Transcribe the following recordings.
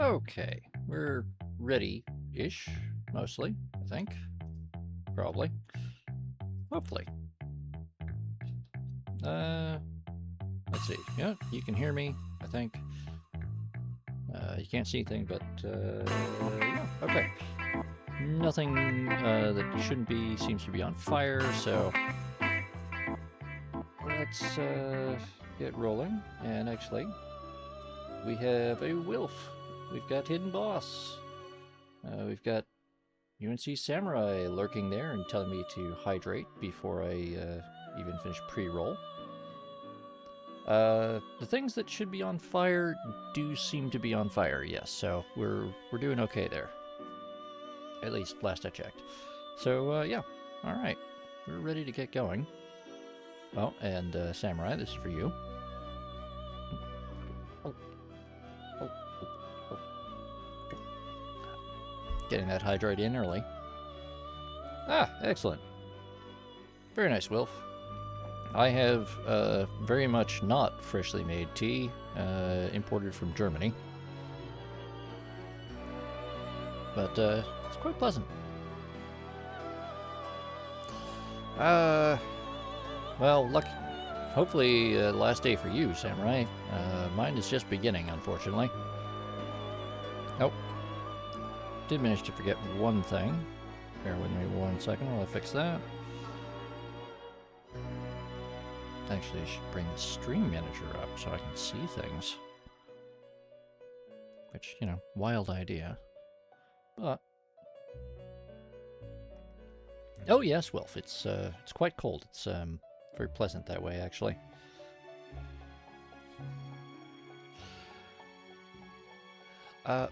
Okay, we're ready-ish, mostly, I think. Probably. Hopefully. Let's see. Yeah, you can hear me, I think. You can't see anything, but, yeah, okay. Nothing that shouldn't be seems to be on fire, so let's get rolling. And actually, we have a Wilf. We've got Hidden Boss. We've got UNC Samurai lurking there and telling me to hydrate before I even finish pre-roll. The things that should be on fire do seem to be on fire, yes, so we're doing okay there. At least last I checked. So, yeah, alright. We're ready to get going. Oh, and Samurai, this is for you. Getting that hydrate in early. Ah, excellent. Very nice, Wilf. I have very much not freshly made tea, imported from Germany. But it's quite pleasant. Well, lucky. Hopefully, last day for you, Samurai. Mine is just beginning, unfortunately. Nope. Did manage to forget one thing. Bear with me 1 second while I fix that. Actually, I should bring the Stream Manager up so I can see things. Which, you know, wild idea. But... oh yes, Wilf, it's quite cold. It's very pleasant that way, actually.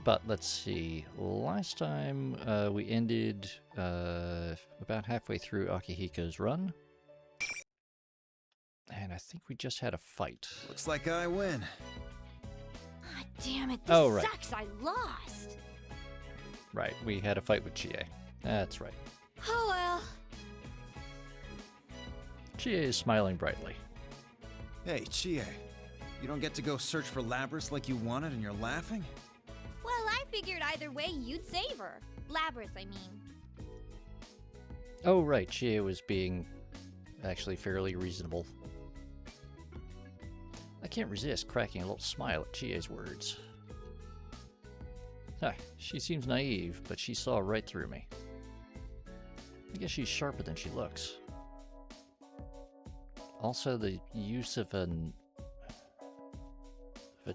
But let's see. Last time we ended about halfway through Akihiko's run. And I think we just had a fight. Looks like I win. God damn it, this sucks, I lost! Right, we had a fight with Chie. That's right. Oh well. Chie is smiling brightly. Hey, Chie. You don't get to go search for Labrys like you wanted and you're laughing? Well, I figured either way you'd save her. Labrys, I mean. Oh, right, Chie was being actually fairly reasonable. I can't resist cracking a little smile at Chie's words. She seems naive, but she saw right through me. I guess she's sharper than she looks. Also, the use of a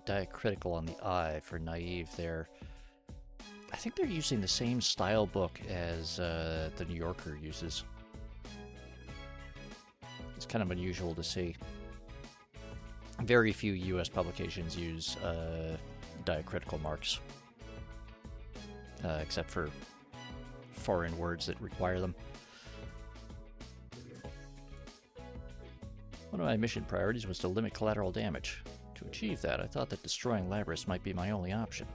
diacritical on the I for naive there. I think they're using the same style book as the New Yorker uses. It's kind of unusual to see. Very few US publications use diacritical marks. Except for foreign words that require them. One of my mission priorities was to limit collateral damage. To achieve that, I thought that destroying Labrys might be my only option.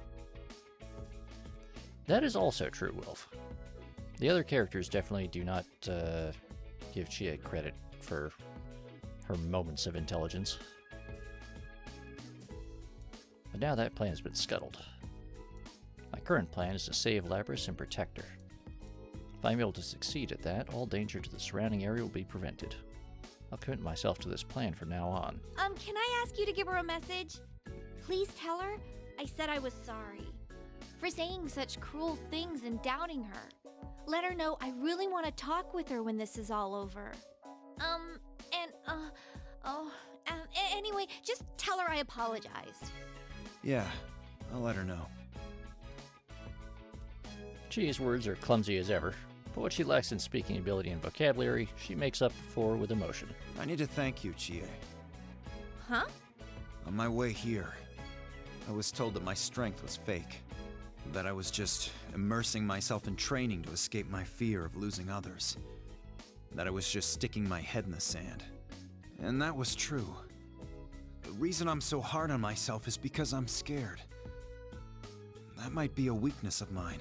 That is also true, Wilf. The other characters definitely do not give Chie credit for her moments of intelligence. But now that plan has been scuttled. My current plan is to save Labrys and protect her. If I'm able to succeed at that, all danger to the surrounding area will be prevented. I'll commit myself to this plan from now on. Can I ask you to give her a message? Please tell her I said I was sorry for saying such cruel things and doubting her. Let her know I really want to talk with her when this is all over. Anyway, just tell her I apologized. Yeah, I'll let her know. Chie's words are clumsy as ever, but what she lacks in speaking ability and vocabulary, she makes up for with emotion. I need to thank you, Chie. Huh? On my way here, I was told that my strength was fake. That I was just immersing myself in training to escape my fear of losing others. That I was just sticking my head in the sand. And that was true. The reason I'm so hard on myself is because I'm scared. That might be a weakness of mine.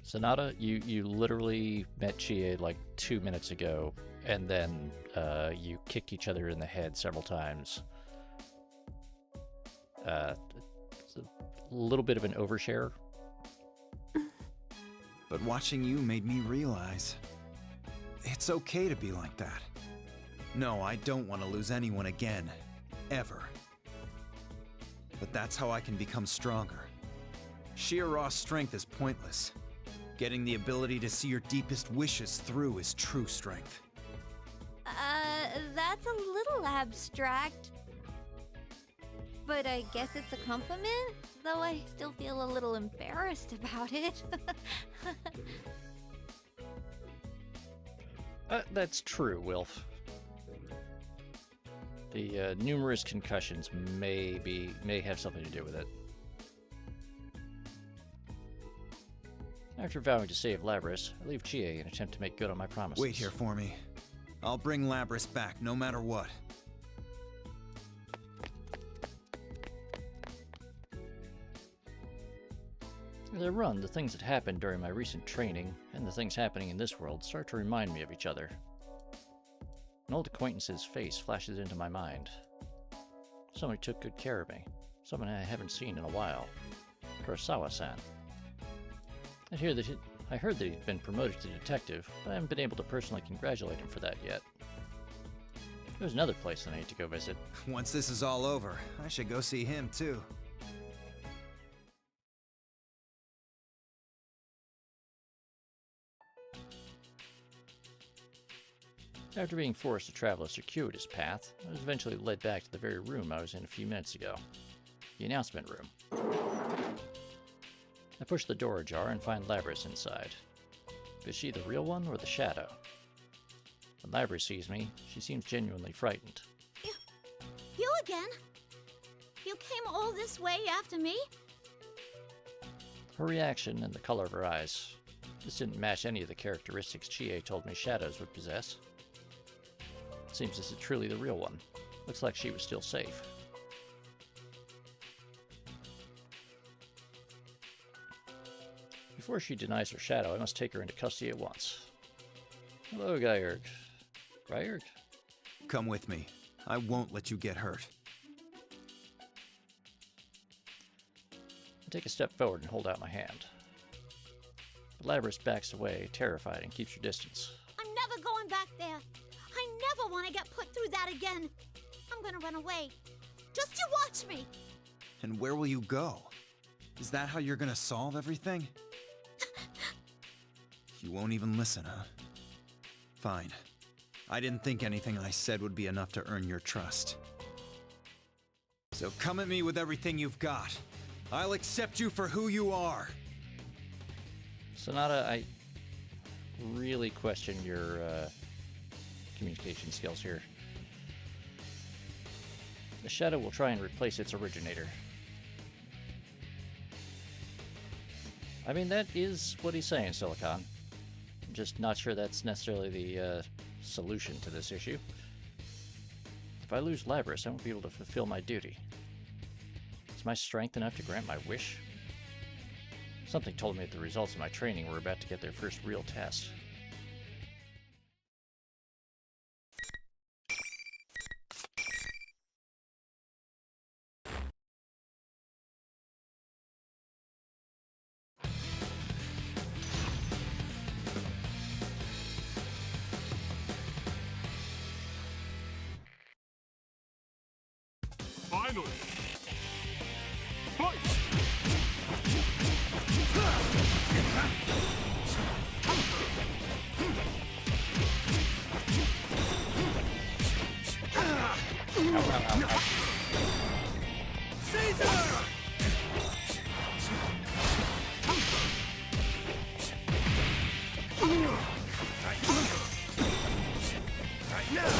Sanada, you literally met Chie like 2 minutes ago, and then you kicked each other in the head several times. It's a little bit of an overshare. But watching you made me realize it's okay to be like that. No, I don't want to lose anyone again. Ever. But that's how I can become stronger. Sheer raw strength is pointless. Getting the ability to see your deepest wishes through is true strength. That's a little abstract. But I guess it's a compliment, though I still feel a little embarrassed about it. That's true, Wilf. The numerous concussions may have something to do with it. After vowing to save Labrys, I leave Chie in an attempt to make good on my promises. Wait here for me. I'll bring Labrys back, no matter what. As I run, the things that happened during my recent training and the things happening in this world start to remind me of each other. An old acquaintance's face flashes into my mind. Somebody took good care of me. Someone I haven't seen in a while. Kurosawa-san. I heard that he'd been promoted to detective, but I haven't been able to personally congratulate him for that yet. There's another place that I need to go visit. Once this is all over, I should go see him too. After being forced to travel a circuitous path, I was eventually led back to the very room I was in a few minutes ago. The announcement room. I push the door ajar and find Labrys inside. Is she the real one or the shadow? When Labrys sees me, she seems genuinely frightened. You again? You came all this way after me? Her reaction and the color of her eyes. This didn't match any of the characteristics Chie told me shadows would possess. Seems this is truly the real one. Looks like she was still safe. Before she denies her shadow, I must take her into custody at once. Hello, Gyurg. Gyurg? Come with me. I won't let you get hurt. I take a step forward and hold out my hand. But Labrys backs away, terrified, and keeps her distance. I'm never going back there. I never want to get put through that again. I'm gonna run away. Just you watch me. And where will you go? Is that how you're gonna solve everything? You won't even listen, huh? Fine. I didn't think anything I said would be enough to earn your trust. So come at me with everything you've got. I'll accept you for who you are. Sanada, I really question your communication skills here. The shadow will try and replace its originator. I mean, that is what he's saying, Silicon. I'm just not sure that's necessarily the solution to this issue. If I lose Labrys, I won't be able to fulfill my duty. Is my strength enough to grant my wish? Something told me that the results of my training were about to get their first real test. Finally! Fight! Caesar! Right now!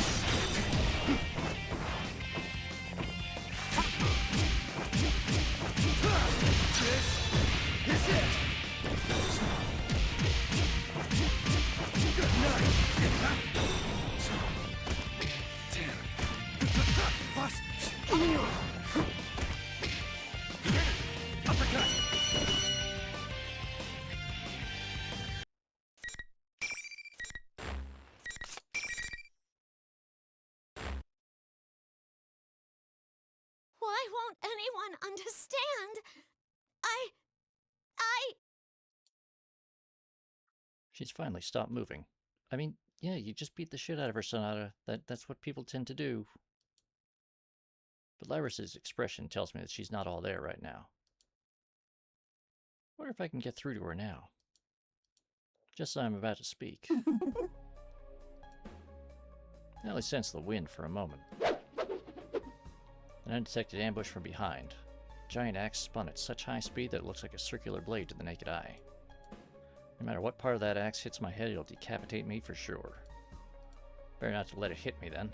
This is it! Good night! Damn. Plus. Uppercut! Why won't anyone understand? I... She's finally stopped moving. I mean, yeah, you just beat the shit out of her, Sanada. That's what people tend to do. But Labrys' expression tells me that she's not all there right now. Wonder if I can get through to her now. Just as I'm about to speak. I only sensed the wind for a moment. An undetected ambush from behind. A giant axe spun at such high speed that it looks like a circular blade to the naked eye. No matter what part of that axe hits my head, it'll decapitate me for sure. Better not to let it hit me then.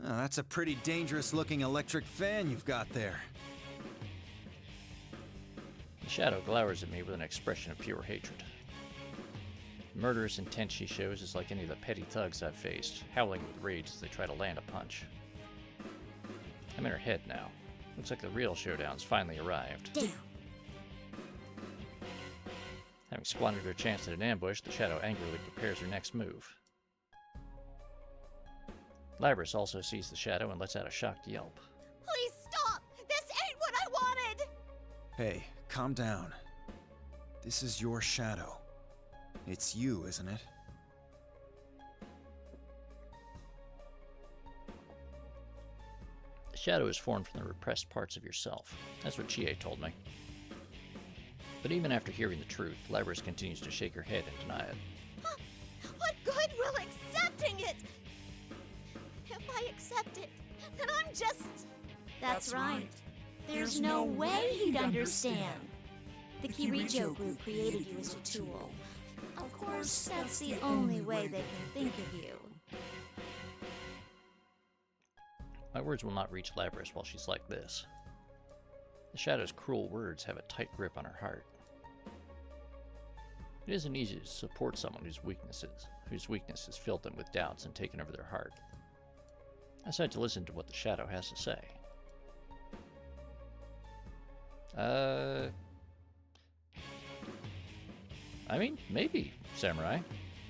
Oh, that's a pretty dangerous-looking electric fan you've got there. The shadow glowers at me with an expression of pure hatred. The murderous intent she shows is like any of the petty thugs I've faced, howling with rage as they try to land a punch. I'm in her head now. Looks like the real showdown's finally arrived. Damn. Having squandered her chance at an ambush, the shadow angrily prepares her next move. Labrys also sees the shadow and lets out a shocked yelp. Please stop! This ain't what I wanted! Hey, calm down. This is your shadow. It's you, isn't it? The shadow is formed from the repressed parts of yourself. That's what Chie told me. But even after hearing the truth, Labrys continues to shake her head and deny it. Huh? What good will accepting it? If I accept it, then I'm just... That's right. There's no way he'd understand. The Kirijo group created you as a tool. Of course, that's the only way they can think of you. My words will not reach Labrys while she's like this. The shadow's cruel words have a tight grip on her heart. It isn't easy to support someone whose weaknesses filled them with doubts and taken over their heart. I decide to listen to what the shadow has to say. I mean, maybe, Samurai.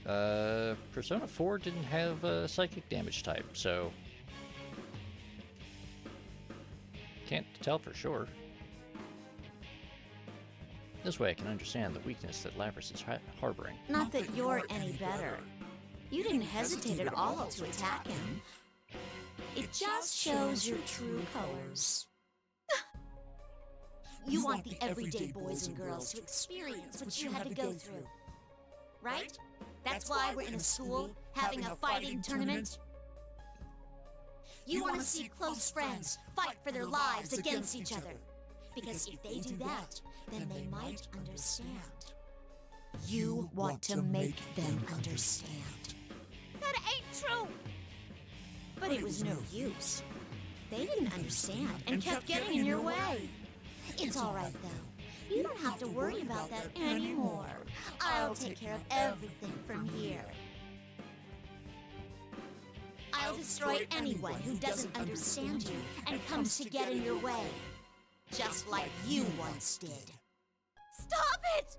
Persona 4 didn't have a psychic damage type, so can't tell for sure. This way I can understand the weakness that Lapras is harboring. Not that you're any better. You didn't hesitate at all to attack him. It just shows your true colors. You want the everyday boys and girls to experience what you had to go through, right? That's why we're in a school having a fighting tournament? You want to see close friends fight for their lives against each other. Because if they do that, then they might understand. You want to make them understand. That ain't true! But it was no use. They didn't understand and kept getting in your way. It's all right, though. You don't have to worry about that anymore. I'll take care of everything from here. I'll destroy anyone who doesn't understand you and comes to get in your way. Just like you once did. Stop it!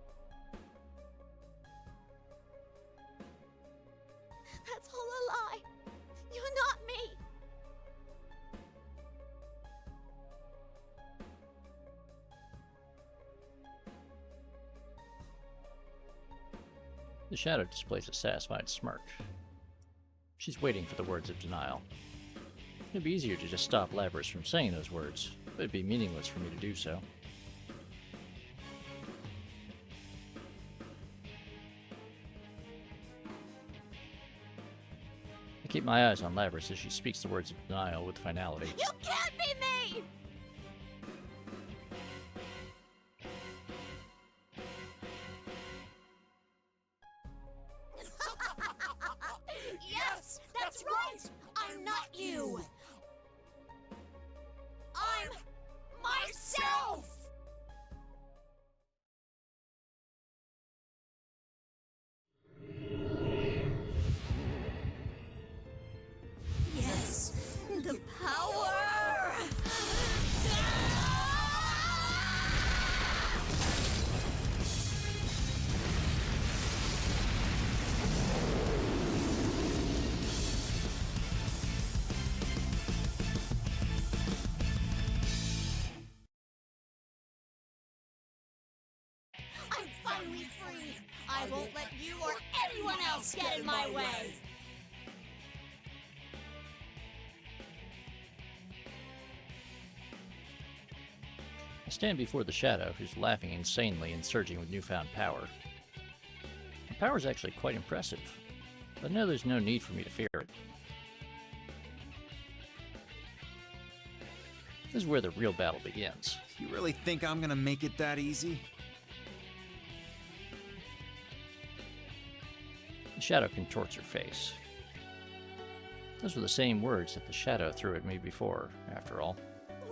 That's all a lie. You're not me. The shadow displays a satisfied smirk. She's waiting for the words of denial. It'd be easier to just stop Lapras from saying those words, but it'd be meaningless for me to do so. I keep my eyes on Lapras as she speaks the words of denial with finality. You can't be me! Yes, that's right! I'm not you! I'm myself! Yes, the power! I'm finally free! I won't let you or anyone else get in my way! I stand before the shadow, who's laughing insanely and surging with newfound power. Her power is actually quite impressive, but I know there's no need for me to fear it. This is where the real battle begins. You really think I'm gonna make it that easy? The shadow contorts her face. Those were the same words that the shadow threw at me before, after all.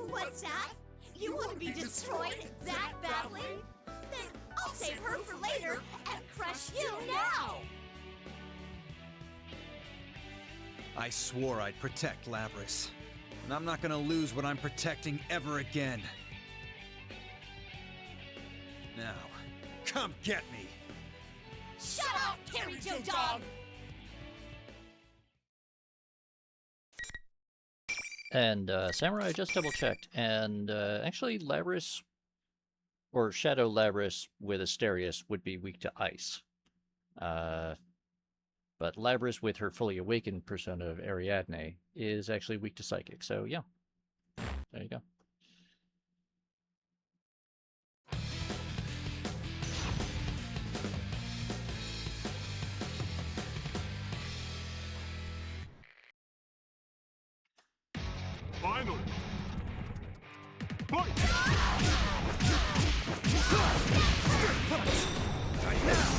What's that? You want to be destroyed that badly? Then I'll save her for later and crush you now! I swore I'd protect Lapras, and I'm not gonna lose what I'm protecting ever again. Now, come get me! Shut up, Carry Joe Dog! And Samurai just double checked, and actually Lapras, or Shadow Lapras with Asterius would be weak to ice. But Lapras with her fully awakened persona of Ariadne is actually weak to psychic, so yeah. There you go. Finally! Fight! Right now!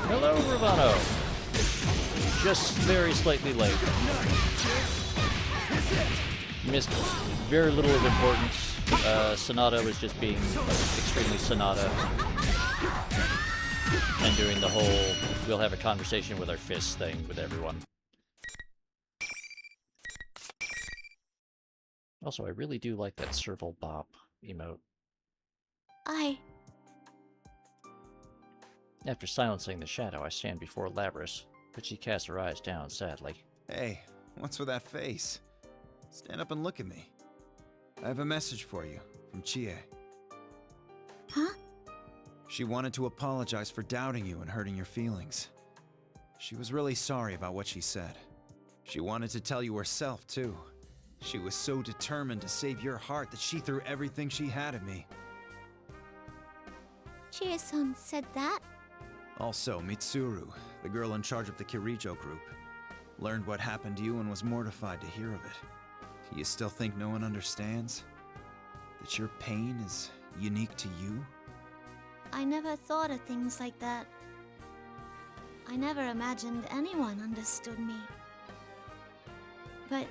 Hello, Ravano. Just very slightly late. Missed very little of importance. Sanada was just being extremely Sanada. And doing the whole, we'll have a conversation with our fists thing with everyone. Also, I really do like that serval bop emote. After silencing the shadow, I stand before Labrys, but she casts her eyes down sadly. Hey, what's with that face? Stand up and look at me. I have a message for you from Chie. Huh? She wanted to apologize for doubting you and hurting your feelings. She was really sorry about what she said. She wanted to tell you herself, too. She was so determined to save your heart that she threw everything she had at me. Chie-san said that? Also, Mitsuru, the girl in charge of the Kirijo group, learned what happened to you and was mortified to hear of it. Do you still think no one understands? That your pain is unique to you? I never thought of things like that. I never imagined anyone understood me. But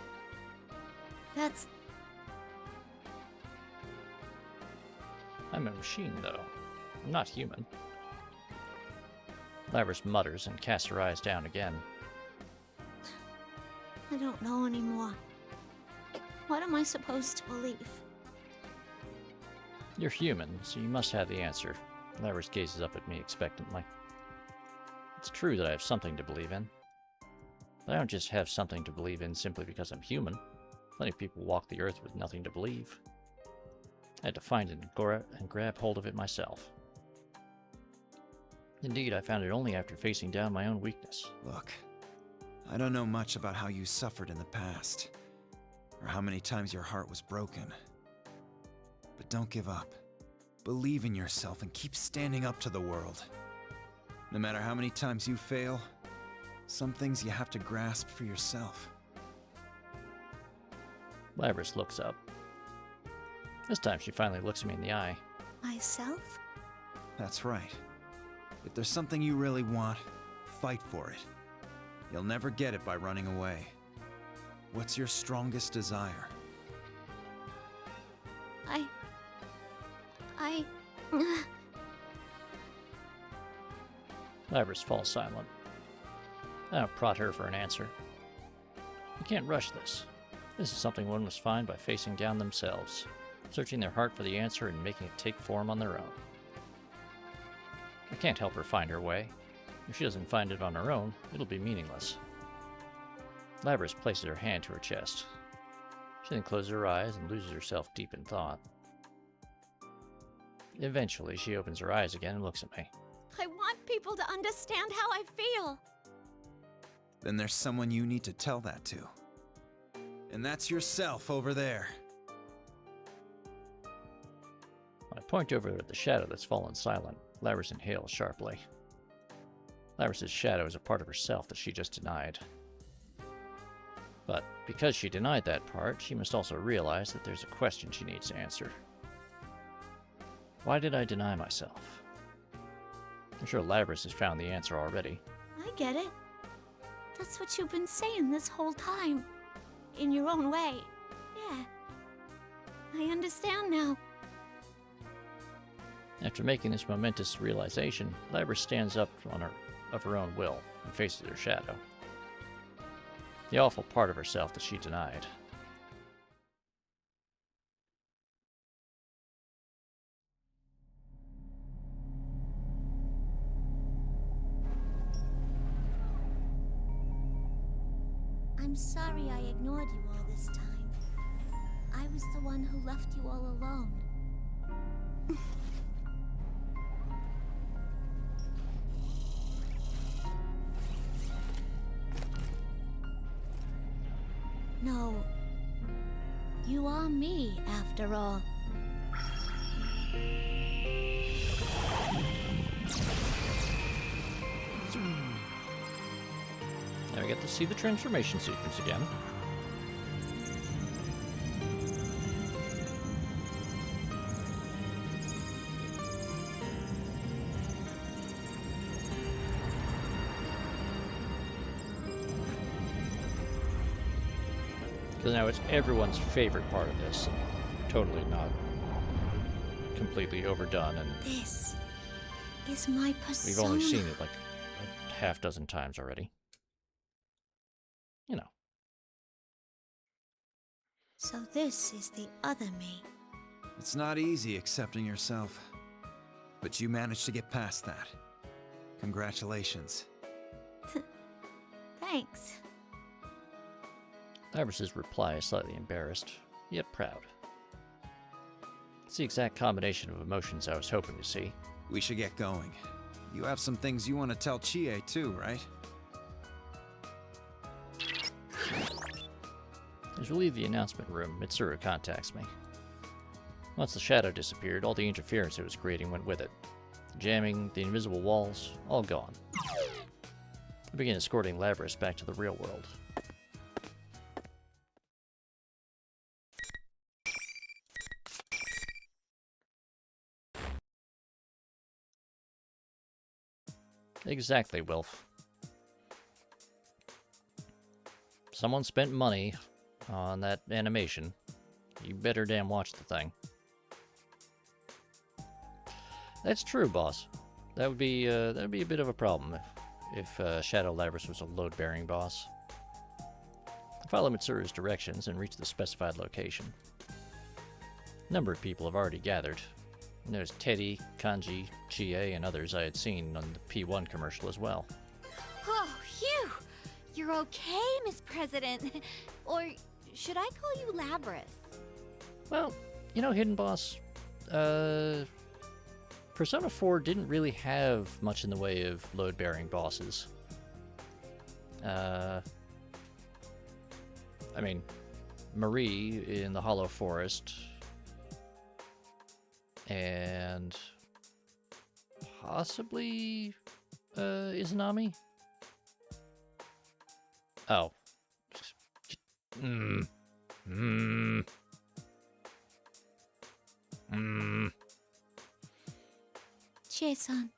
that's... I'm a machine, though. I'm not human. Labrys mutters and casts her eyes down again. I don't know anymore. What am I supposed to believe? You're human, so you must have the answer. Labrys gazes up at me expectantly. It's true that I have something to believe in. But I don't just have something to believe in simply because I'm human. Plenty of people walk the earth with nothing to believe. I had to find it and grab hold of it myself. Indeed, I found it only after facing down my own weakness. Look, I don't know much about how you suffered in the past, or how many times your heart was broken. But don't give up. Believe in yourself and keep standing up to the world. No matter how many times you fail, some things you have to grasp for yourself. Labrys looks up. This time she finally looks me in the eye. Myself? That's right. If there's something you really want, fight for it. You'll never get it by running away. What's your strongest desire? Labrys falls silent. I don't prod her for an answer. You can't rush this. This is something one must find by facing down themselves, searching their heart for the answer and making it take form on their own. I can't help her find her way. If she doesn't find it on her own, it'll be meaningless. Labrys places her hand to her chest. She then closes her eyes and loses herself deep in thought. Eventually, she opens her eyes again and looks at me. I want people to understand how I feel. Then there's someone you need to tell that to. And that's yourself over there. When I point over at the shadow that's fallen silent, Labrys inhales sharply. Labrys' shadow is a part of herself that she just denied. But because she denied that part, she must also realize that there's a question she needs to answer. Why did I deny myself? I'm sure Labrys has found the answer already. I get it. That's what you've been saying this whole time. In your own way. Yeah. I understand now. After making this momentous realization, Labrys stands up of her own will and faces her shadow. The awful part of herself that she denied. I'm sorry I ignored you all this time. I was the one who left you all alone. No. You are me, after all. Now we get to see the transformation sequence again. Because now it's everyone's favorite part of this, and totally not completely overdone and This is my persona. We've only seen it like a half dozen times already. You know. So this is the other me. It's not easy accepting yourself, but you managed to get past that. Congratulations. Thanks. Iris's reply is slightly embarrassed, yet proud. It's the exact combination of emotions I was hoping to see. We should get going. You have some things you want to tell Chie too, right? As we leave the announcement room, Mitsuru contacts me. Once the shadow disappeared, all the interference it was creating went with it. The jamming, the invisible walls, all gone. I began escorting Labrys back to the real world. Exactly, Wilf. Someone spent money on that animation. You better damn watch the thing. That's true, boss. That'd be a bit of a problem if Shadow Labrys was a load-bearing boss. I follow Mitsuru's directions and reach the specified location. A number of people have already gathered. And there's Teddy, Kanji, Chie, and others I had seen on the P1 commercial as well. Oh, phew! You're okay, Miss President. Or should I call you Labrys? Well, you know, Hidden Boss, Persona 4 didn't really have much in the way of load-bearing bosses. I mean, Marie in the Hollow Forest, and possibly Izanami? Oh. Chie-san.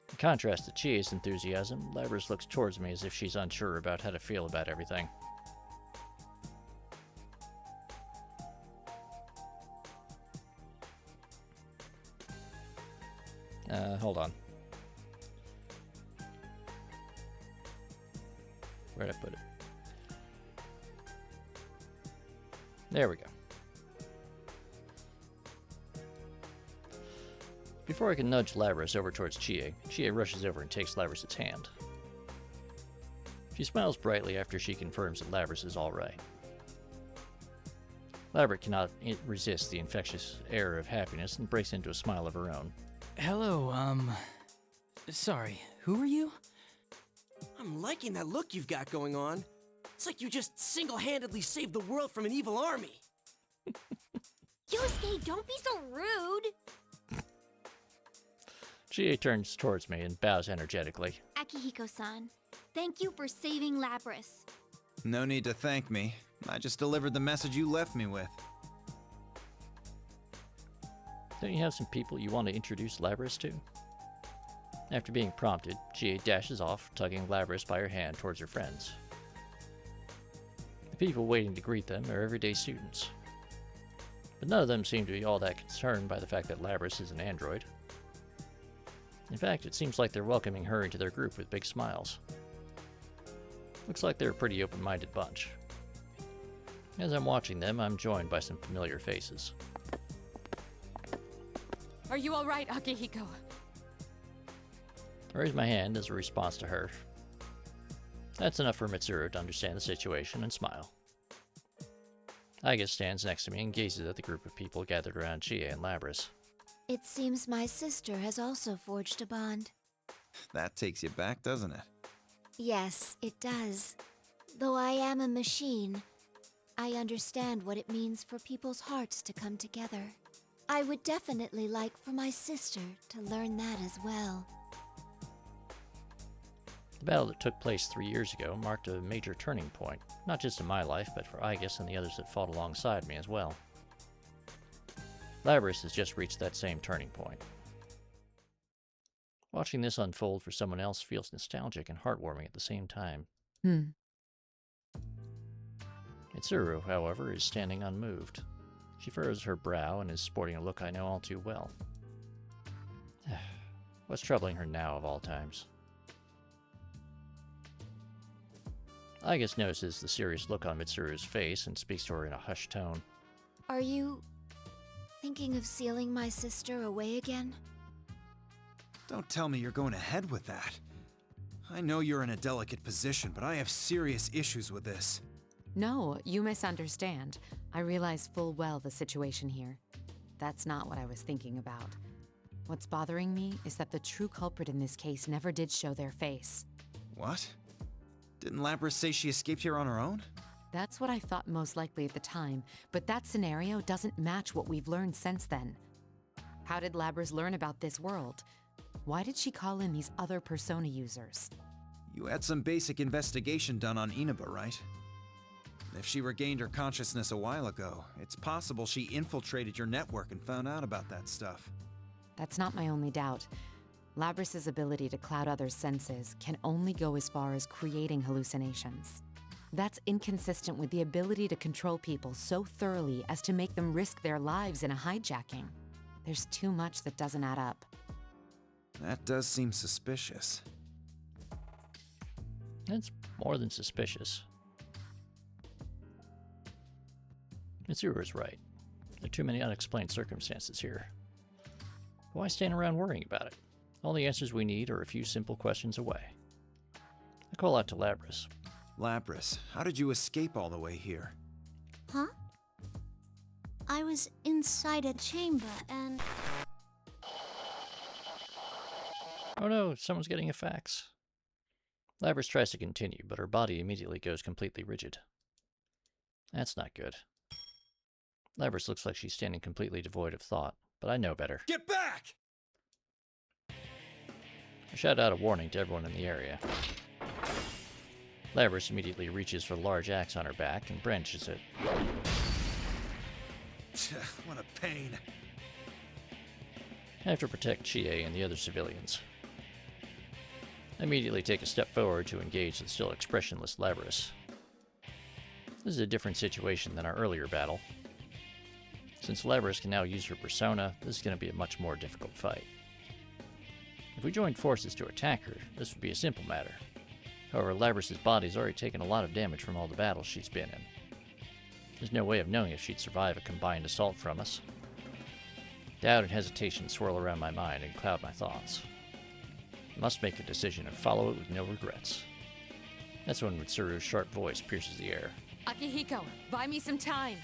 In contrast to Chie's enthusiasm, Labrys looks towards me as if she's unsure about how to feel about everything. Hold on. Where'd I put it? There we go. Before I can nudge Labrys over towards Chie, Chie rushes over and takes Labrys' hand. She smiles brightly after she confirms that Labrys is alright. Labrys cannot resist the infectious air of happiness and breaks into a smile of her own. Hello, sorry, who are you? I'm liking that look you've got going on. It's like you just single-handedly saved the world from an evil army. Yosuke, don't be so rude! Chie turns towards me and bows energetically. Akihiko-san, thank you for saving Labrys. No need to thank me. I just delivered the message you left me with. Don't you have some people you want to introduce Labrys to? After being prompted, Chie dashes off, tugging Labrys by her hand towards her friends. The people waiting to greet them are everyday students. But none of them seem to be all that concerned by the fact that Labrys is an android. In fact, it seems like they're welcoming her into their group with big smiles. Looks like they're a pretty open-minded bunch. As I'm watching them, I'm joined by some familiar faces. Are you all right, Akihiko? I raise my hand as a response to her. That's enough for Mitsuru to understand the situation and smile. Aiga stands next to me and gazes at the group of people gathered around Chie and Labrys. It seems my sister has also forged a bond. That takes you back, doesn't it? Yes, it does. Though I am a machine, I understand what it means for people's hearts to come together. I would definitely like for my sister to learn that as well. The battle that took place 3 years ago marked a major turning point, not just in my life, but for Aiga and the others that fought alongside me as well. Labrys has just reached that same turning point. Watching this unfold for someone else feels nostalgic and heartwarming at the same time. Mitsuru, however, is standing unmoved. She furrows her brow and is sporting a look I know all too well. What's troubling her now of all times? Agus notices the serious look on Mitsuru's face and speaks to her in a hushed tone. Are you thinking of sealing my sister away again? Don't tell me you're going ahead with that. I know you're in a delicate position, but I have serious issues with this. No, you misunderstand. I realize full well the situation here. That's not what I was thinking about. What's bothering me is that the true culprit in this case never did show their face. What? Didn't Labris say she escaped here on her own? That's what I thought most likely at the time, but that scenario doesn't match what we've learned since then. How did Labris learn about this world? Why did she call in these other Persona users? You had some basic investigation done on Inaba, right? If she regained her consciousness a while ago, it's possible she infiltrated your network and found out about that stuff. That's not my only doubt. Labris's ability to cloud others' senses can only go as far as creating hallucinations. That's inconsistent with the ability to control people so thoroughly as to make them risk their lives in a hijacking. There's too much that doesn't add up. That does seem suspicious. That's more than suspicious. Mitsuru right. There are too many unexplained circumstances here. Why stand around worrying about it? All the answers we need are a few simple questions away. I call out to Labris. Labris, how did you escape all the way here? Huh? I was inside a chamber and... Oh no, someone's getting a fax. Labris tries to continue, but her body immediately goes completely rigid. That's not good. Labris looks like she's standing completely devoid of thought, but I know better. Get back! I shout out a warning to everyone in the area. Labris immediately reaches for the large axe on her back and brandishes it. What a pain. I have to protect Chie and the other civilians. I immediately take a step forward to engage the still expressionless Labris. This is a different situation than our earlier battle. Since Labris can now use her persona, this is going to be a much more difficult fight. If we joined forces to attack her, this would be a simple matter. However, Labris's body's already taken a lot of damage from all the battles she's been in. There's no way of knowing if she'd survive a combined assault from us. Doubt and hesitation swirl around my mind and cloud my thoughts. I must make a decision and follow it with no regrets. That's when Mitsuru's sharp voice pierces the air. Akihiko, buy me some time!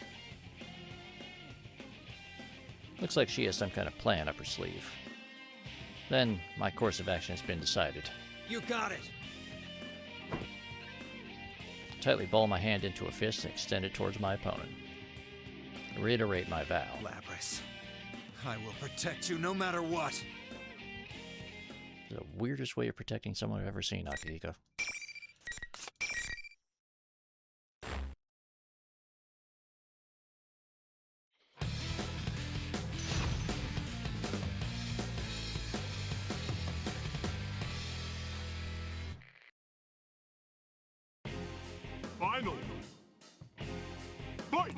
Looks like she has some kind of plan up her sleeve. Then, my course of action has been decided. You got it! I tightly ball my hand into a fist and extend it towards my opponent. I reiterate my vow. Labris, I will protect you no matter what. The weirdest way of protecting someone I've ever seen, Akihiko. Final. Fight!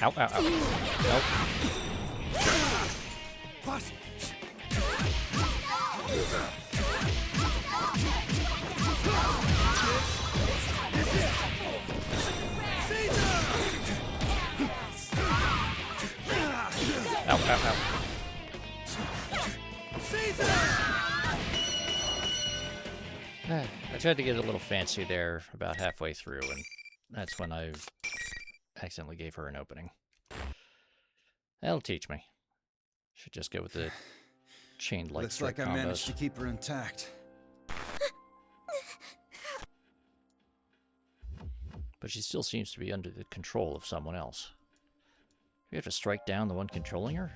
Ow, ow, ow. Nope. Ow, ow, ow. I tried to get a little fancy there about halfway through, and that's when I accidentally gave her an opening. That'll teach me. Should just go with the chained light Looks strike like I combos. managed to keep her intact. But she still seems to be under the control of someone else. Do we have to strike down the one controlling her?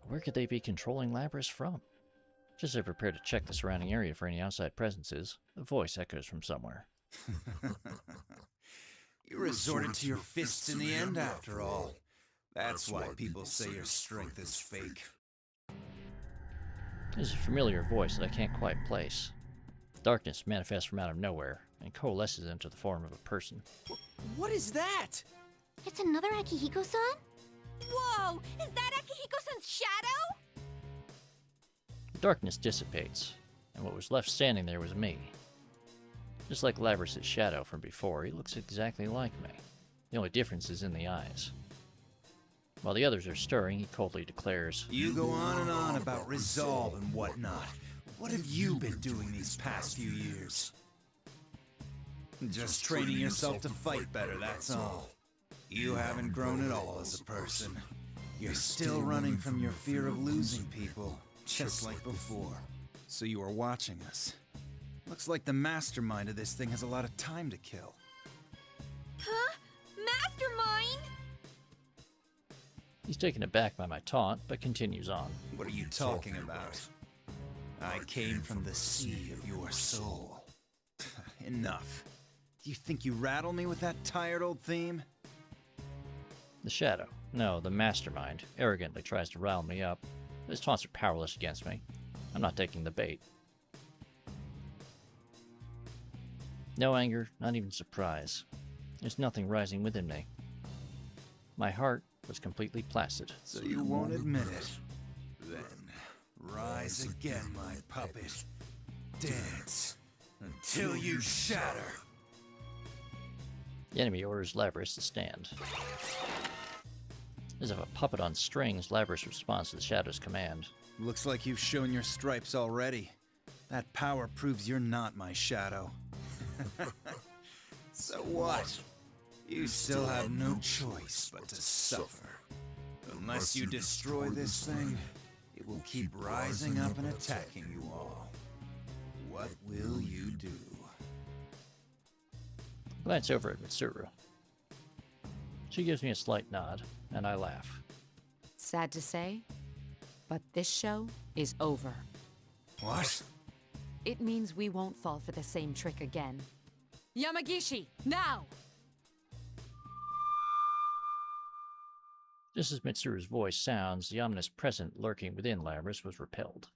Where could they be controlling Labris from? Just as I prepare to check the surrounding area for any outside presences, a voice echoes from somewhere. You resorted to your fists in the end, after all. That's why people say your strength is fake. There's a familiar voice that I can't quite place. Darkness manifests from out of nowhere and coalesces into the form of a person. What is that? It's another Akihiko-san? Whoa! Is that Akihiko-san's shadow? The darkness dissipates, and what was left standing there was me. Just like Labrys' shadow from before, he looks exactly like me. The only difference is in the eyes. While the others are stirring, he coldly declares, You go on and on about resolve and whatnot. What have you been doing these past few years? Just training yourself to fight better, that's all. You haven't grown at all as a person. You're still running from your fear of losing people, just like before. So you are watching us. Looks like the mastermind of this thing has a lot of time to kill. Huh? Mastermind? He's taken aback by my taunt, but continues on. What are you talking about? I came from the sea of your soul. Enough. Do you think you rattle me with that tired old theme? The shadow, no, the mastermind, arrogantly tries to rile me up. His taunts are powerless against me. I'm not taking the bait. No anger, not even surprise. There's nothing rising within me. My heart was completely placid. So you won't admit it. Then, rise again, my puppet. Dance until you shatter. The enemy orders Labrys to stand. As if a puppet on strings, Labrys responds to the shadow's command. Looks like you've shown your stripes already. That power proves you're not my shadow. So what? You still have no choice but to suffer. Unless you destroy this thing, it will keep rising up and attacking you all. What will you do? Glance over at Mitsuru. She gives me a slight nod, and I laugh. Sad to say, but this show is over. What? It means we won't fall for the same trick again. Yamagishi, now! Just as Mitsuru's voice sounds, the ominous presence lurking within Labrys was repelled.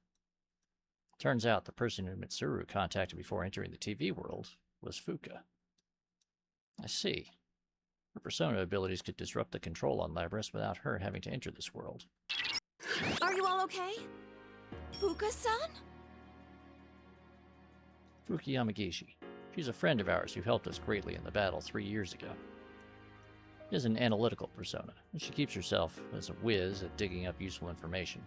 Turns out the person who Mitsuru contacted before entering the TV world was Fuka. I see. Her persona abilities could disrupt the control on Labrys without her having to enter this world. Are you all okay? Fuka-san? Fuki Yamagishi. She's a friend of ours who helped us greatly in the battle 3 years ago. She has an analytical persona, and she keeps herself as a whiz at digging up useful information.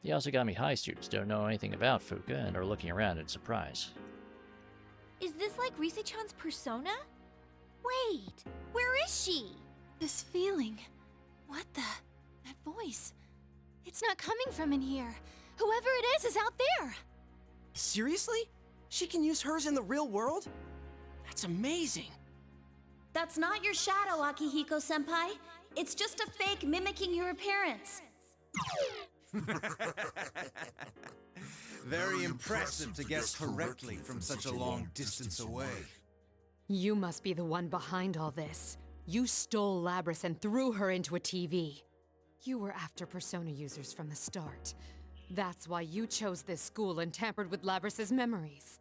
The Asagami High students don't know anything about Fuka and are looking around in surprise. Is this like Rise-chan's persona? Wait, where is she? This feeling. What the? That voice. It's not coming from in here. Whoever it is out there. Seriously? She can use hers in the real world? That's amazing. That's not your shadow, Akihiko-senpai. It's just a fake mimicking your appearance. Very impressive to guess correctly from such a long distance away. You must be the one behind all this. You stole Labrys and threw her into a TV. You were after persona users from the start. That's why you chose this school and tampered with Labrys' memories.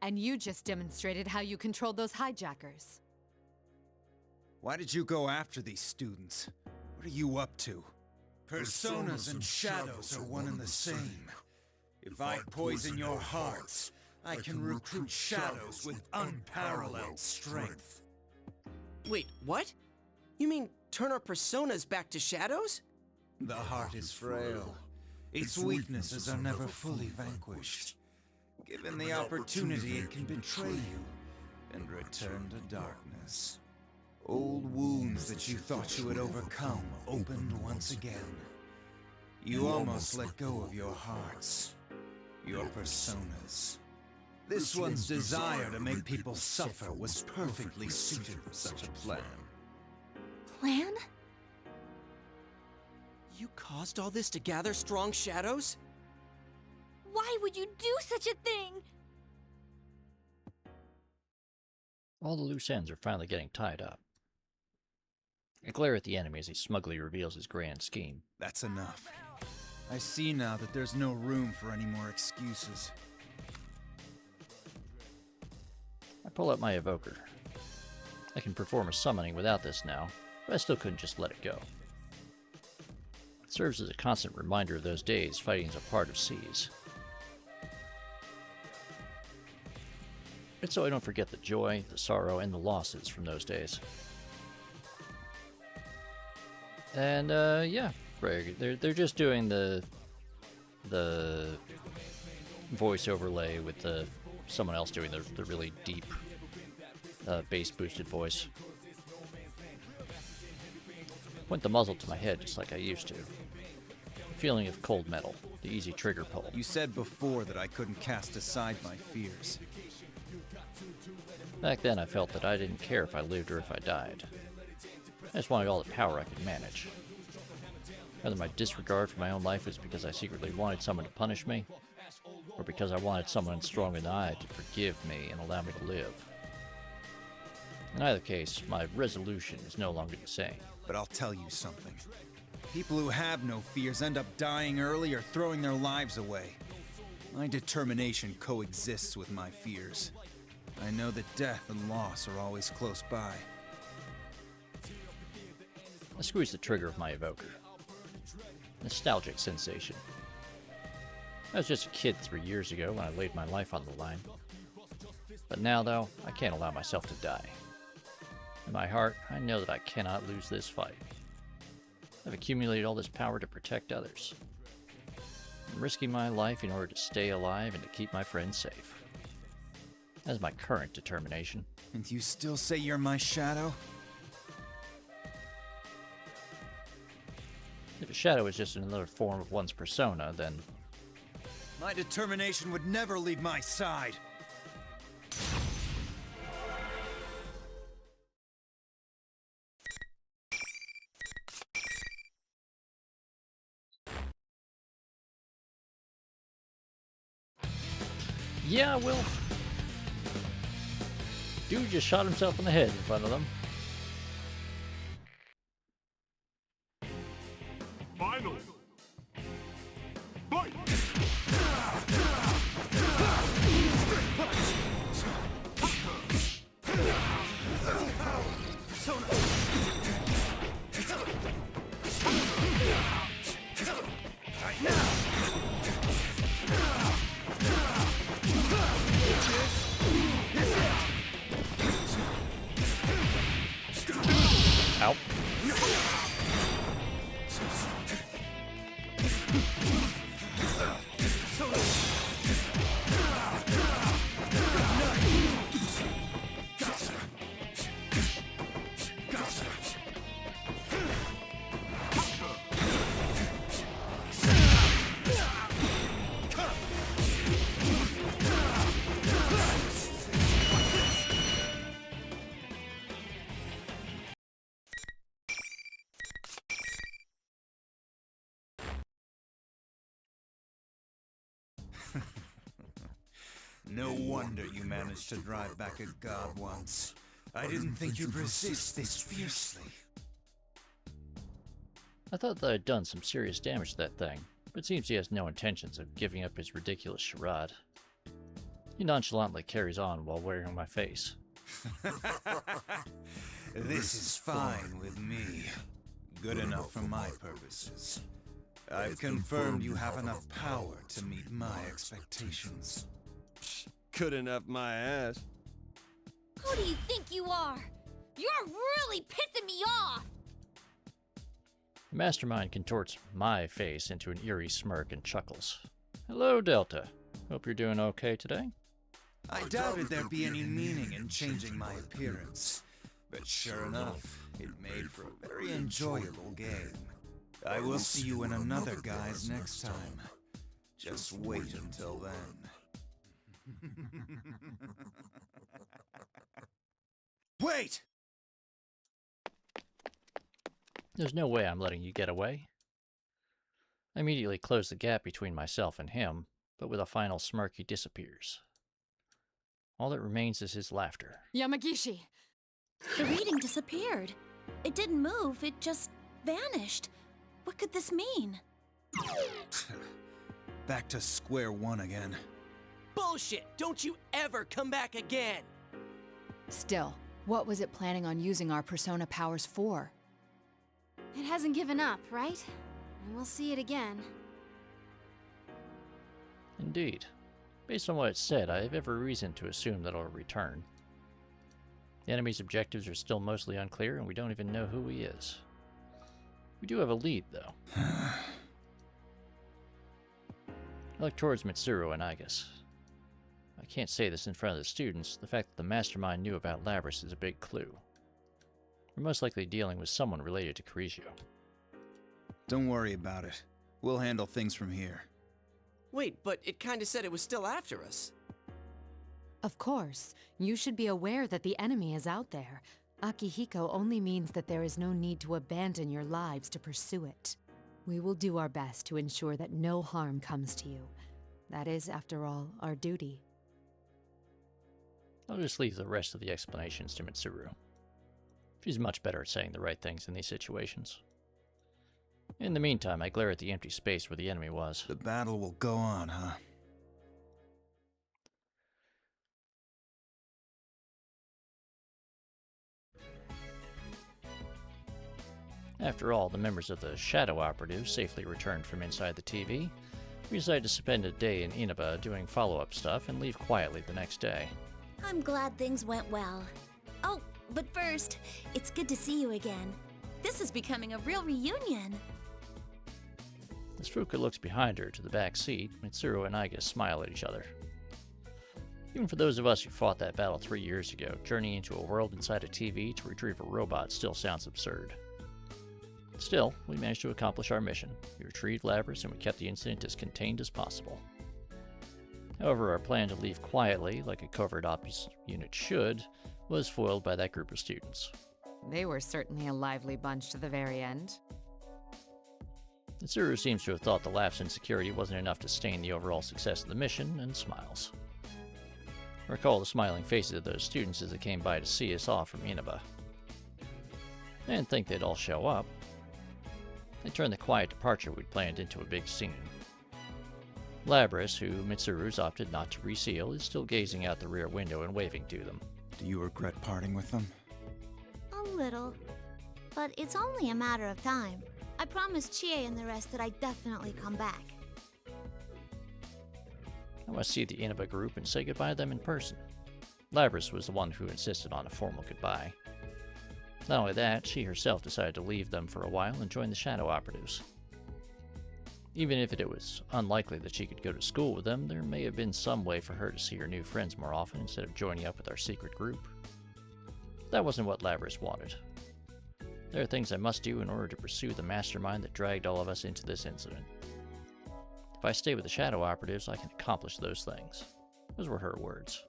And you just demonstrated how you controlled those hijackers. Why did you go after these students? What are you up to? Personas and shadows are one and the same. If I poison your hearts, I can recruit shadows with unparalleled strength. Wait, what? You mean turn our personas back to shadows? The heart is frail. Its weaknesses are never fully vanquished. Given the opportunity, it can betray you and return to darkness. Old wounds that you thought you had overcome opened once again. You almost let go of your hearts, your personas. This one's desire to make people suffer was perfectly suited for such a plan. Plan? You caused all this to gather strong shadows? Why would you do such a thing? All the loose ends are finally getting tied up. I glare at the enemy as he smugly reveals his grand scheme. That's enough. I see now that there's no room for any more excuses. I pull out my evoker. I can perform a summoning without this now, but I still couldn't just let it go. It serves as a constant reminder of those days fighting as a part of Seas. It's so I don't forget the joy, the sorrow, and the losses from those days. And, yeah, Greg, they're just doing the voice overlay with someone else doing the really deep bass-boosted voice. Point the muzzle to my head just like I used to. The feeling of cold metal, the easy trigger pull. You said before that I couldn't cast aside my fears. Back then I felt that I didn't care if I lived or if I died. I just wanted all the power I could manage. Whether my disregard for my own life was because I secretly wanted someone to punish me, or because I wanted someone stronger than I to forgive me and allow me to live. In either case, my resolution is no longer the same. But I'll tell you something. People who have no fears end up dying early or throwing their lives away. My determination coexists with my fears. I know that death and loss are always close by. I squeeze the trigger of my evoker. Nostalgic sensation. I was just a kid 3 years ago when I laid my life on the line. But now, though, I can't allow myself to die. In my heart, I know that I cannot lose this fight. I've accumulated all this power to protect others. I'm risking my life in order to stay alive and to keep my friends safe. That is my current determination. And you still say you're my shadow? If a shadow is just another form of one's persona, then... My determination would never leave my side! Yeah, Will. Dude just shot himself in the head in front of them. Finally. Fight! Ow. No wonder you managed to drive back a god once. I didn't think you'd resist this fiercely. I thought that I'd done some serious damage to that thing, but it seems he has no intentions of giving up his ridiculous charade. He nonchalantly carries on while wearing on my face. This is fine with me. Good enough for my purposes. I've confirmed you have enough power to meet my expectations. Good enough, my ass. Who do you think you are? You're really pissing me off! The mastermind contorts my face into an eerie smirk and chuckles. Hello, Delta. Hope you're doing okay today? I doubted there'd be any meaning in changing my appearance, but sure enough, it made for a very enjoyable game. I will see you in another guise next time. Just wait until then. Wait! There's no way I'm letting you get away. I immediately close the gap between myself and him, but with a final smirk he disappears. All that remains is his laughter. Yamagishi! The reading disappeared. It didn't move, it just vanished. What could this mean? Back to square one again. Bullshit! Don't you ever come back again! Still, what was it planning on using our persona powers for? It hasn't given up, right? And we'll see it again. Indeed. Based on what it said, I have every reason to assume that it'll return. The enemy's objectives are still mostly unclear, and we don't even know who he is. We do have a lead, though. I look towards Mitsuru and Igus. I can't say this in front of the students. The fact that the mastermind knew about Labrys is a big clue. We're most likely dealing with someone related to Cariccio. Don't worry about it. We'll handle things from here. Wait, but it kinda said it was still after us. Of course, you should be aware that the enemy is out there. Akihiko only means that there is no need to abandon your lives to pursue it. We will do our best to ensure that no harm comes to you. That is, after all, our duty. I'll just leave the rest of the explanations to Mitsuru. She's much better at saying the right things in these situations. In the meantime, I glare at the empty space where the enemy was. The battle will go on, huh? After all, the members of the Shadow Operatives safely returned from inside the TV. We decided to spend a day in Inaba doing follow-up stuff and leave quietly the next day. I'm glad things went well. Oh, but first, it's good to see you again. This is becoming a real reunion. As Fuka looks behind her to the back seat, Mitsuru and Igus smile at each other. Even for those of us who fought that battle 3 years ago, journeying into a world inside a TV to retrieve a robot still sounds absurd. Still, we managed to accomplish our mission. We retrieved Labrys and we kept the incident as contained as possible. However, our plan to leave quietly, like a covert ops unit should, was foiled by that group of students. They were certainly a lively bunch to the very end. Mitsuru seems to have thought the lapse in security wasn't enough to stain the overall success of the mission, and smiles. I recall the smiling faces of those students as they came by to see us off from Inaba. I didn't think they'd all show up. They turned the quiet departure we'd planned into a big scene. Labrys, who Mitsuru's opted not to reseal, is still gazing out the rear window and waving to them. Do you regret parting with them? A little. But it's only a matter of time. I promised Chie and the rest that I'd definitely come back. I must see the Inaba group and say goodbye to them in person. Labrys was the one who insisted on a formal goodbye. Not only that, she herself decided to leave them for a while and join the Shadow Operatives. Even if it was unlikely that she could go to school with them, there may have been some way for her to see her new friends more often instead of joining up with our secret group. That wasn't what Labrys wanted. There are things I must do in order to pursue the mastermind that dragged all of us into this incident. If I stay with the Shadow Operatives, I can accomplish those things. Those were her words.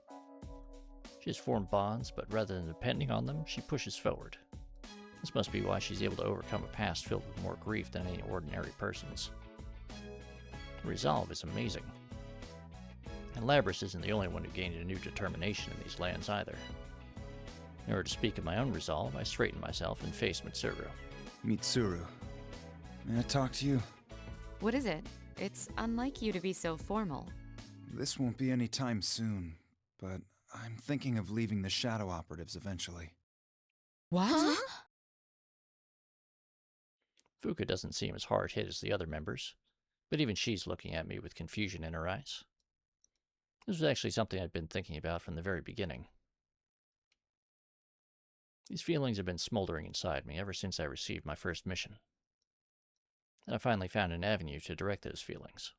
She has formed bonds, but rather than depending on them, she pushes forward. This must be why she's able to overcome a past filled with more grief than any ordinary person's. Her resolve is amazing. And Labrys isn't the only one who gained a new determination in these lands either. In order to speak of my own resolve, I straightened myself and faced Mitsuru. Mitsuru, may I talk to you? What is it? It's unlike you to be so formal. This won't be any time soon, but I'm thinking of leaving the Shadow Operatives eventually. What? Huh? Fuka doesn't seem as hard hit as the other members, but even she's looking at me with confusion in her eyes. This was actually something I'd been thinking about from the very beginning. These feelings have been smoldering inside me ever since I received my first mission. And I finally found an avenue to direct those feelings.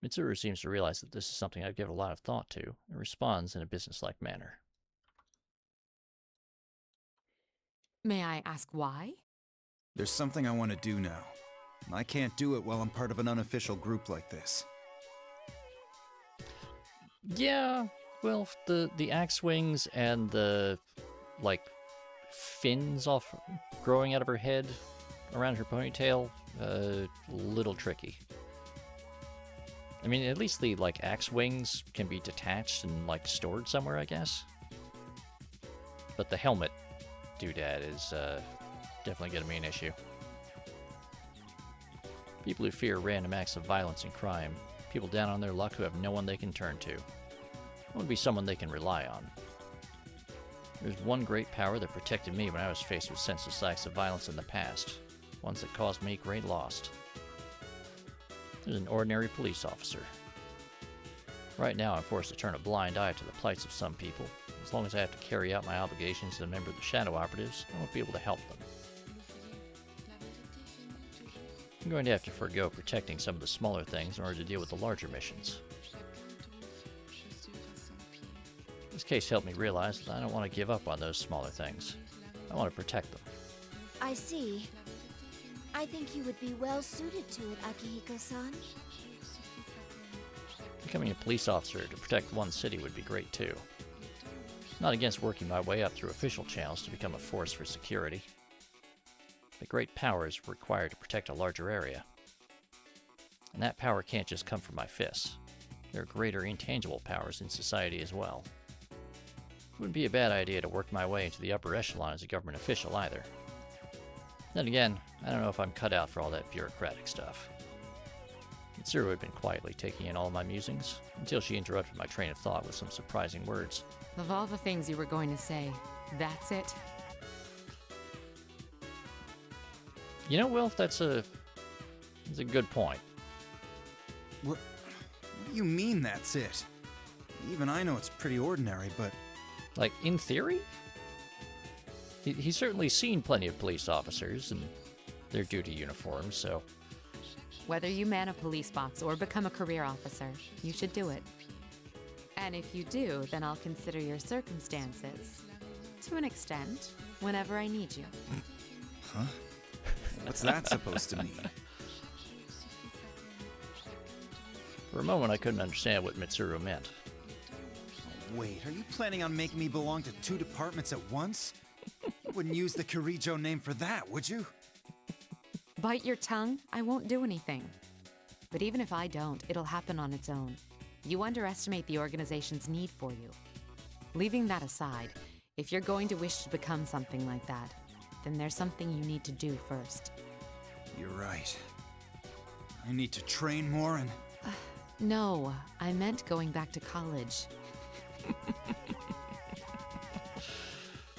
Mitsuru seems to realize that this is something I've given a lot of thought to, and responds in a businesslike manner. May I ask why? There's something I want to do now. I can't do it while I'm part of an unofficial group like this. Yeah, well, the axe wings and the, fins off growing out of her head around her ponytail, a little tricky. I mean, at least the, like, axe wings can be detached and, like, stored somewhere, I guess. But the helmet doodad is, definitely gonna be an issue. People who fear random acts of violence and crime. People down on their luck who have no one they can turn to. I want to be someone they can rely on. There's one great power that protected me when I was faced with senseless acts of violence in the past. Ones that caused me great loss. There's an ordinary police officer. Right now I'm forced to turn a blind eye to the plights of some people. As long as I have to carry out my obligations as a member of the Shadow Operatives, I won't be able to help them. I'm going to have to forego protecting some of the smaller things in order to deal with the larger missions. This case helped me realize that I don't want to give up on those smaller things. I want to protect them. I see. I think you would be well suited to it, Akihiko-san. Becoming a police officer to protect one city would be great too. Not against working my way up through official channels to become a force for security. But great power is required to protect a larger area. And that power can't just come from my fists. There are greater intangible powers in society as well. It wouldn't be a bad idea to work my way into the upper echelon as a government official either. Then again, I don't know if I'm cut out for all that bureaucratic stuff. Mitsuru had been quietly taking in all my musings, until she interrupted my train of thought with some surprising words. Of all the things you were going to say, that's it? You know, Wilf, that's a good point. What do you mean that's it? Even I know it's pretty ordinary, but... Like, in theory? He's certainly seen plenty of police officers and their duty uniforms, so... Whether you man a police box or become a career officer, you should do it. And if you do, then I'll consider your circumstances. To an extent, whenever I need you. Huh? What's that supposed to mean? For a moment, I couldn't understand what Mitsuru meant. Wait, are you planning on making me belong to two departments at once? You wouldn't use the Kirijo name for that, would you? Bite your tongue? I won't do anything. But even if I don't, it'll happen on its own. You underestimate the organization's need for you. Leaving that aside, if you're going to wish to become something like that, then there's something you need to do first. You're right. I need to train more and... No, I meant going back to college.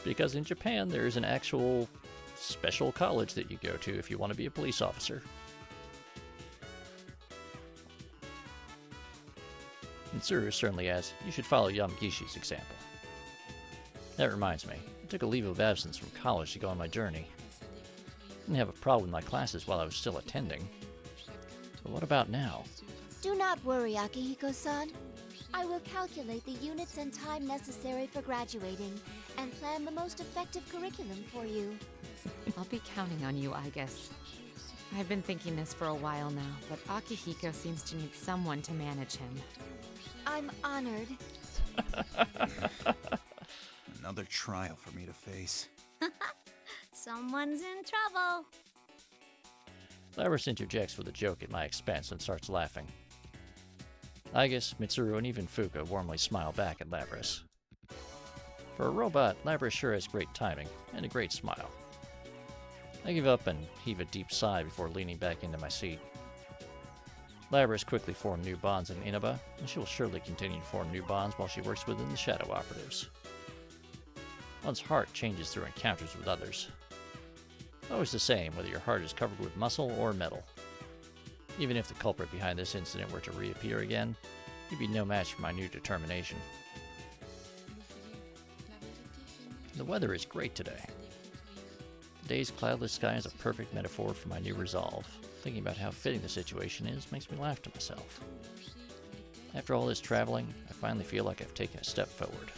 Because in Japan, there is an actual special college that you go to if you want to be a police officer. Mitsuru certainly has. You should follow Yamagishi's example. That reminds me, I took a leave of absence from college to go on my journey. Didn't have a problem with my classes while I was still attending. But what about now? Do not worry, Akihiko-san. I will calculate the units and time necessary for graduating and plan the most effective curriculum for you. I'll be counting on you, I guess. I've been thinking this for a while now, but Akihiko seems to need someone to manage him. I'm honored. Another trial for me to face. Someone's in trouble. Labrys interjects with a joke at my expense and starts laughing. I guess Mitsuru and even Fuka warmly smile back at Labrys. For a robot, Labrys sure has great timing and a great smile. I give up and heave a deep sigh before leaning back into my seat. Labrys quickly formed new bonds in Inaba, and she will surely continue to form new bonds while she works within the Shadow Operatives. One's heart changes through encounters with others. Always the same, whether your heart is covered with muscle or metal. Even if the culprit behind this incident were to reappear again, he'd be no match for my new determination. The weather is great today. The day's cloudless sky is a perfect metaphor for my new resolve. Thinking about how fitting the situation is makes me laugh to myself. After all this traveling, I finally feel like I've taken a step forward.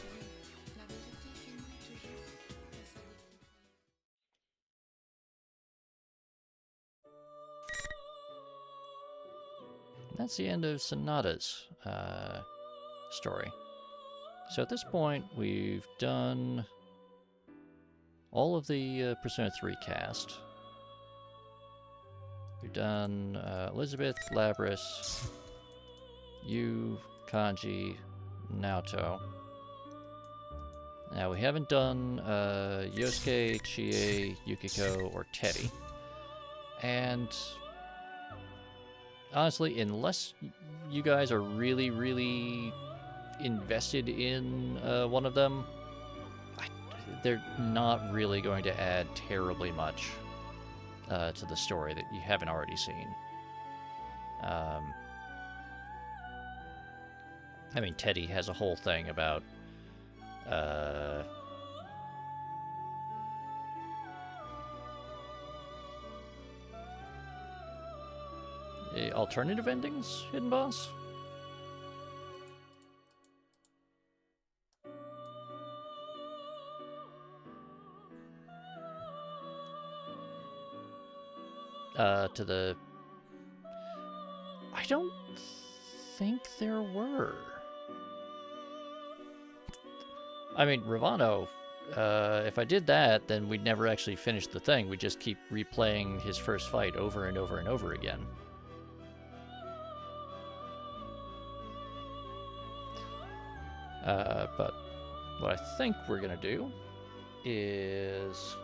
That's the end of Sanada's story. So at this point, we've done all of the Persona 3 cast. We've done Elizabeth, Labrys, Yu, Kanji, Naoto. Now, we haven't done Yosuke, Chie, Yukiko, or Teddy. And honestly, unless you guys are really, really invested in one of them, they're not really going to add terribly much to the story that you haven't already seen. I mean, Teddy has a whole thing about alternative endings, Hidden Boss? To the... I don't think there were. I mean, Ravano, if I did that, then we'd never actually finish the thing. We'd just keep replaying his first fight over and over and over again. But what I think we're gonna do is...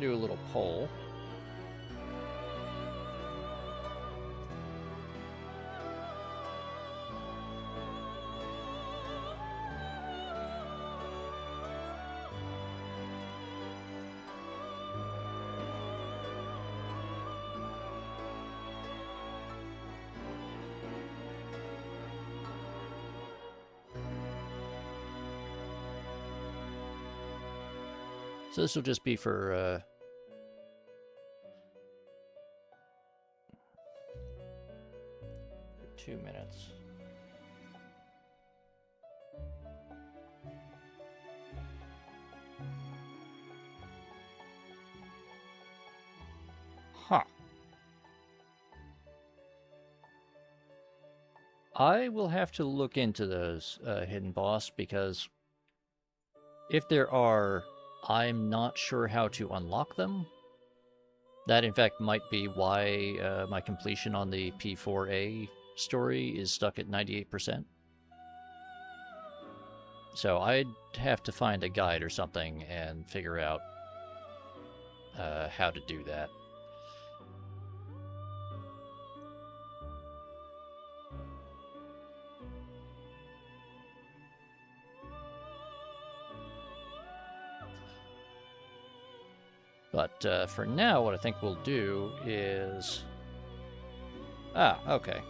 do a little poll. So this will just be for 2 minutes. Huh. I will have to look into those, Hidden Boss, because if there are, I'm not sure how to unlock them. That, in fact, might be why my completion on the P4A story is stuck at 98%. So I'd have to find a guide or something and figure out how to do that. But for now, what I think we'll do is... okay.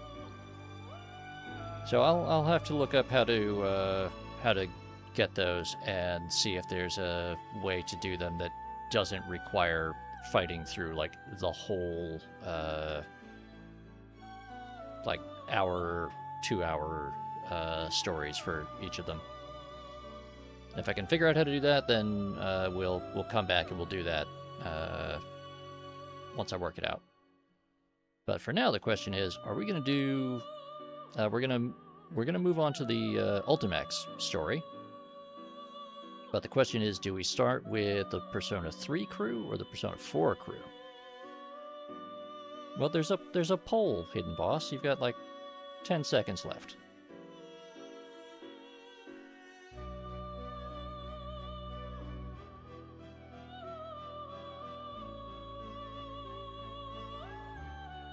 So I'll have to look up how to get those and see if there's a way to do them that doesn't require fighting through like the whole like hour, 2 hour stories for each of them. If I can figure out how to do that, then we'll come back and we'll do that once I work it out. But for now, the question is: are we going to do? We're gonna move on to the Ultimax story. But the question is: do we start with the Persona 3 crew or the Persona 4 crew? Well, there's a poll, Hidden Boss. You've got like 10 seconds left.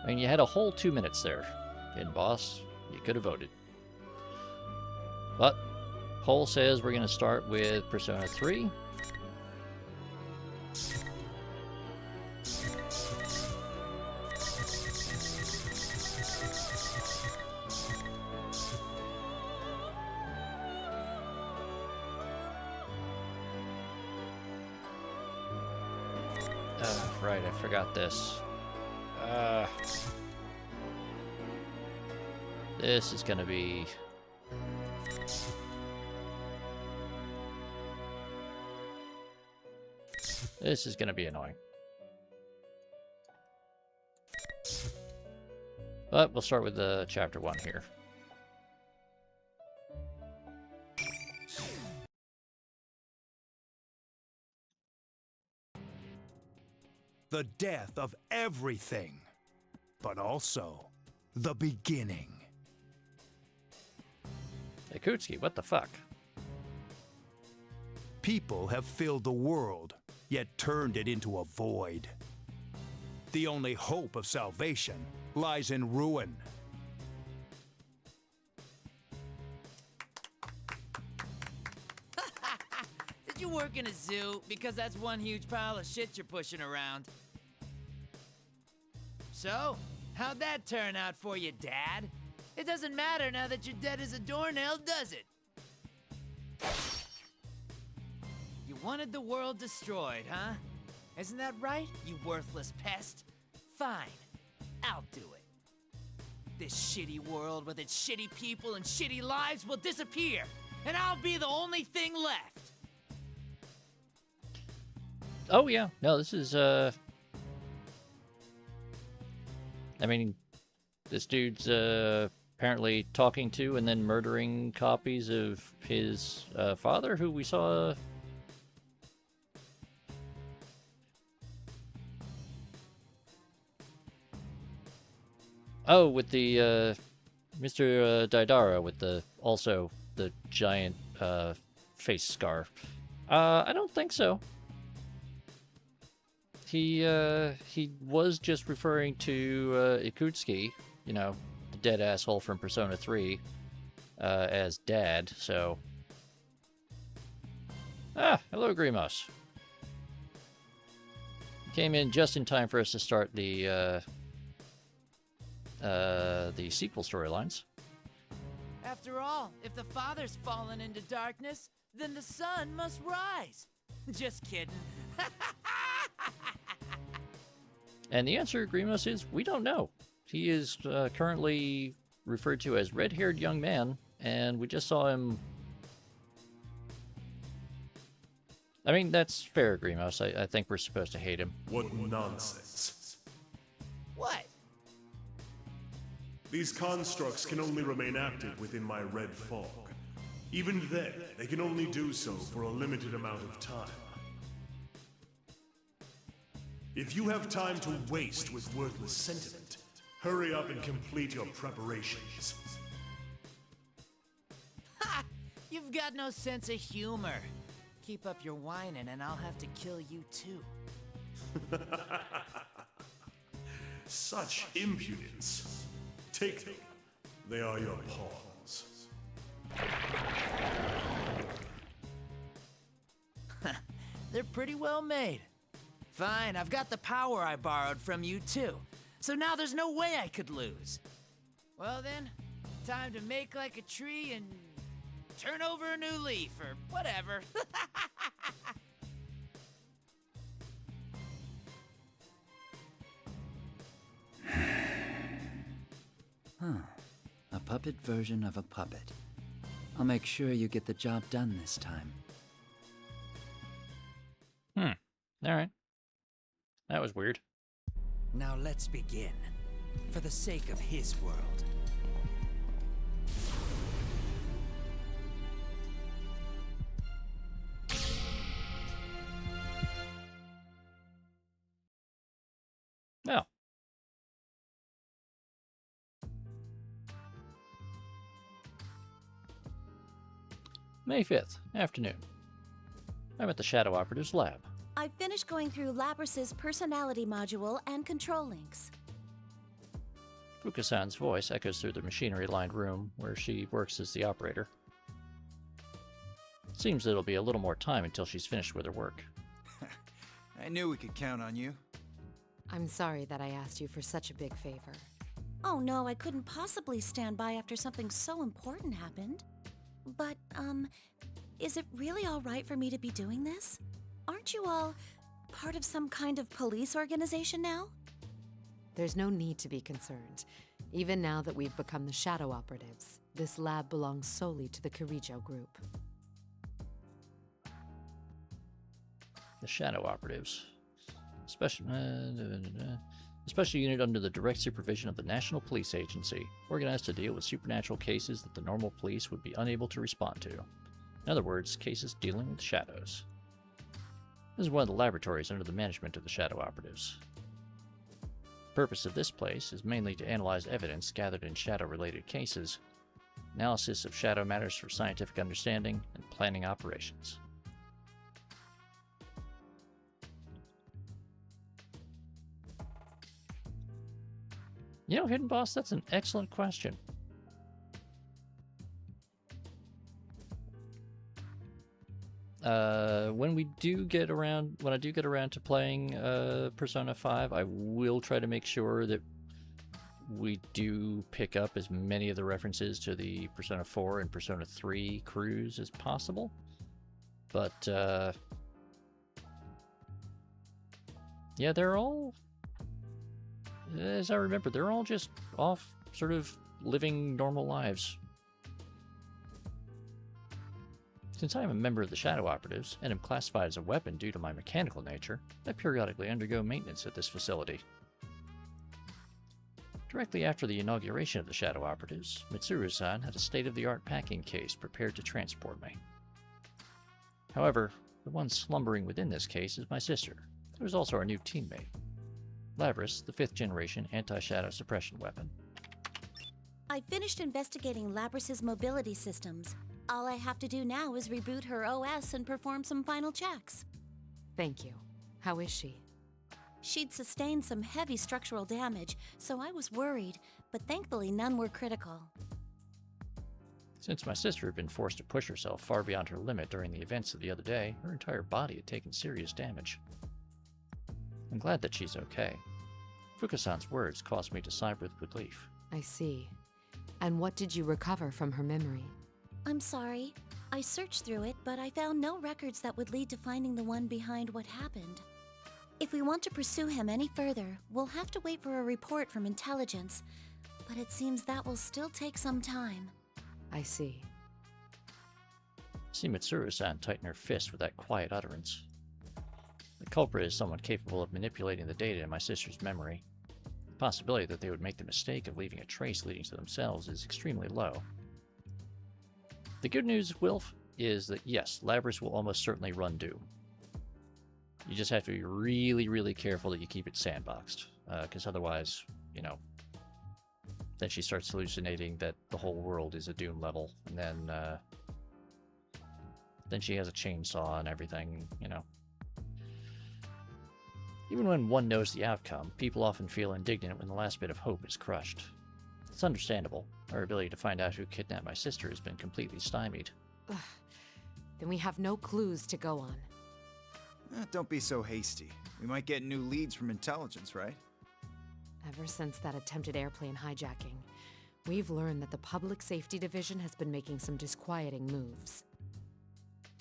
I mean, you had a whole 2 minutes there, Hidden Boss. You could have voted. But poll says we're going to start with Persona 3. Right, I forgot this. This is gonna be... This is gonna be annoying. But we'll start with the chapter 1 here. the death of everything, but also the beginning. Akutsuki, what the fuck? People have filled the world, yet turned it into a void. The only hope of salvation lies in ruin. Did you work in a zoo? Because that's one huge pile of shit you're pushing around. So, how'd that turn out for you, Dad? It doesn't matter now that you're dead as a doornail, does it? You wanted the world destroyed, huh? Isn't that right, you worthless pest? Fine, I'll do it. This shitty world with its shitty people and shitty lives will disappear, and I'll be the only thing left. Oh yeah, no, this is I mean, this dude's apparently talking to and then murdering copies of his father, who we saw. Oh, with the Mr. Daidara with the giant face scar. I don't think so. He was just referring to Ikutsuki, you know, the dead asshole from Persona 3, as Dad, so... Ah, hello, Grimos. Came in just in time for us to start the sequel storylines. After all, if the father's fallen into darkness, then the son must rise. Just kidding. And the answer, Grimos, is we don't know. He is currently referred to as red-haired young man, and we just saw him... I mean, that's fair, Grimos. I think we're supposed to hate him. What nonsense. What? These constructs can only remain active within my red fog. Even then, they can only do so for a limited amount of time. If you have time to waste with worthless sentiment, hurry up and complete your preparations. Ha! You've got no sense of humor. Keep up your whining and I'll have to kill you too. Such impudence. Take them. They are your pawns. They're pretty well made. Fine, I've got the power I borrowed from you too. So now there's no way I could lose. Well then, time to make like a tree and turn over a new leaf or whatever. Huh. A puppet version of a puppet. I'll make sure you get the job done this time. Alright. That was weird. Now let's begin. For the sake of his world. Oh. May 5th, afternoon. I'm at the Shadow Operative's lab. I finished going through Labrys's personality module and control links. Fuka-san's voice echoes through the machinery-lined room where she works as the operator. It seems it'll be a little more time until she's finished with her work. I knew we could count on you. I'm sorry that I asked you for such a big favor. Oh no, I couldn't possibly stand by after something so important happened. But, is it really all right for me to be doing this? Aren't you all part of some kind of police organization now? There's no need to be concerned. Even now that we've become the Shadow Operatives, this lab belongs solely to the Kirijo group. The Shadow Operatives. Special unit under the direct supervision of the National Police Agency, organized to deal with supernatural cases that the normal police would be unable to respond to. In other words, cases dealing with shadows. This is one of the laboratories under the management of the Shadow Operatives. The purpose of this place is mainly to analyze evidence gathered in Shadow-related cases, analysis of Shadow matters for scientific understanding, and planning operations. You know, Hidden Boss, that's an excellent question. When I do get around to playing Persona 5, I will try to make sure that we do pick up as many of the references to the Persona 4 and Persona 3 crews as possible. But, yeah, they're all, as I remember, they're all just off sort of living normal lives. Since I am a member of the Shadow Operatives, and am classified as a weapon due to my mechanical nature, I periodically undergo maintenance at this facility. Directly after the inauguration of the Shadow Operatives, Mitsuru-san had a state-of-the-art packing case prepared to transport me. However, the one slumbering within this case is my sister, who is also our new teammate. Labrys, the 5th-generation anti-shadow suppression weapon. I finished investigating Labrys's mobility systems. All I have to do now is reboot her OS and perform some final checks. Thank you. How is she? She'd sustained some heavy structural damage, so I was worried, but thankfully none were critical. Since my sister had been forced to push herself far beyond her limit during the events of the other day, her entire body had taken serious damage. I'm glad that she's okay. Fukasan's words caused me to sigh with relief. I see. And what did you recover from her memory? I'm sorry. I searched through it, but I found no records that would lead to finding the one behind what happened. If we want to pursue him any further, we'll have to wait for a report from intelligence, but it seems that will still take some time. I see. See Mitsuru-san tighten her fist with that quiet utterance. The culprit is someone capable of manipulating the data in my sister's memory. The possibility that they would make the mistake of leaving a trace leading to themselves is extremely low. The good news, Wilf, is that yes, Labrys will almost certainly run Doom. You just have to be really, really careful that you keep it sandboxed, because otherwise, you know, then she starts hallucinating that the whole world is a Doom level, and then she has a chainsaw and everything, you know. Even when one knows the outcome, people often feel indignant when the last bit of hope is crushed. It's understandable. Our ability to find out who kidnapped my sister has been completely stymied. Ugh. Then we have no clues to go on. Don't be so hasty. We might get new leads from intelligence, right? Ever since that attempted airplane hijacking, we've learned that the Public Safety Division has been making some disquieting moves.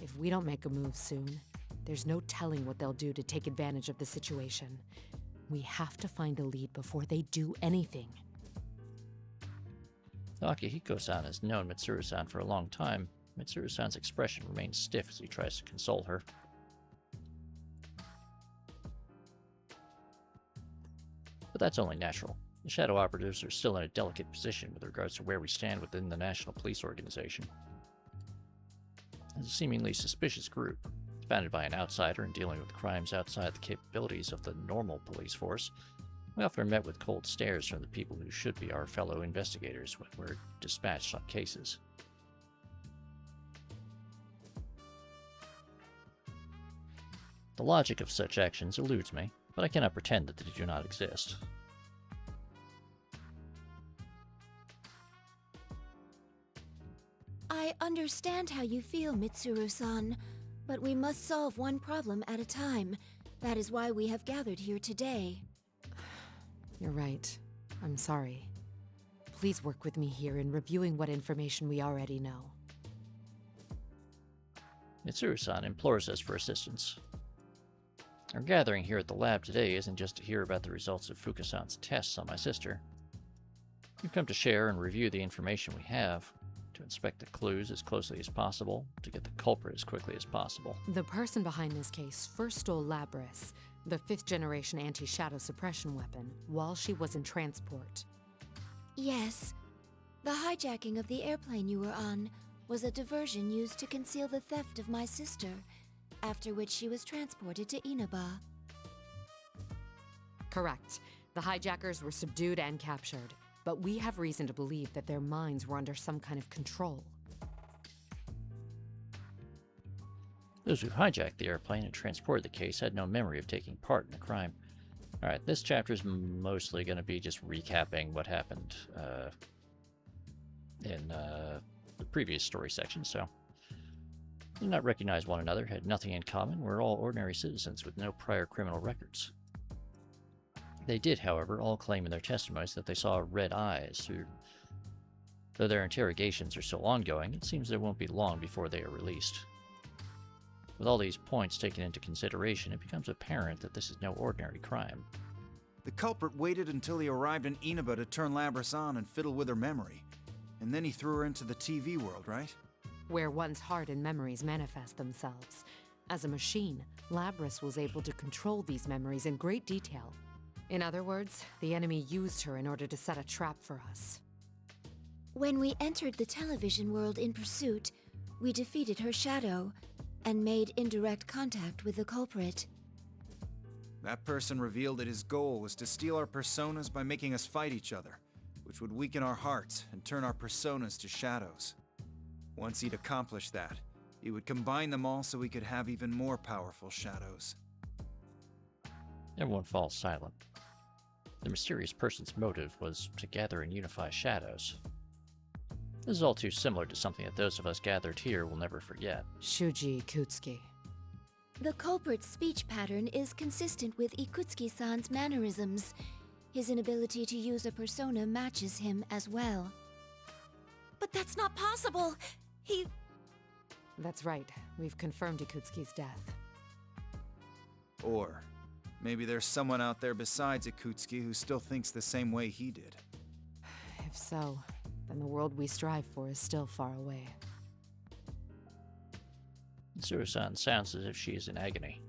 If we don't make a move soon, there's no telling what they'll do to take advantage of the situation. We have to find a lead before they do anything. Akihiko-san has known Mitsuru-san for a long time. Mitsuru-san's expression remains stiff as he tries to console her. But that's only natural. The Shadow Operatives are still in a delicate position with regards to where we stand within the National Police Organization. As a seemingly suspicious group, founded by an outsider and dealing with crimes outside the capabilities of the normal police force, we often are met with cold stares from the people who should be our fellow investigators when we're dispatched on cases. The logic of such actions eludes me, but I cannot pretend that they do not exist. I understand how you feel, Mitsuru-san, but we must solve one problem at a time. That is why we have gathered here today. You're right. I'm sorry. Please work with me here in reviewing what information we already know. Mitsuru-san implores us for assistance. Our gathering here at the lab today isn't just to hear about the results of Fukasan's tests on my sister. We've come to share and review the information we have, to inspect the clues as closely as possible, to get the culprit as quickly as possible. The person behind this case first stole Labrys, the 5th-generation anti-shadow suppression weapon, while she was in transport. Yes. The hijacking of the airplane you were on was a diversion used to conceal the theft of my sister. after which she was transported to Inaba. Correct. The hijackers were subdued and captured, but we have reason to believe that their minds were under some kind of control. Those who hijacked the airplane and transported the case had no memory of taking part in the crime. Alright, this chapter is mostly going to be just recapping what happened in the previous story section, so... Did not recognize one another, had nothing in common, were all ordinary citizens with no prior criminal records. They did, however, all claim in their testimonies that they saw red eyes. Though their interrogations are still ongoing, it seems there won't be long before they are released. With all these points taken into consideration, it becomes apparent that this is no ordinary crime. The culprit waited until he arrived in Inaba to turn Labris on and fiddle with her memory. And then he threw her into the TV world, right? Where one's heart and memories manifest themselves. As a machine, Labris was able to control these memories in great detail. In other words, the enemy used her in order to set a trap for us. When we entered the television world in pursuit, we defeated her shadow and made indirect contact with the culprit. That person revealed that his goal was to steal our personas by making us fight each other, which would weaken our hearts and turn our personas to shadows. Once he'd accomplished that, he would combine them all so we could have even more powerful shadows. Everyone falls silent. The mysterious person's motive was to gather and unify shadows. This is all too similar to something that those of us gathered here will never forget. Shuji Ikutsuki. The culprit's speech pattern is consistent with Ikutsuki-san's mannerisms. His inability to use a persona matches him as well. But that's not possible! That's right. We've confirmed Ikutsuki's death. Or maybe there's someone out there besides Ikutsuki who still thinks the same way he did. If so, then the world we strive for is still far away. Mitsuru-san sounds as if she is in agony.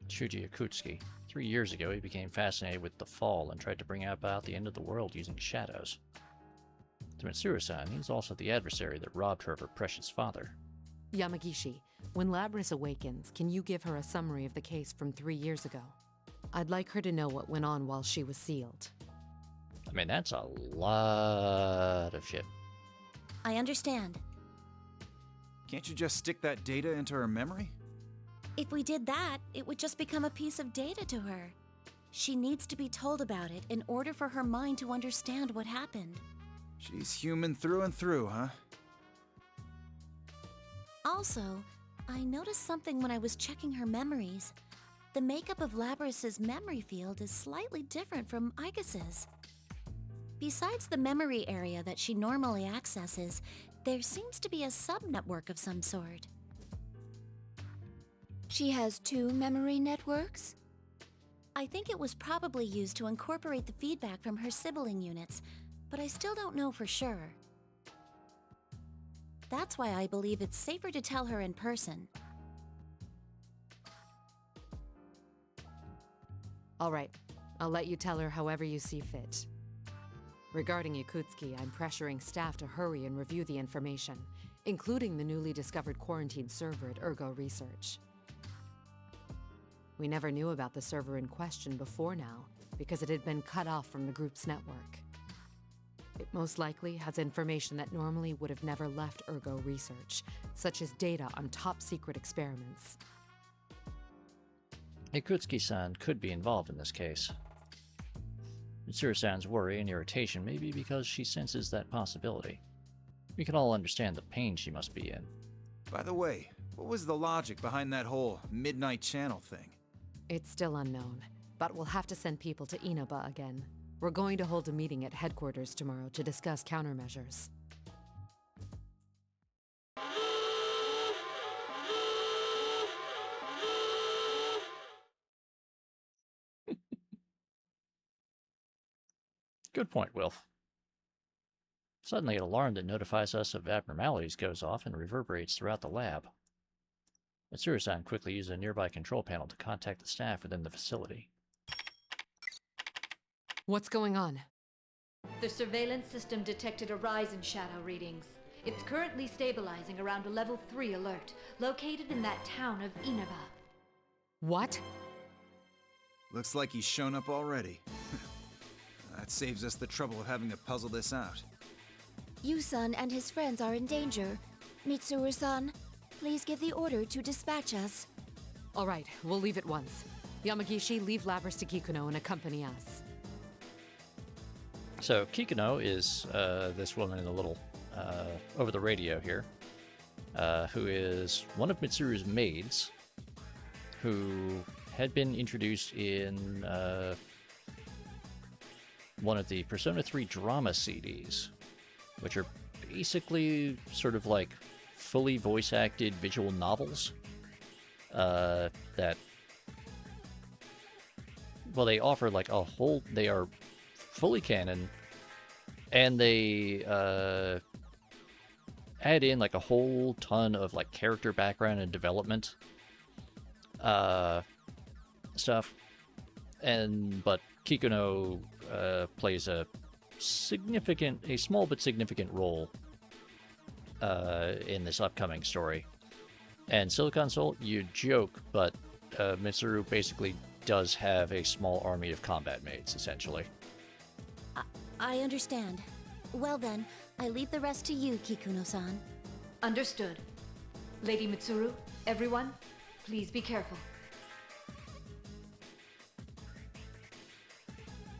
Shuji Ikutsuki. 3 years ago, he became fascinated with the fall and tried to bring about the end of the world using shadows. To Mitsuru-san, he's also the adversary that robbed her of her precious father. Yamagishi, when Labris awakens, can you give her a summary of the case from 3 years ago? I'd like her to know what went on while she was sealed. I mean, that's a lot of shit. I understand. Can't you just stick that data into her memory? If we did that, it would just become a piece of data to her. She needs to be told about it in order for her mind to understand what happened. She's human through and through, huh? Also, I noticed something when I was checking her memories. The makeup of Labris's memory field is slightly different from Aigus's. Besides the memory area that she normally accesses, there seems to be a sub-network of some sort. She has 2 memory networks? I think it was probably used to incorporate the feedback from her sibling units, but I still don't know for sure. That's why I believe it's safer to tell her in person. All right, I'll let you tell her however you see fit. Regarding Ikutsuki, I'm pressuring staff to hurry and review the information, including the newly discovered quarantine server at Ergo Research. We never knew about the server in question before now, because it had been cut off from the group's network. It most likely has information that normally would have never left Ergo Research, such as data on top-secret experiments. Ikutsuki-san could be involved in this case. Mitsuru-san's worry and irritation may be because she senses that possibility. We can all understand the pain she must be in. By the way, what was the logic behind that whole midnight channel thing? It's still unknown, but we'll have to send people to Inaba again. We're going to hold a meeting at headquarters tomorrow to discuss countermeasures. Good point, Wilf. Suddenly, an alarm that notifies us of abnormalities goes off and reverberates throughout the lab. Mitsuru-san quickly uses a nearby control panel to contact the staff within the facility. What's going on? The surveillance system detected a rise in shadow readings. It's currently stabilizing around a level 3 alert, located in that town of Inaba. What? Looks like he's shown up already. That saves us the trouble of having to puzzle this out. Yu-san and his friends are in danger. Mitsuru-san, please give the order to dispatch us. All right, we'll leave at once. Yamagishi, leave Labrys to Kikuno and accompany us. So Kikuno is this woman in the little over the radio here, who is one of Mitsuru's maids, who had been introduced in one of the Persona 3 drama CDs, which are basically sort of like fully voice-acted visual novels that, well, they offer like a whole, they are fully canon, and they add in like a whole ton of like character background and development stuff. But Kikuno plays a small but significant role in this upcoming story. And Silicon Soul, you joke, but Mitsuru basically does have a small army of combat maids, essentially. I understand. Well then, I leave the rest to you, Kikuno-san. Understood. Lady Mitsuru, everyone, please be careful.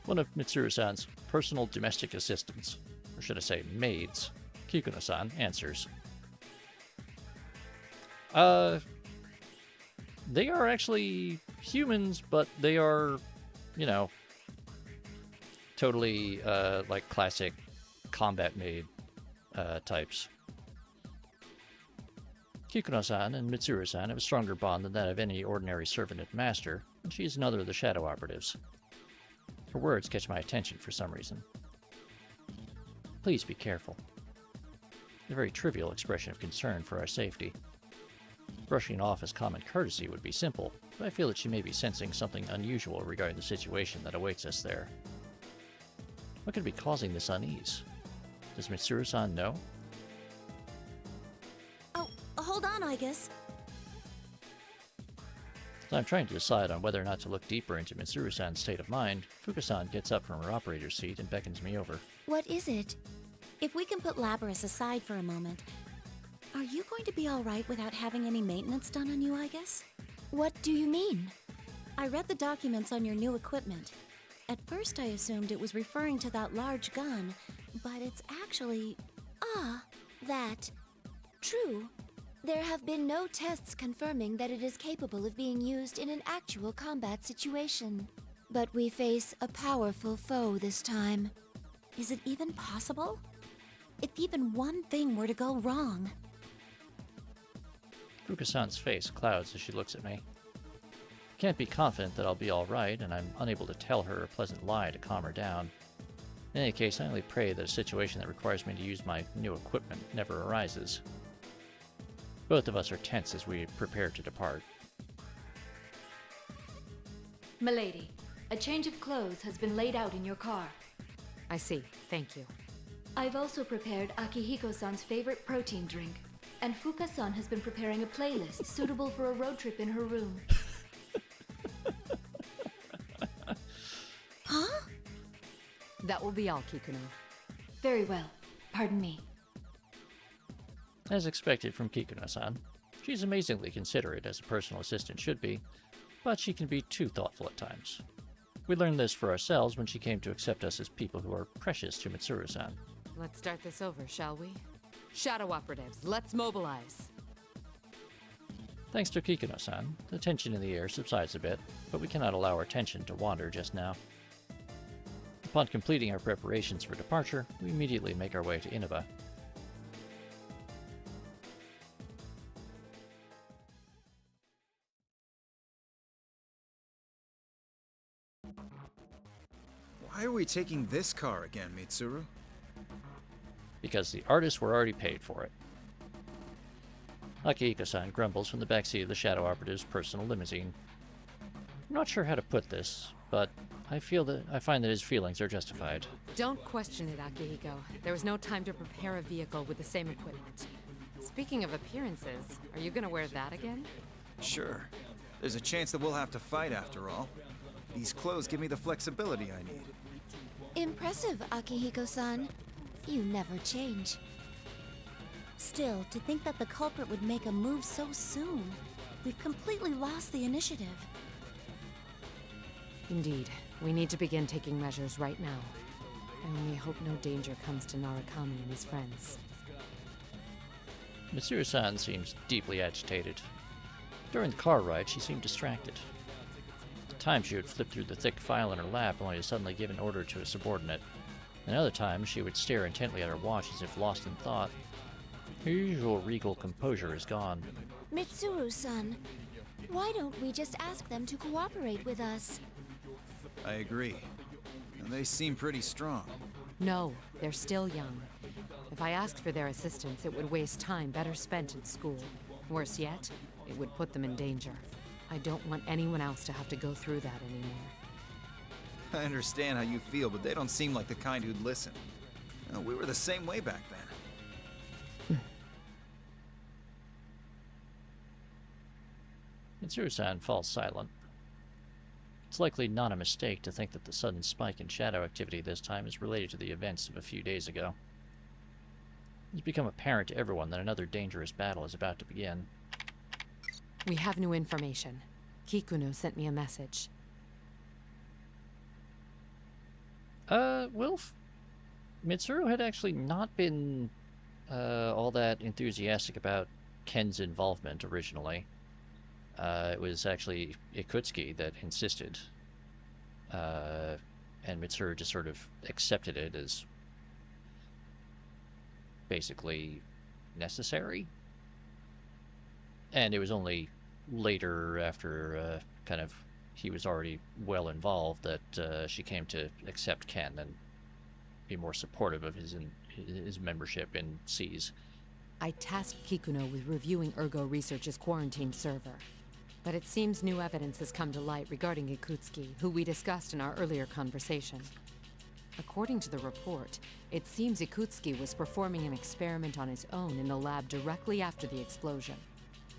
One of Mitsuru-san's personal domestic assistants, or should I say maids, Kikuno-san, answers. They are actually humans, but they are, you know, totally, like classic combat maid, types. Kikuno-san and Mitsuru-san have a stronger bond than that of any ordinary servant and master, and she is another of the shadow operatives. Her words catch my attention for some reason. Please be careful. A very trivial expression of concern for our safety. Brushing it off as common courtesy would be simple, but I feel that she may be sensing something unusual regarding the situation that awaits us there. What could be causing this unease? Does Mitsuru-san know? Oh, hold on, I guess. As I'm trying to decide on whether or not to look deeper into Mitsuru-san's state of mind, Fuka-san gets up from her operator's seat and beckons me over. What is it? If we can put Labrys aside for a moment, are you going to be alright without having any maintenance done on you, I guess? What do you mean? I read the documents on your new equipment. At first I assumed it was referring to that large gun, but it's actually... that. True. There have been no tests confirming that it is capable of being used in an actual combat situation. But we face a powerful foe this time. Is it even possible? If even one thing were to go wrong... Fuka-san's face clouds as she looks at me. Can't be confident that I'll be alright, and I'm unable to tell her a pleasant lie to calm her down. In any case, I only pray that a situation that requires me to use my new equipment never arises. Both of us are tense as we prepare to depart. Milady, a change of clothes has been laid out in your car. I see. Thank you. I've also prepared Akihiko-san's favorite protein drink, and Fuka-san has been preparing a playlist suitable for a road trip in her room. Huh? That will be all, Kikuno. Very well. Pardon me. As expected from Kikuno-san, she's amazingly considerate, as a personal assistant should be, but she can be too thoughtful at times. We learned this for ourselves when she came to accept us as people who are precious to Mitsuru-san. Let's start this over, shall we? Shadow operatives, let's mobilize! Thanks to Kikuno-san, the tension in the air subsides a bit, but we cannot allow our attention to wander just now. Upon completing our preparations for departure, we immediately make our way to Inaba. Why are we taking this car again, Mitsuru? Because the artists were already paid for it. Akihiko-san grumbles from the backseat of the Shadow Operative's personal limousine. I'm not sure how to put this, but I find that his feelings are justified. Don't question it, Akihiko. There was no time to prepare a vehicle with the same equipment. Speaking of appearances, are you gonna wear that again? Sure. There's a chance that we'll have to fight after all. These clothes give me the flexibility I need. Impressive, Akihiko-san. You never change. Still, to think that the culprit would make a move so soon. We've completely lost the initiative. Indeed. We need to begin taking measures right now. I only hope no danger comes to Narukami and his friends. Mitsuru-san seems deeply agitated. During the car ride, she seemed distracted. At times she would flip through the thick file in her lap only to suddenly give an order to a subordinate. And other times she would stare intently at her watch as if lost in thought. Her usual regal composure is gone. Mitsuru-san, why don't we just ask them to cooperate with us? I agree. They seem pretty strong. No, they're still young. If I asked for their assistance, it would waste time better spent in school. Worse yet, it would put them in danger. I don't want anyone else to have to go through that anymore. I understand how you feel, but they don't seem like the kind who'd listen. We were the same way back then. Mitsuru-san falls silent. It's likely not a mistake to think that the sudden spike in shadow activity this time is related to the events of a few days ago. It's become apparent to everyone that another dangerous battle is about to begin. We have new information. Kikuno sent me a message. Wilf? Mitsuru had actually not been all that enthusiastic about Ken's involvement originally. It was actually Ikutsuki that insisted, and Mitsuru just sort of accepted it as basically necessary. And it was only later, after kind of he was already well involved, that she came to accept Ken and be more supportive of his membership in SEAS. I tasked Kikuno with reviewing Ergo Research's quarantine server. But it seems new evidence has come to light regarding Ikutsuki, who we discussed in our earlier conversation. According to the report, it seems Ikutsuki was performing an experiment on his own in the lab directly after the explosion.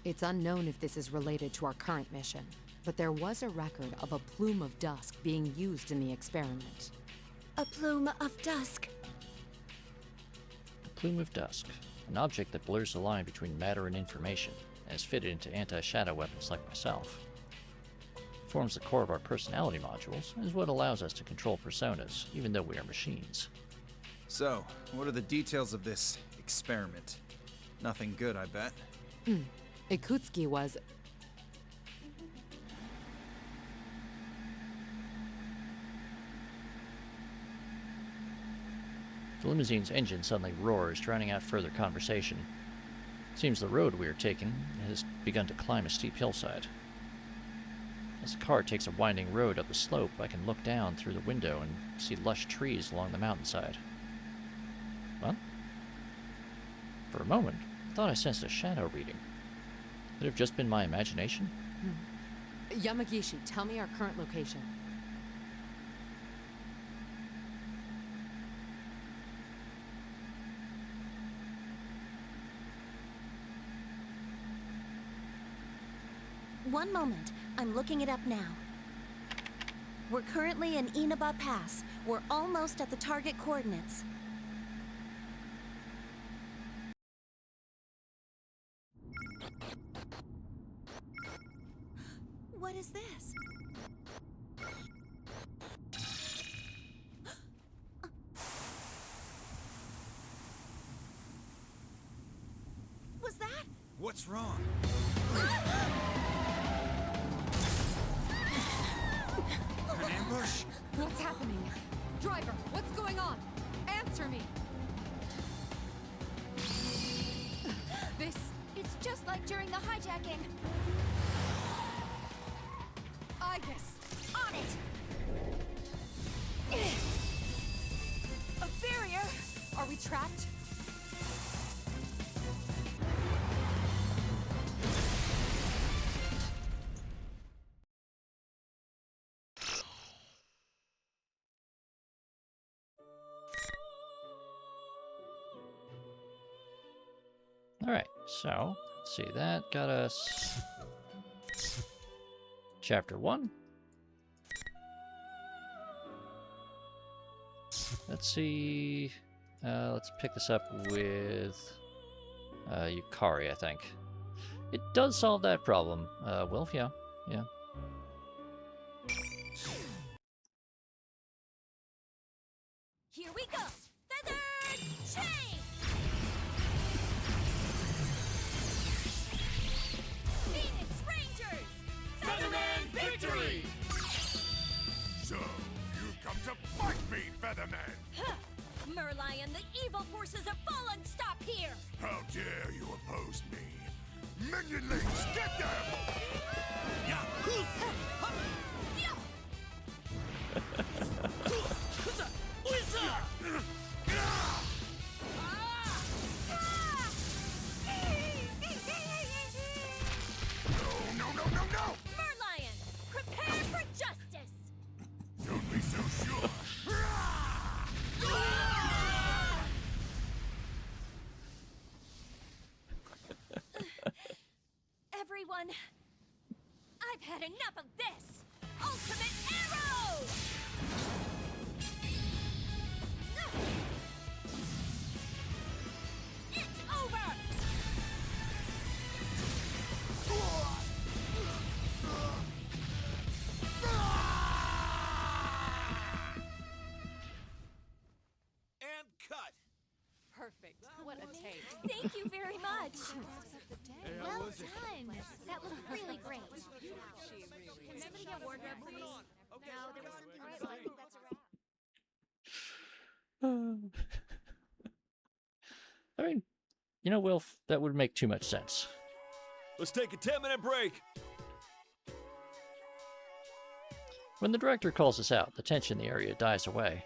It's unknown if this is related to our current mission, but there was a record of a plume of dusk being used in the experiment. A plume of dusk. A plume of dusk, an object that blurs the line between matter and information, and is fitted into anti-shadow weapons like myself. It forms the core of our personality modules, and is what allows us to control personas, even though we are machines. So, what are the details of this experiment? Nothing good, I bet. Ikutsuki was... The limousine's engine suddenly roars, drowning out further conversation. It seems the road we are taking has begun to climb a steep hillside. As the car takes a winding road up the slope, I can look down through the window and see lush trees along the mountainside. What? For a moment, I thought I sensed a shadow reading. Could it have just been my imagination? Yamagishi, tell me our current location. One moment. I'm looking it up now. We're currently in Inaba Pass. We're almost at the target coordinates. What is this? Was that? What's wrong? An ambush? What's happening? Driver, what's going on? Answer me! This... It's just like during the hijacking. Ibis! On it! A barrier! Are we trapped? Alright, so, let's see, that got us Chapter 1. Let's see, let's pick this up with Yukari, I think. It does solve that problem. Wilf, yeah. Here we go! Feathered chain! Phoenix Rangers! Featherman victory! So, you've come to fight me, Featherman! Huh. Merlion, the evil forces have fallen! Stop here! How dare you oppose me? Minionlings, get them! No! Merlion, prepare for justice! Don't be so sure! Everyone, I've had enough of this! Ultimate arrow! It's over! And cut. Perfect. What a take. Thank you very much. Well done! That looked really great. Can somebody get wardrobe, please? No, there was something else. I think that's a wrap. I mean, you know, Wilf, that would make too much sense. Let's take a 10-minute break. When the director calls us out, the tension in the area dies away.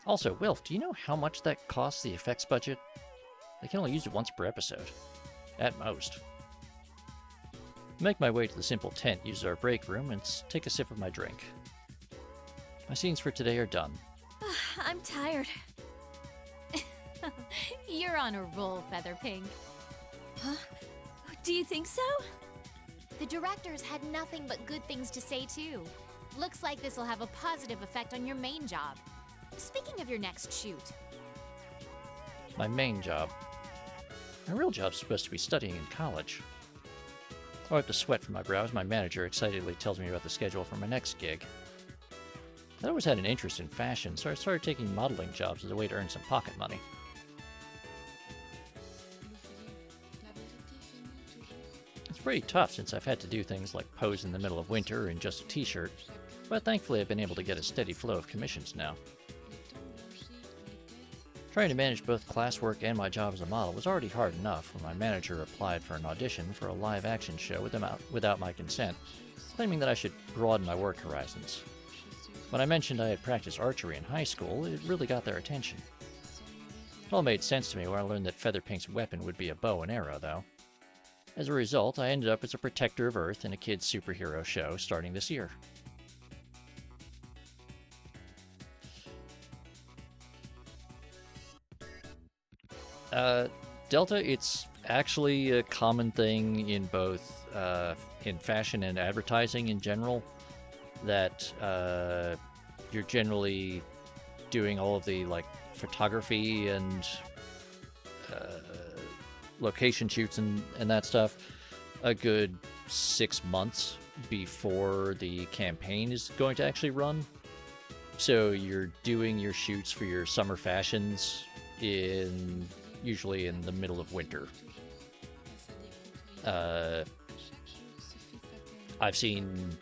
Also, Wilf, do you know how much that costs the effects budget? They can only use it once per episode. At most. Make my way to the simple tent, use our break room, and take a sip of my drink. My scenes for today are done. I'm tired. You're on a roll, Featherpink. Huh? Do you think so? The directors had nothing but good things to say, too. Looks like this will have a positive effect on your main job. Speaking of your next shoot. My main job. My real job's supposed to be studying in college. I wipe the sweat from my brow as my manager excitedly tells me about the schedule for my next gig. I always had an interest in fashion, so I started taking modeling jobs as a way to earn some pocket money. It's pretty tough since I've had to do things like pose in the middle of winter in just a t-shirt, but thankfully I've been able to get a steady flow of commissions now. Trying to manage both classwork and my job as a model was already hard enough when my manager applied for an audition for a live-action show without my consent, claiming that I should broaden my work horizons. When I mentioned I had practiced archery in high school, it really got their attention. It all made sense to me when I learned that Featherpink's weapon would be a bow and arrow, though. As a result, I ended up as a protector of Earth in a kid's superhero show starting this year. Delta, it's actually a common thing in both in fashion and advertising in general, that you're generally doing all of the like photography and location shoots and that stuff a good 6 months before the campaign is going to actually run. So you're doing your shoots for your summer fashions usually in the middle of winter. I've seen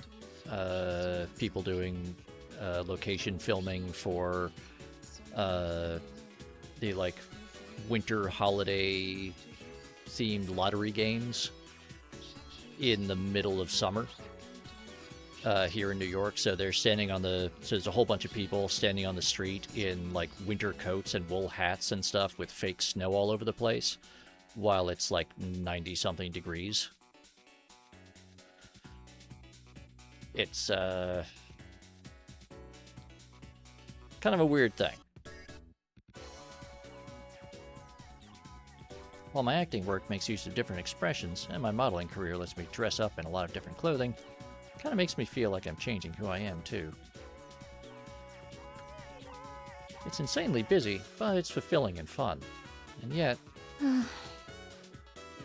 people doing location filming for the like winter holiday themed lottery games in the middle of summer here in New York. So they're standing on so there's a whole bunch of people standing on the street in like winter coats and wool hats and stuff with fake snow all over the place while it's like 90 something degrees. It's kind of a weird thing. While my acting work makes use of different expressions, and my modeling career lets me dress up in a lot of different clothing, it kind of makes me feel like I'm changing who I am, too. It's insanely busy, but it's fulfilling and fun. And yet...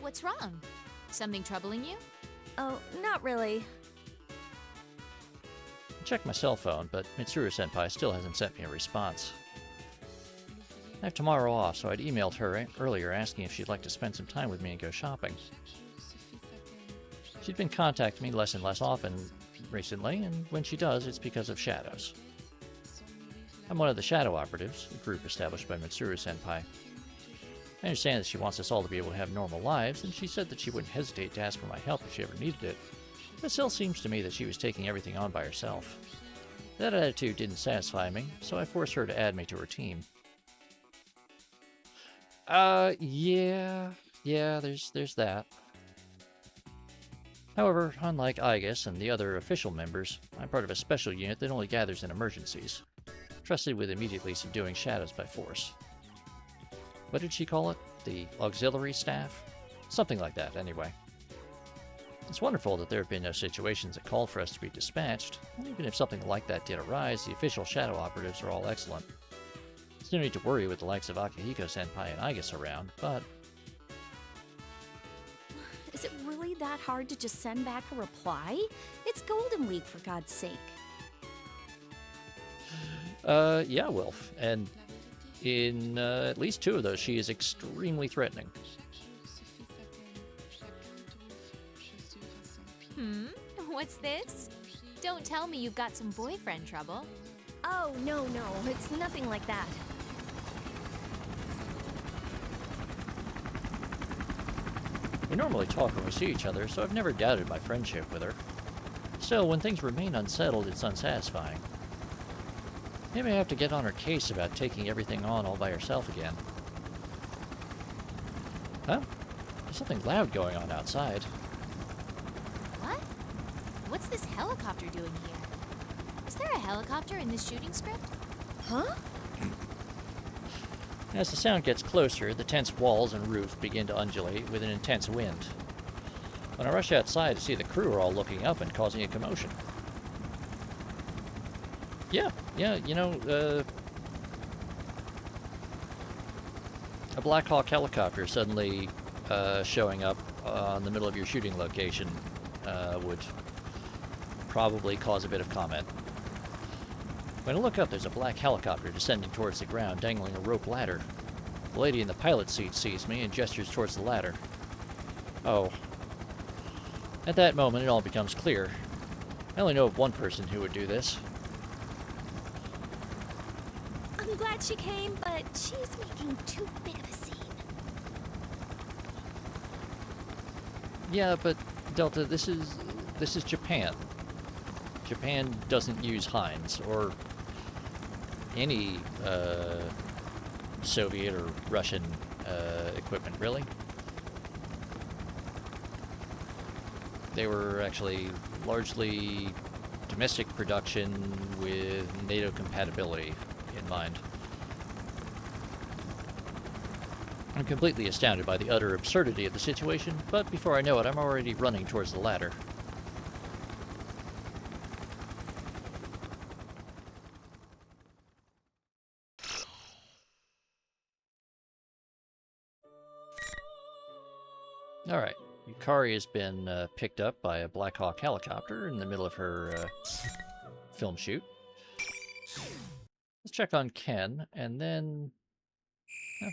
What's wrong? Something troubling you? Oh, not really. I checked my cell phone, but Mitsuru-senpai still hasn't sent me a response. I have tomorrow off, so I'd emailed her earlier asking if she'd like to spend some time with me and go shopping. She'd been contacting me less and less often recently, and when she does, it's because of shadows. I'm one of the Shadow Operatives, a group established by Mitsuru-senpai. I understand that she wants us all to be able to have normal lives, and she said that she wouldn't hesitate to ask for my help if she ever needed it. But it still seems to me that she was taking everything on by herself. That attitude didn't satisfy me, so I forced her to add me to her team. Yeah, there's that. However, unlike Igus and the other official members, I'm part of a special unit that only gathers in emergencies, trusted with immediately subduing shadows by force. What did she call it? The auxiliary staff? Something like that, anyway. It's wonderful that there have been no situations that called for us to be dispatched. Even if something like that did arise, the official Shadow Operatives are all excellent. There's no need to worry with the likes of Akihiko-senpai and Igus around, but... Is it really that hard to just send back a reply? It's Golden Week, for God's sake. Yeah, Wilf. And in at least 2 of those, she is extremely threatening. What's this? Don't tell me you've got some boyfriend trouble. Oh, no, it's nothing like that. We normally talk when we see each other, so I've never doubted my friendship with her. Still, when things remain unsettled, it's unsatisfying. Maybe I have to get on her case about taking everything on all by herself again. Huh? There's something loud going on outside. What? What's this helicopter doing here? Is there a helicopter in this shooting script? Huh? As the sound gets closer, the tent's walls and roof begin to undulate with an intense wind. When I rush outside to see the crew are all looking up and causing a commotion. Yeah, you know, a Black Hawk helicopter suddenly showing up on the middle of your shooting location would probably cause a bit of comment. When I look up, there's a black helicopter descending towards the ground, dangling a rope ladder. The lady in the pilot's seat sees me and gestures towards the ladder. Oh. At that moment, it all becomes clear. I only know of one person who would do this. I'm glad she came, but she's making too big of a scene. Yeah, but Delta, this is Japan. Japan doesn't use Heinz or any Soviet or Russian equipment, really. They were actually largely domestic production with NATO compatibility in mind. I'm completely astounded by the utter absurdity of the situation, but before I know it, I'm already running towards the ladder. Alright, Yukari has been picked up by a Black Hawk helicopter in the middle of her film shoot. Let's check on Ken, and then... Oh.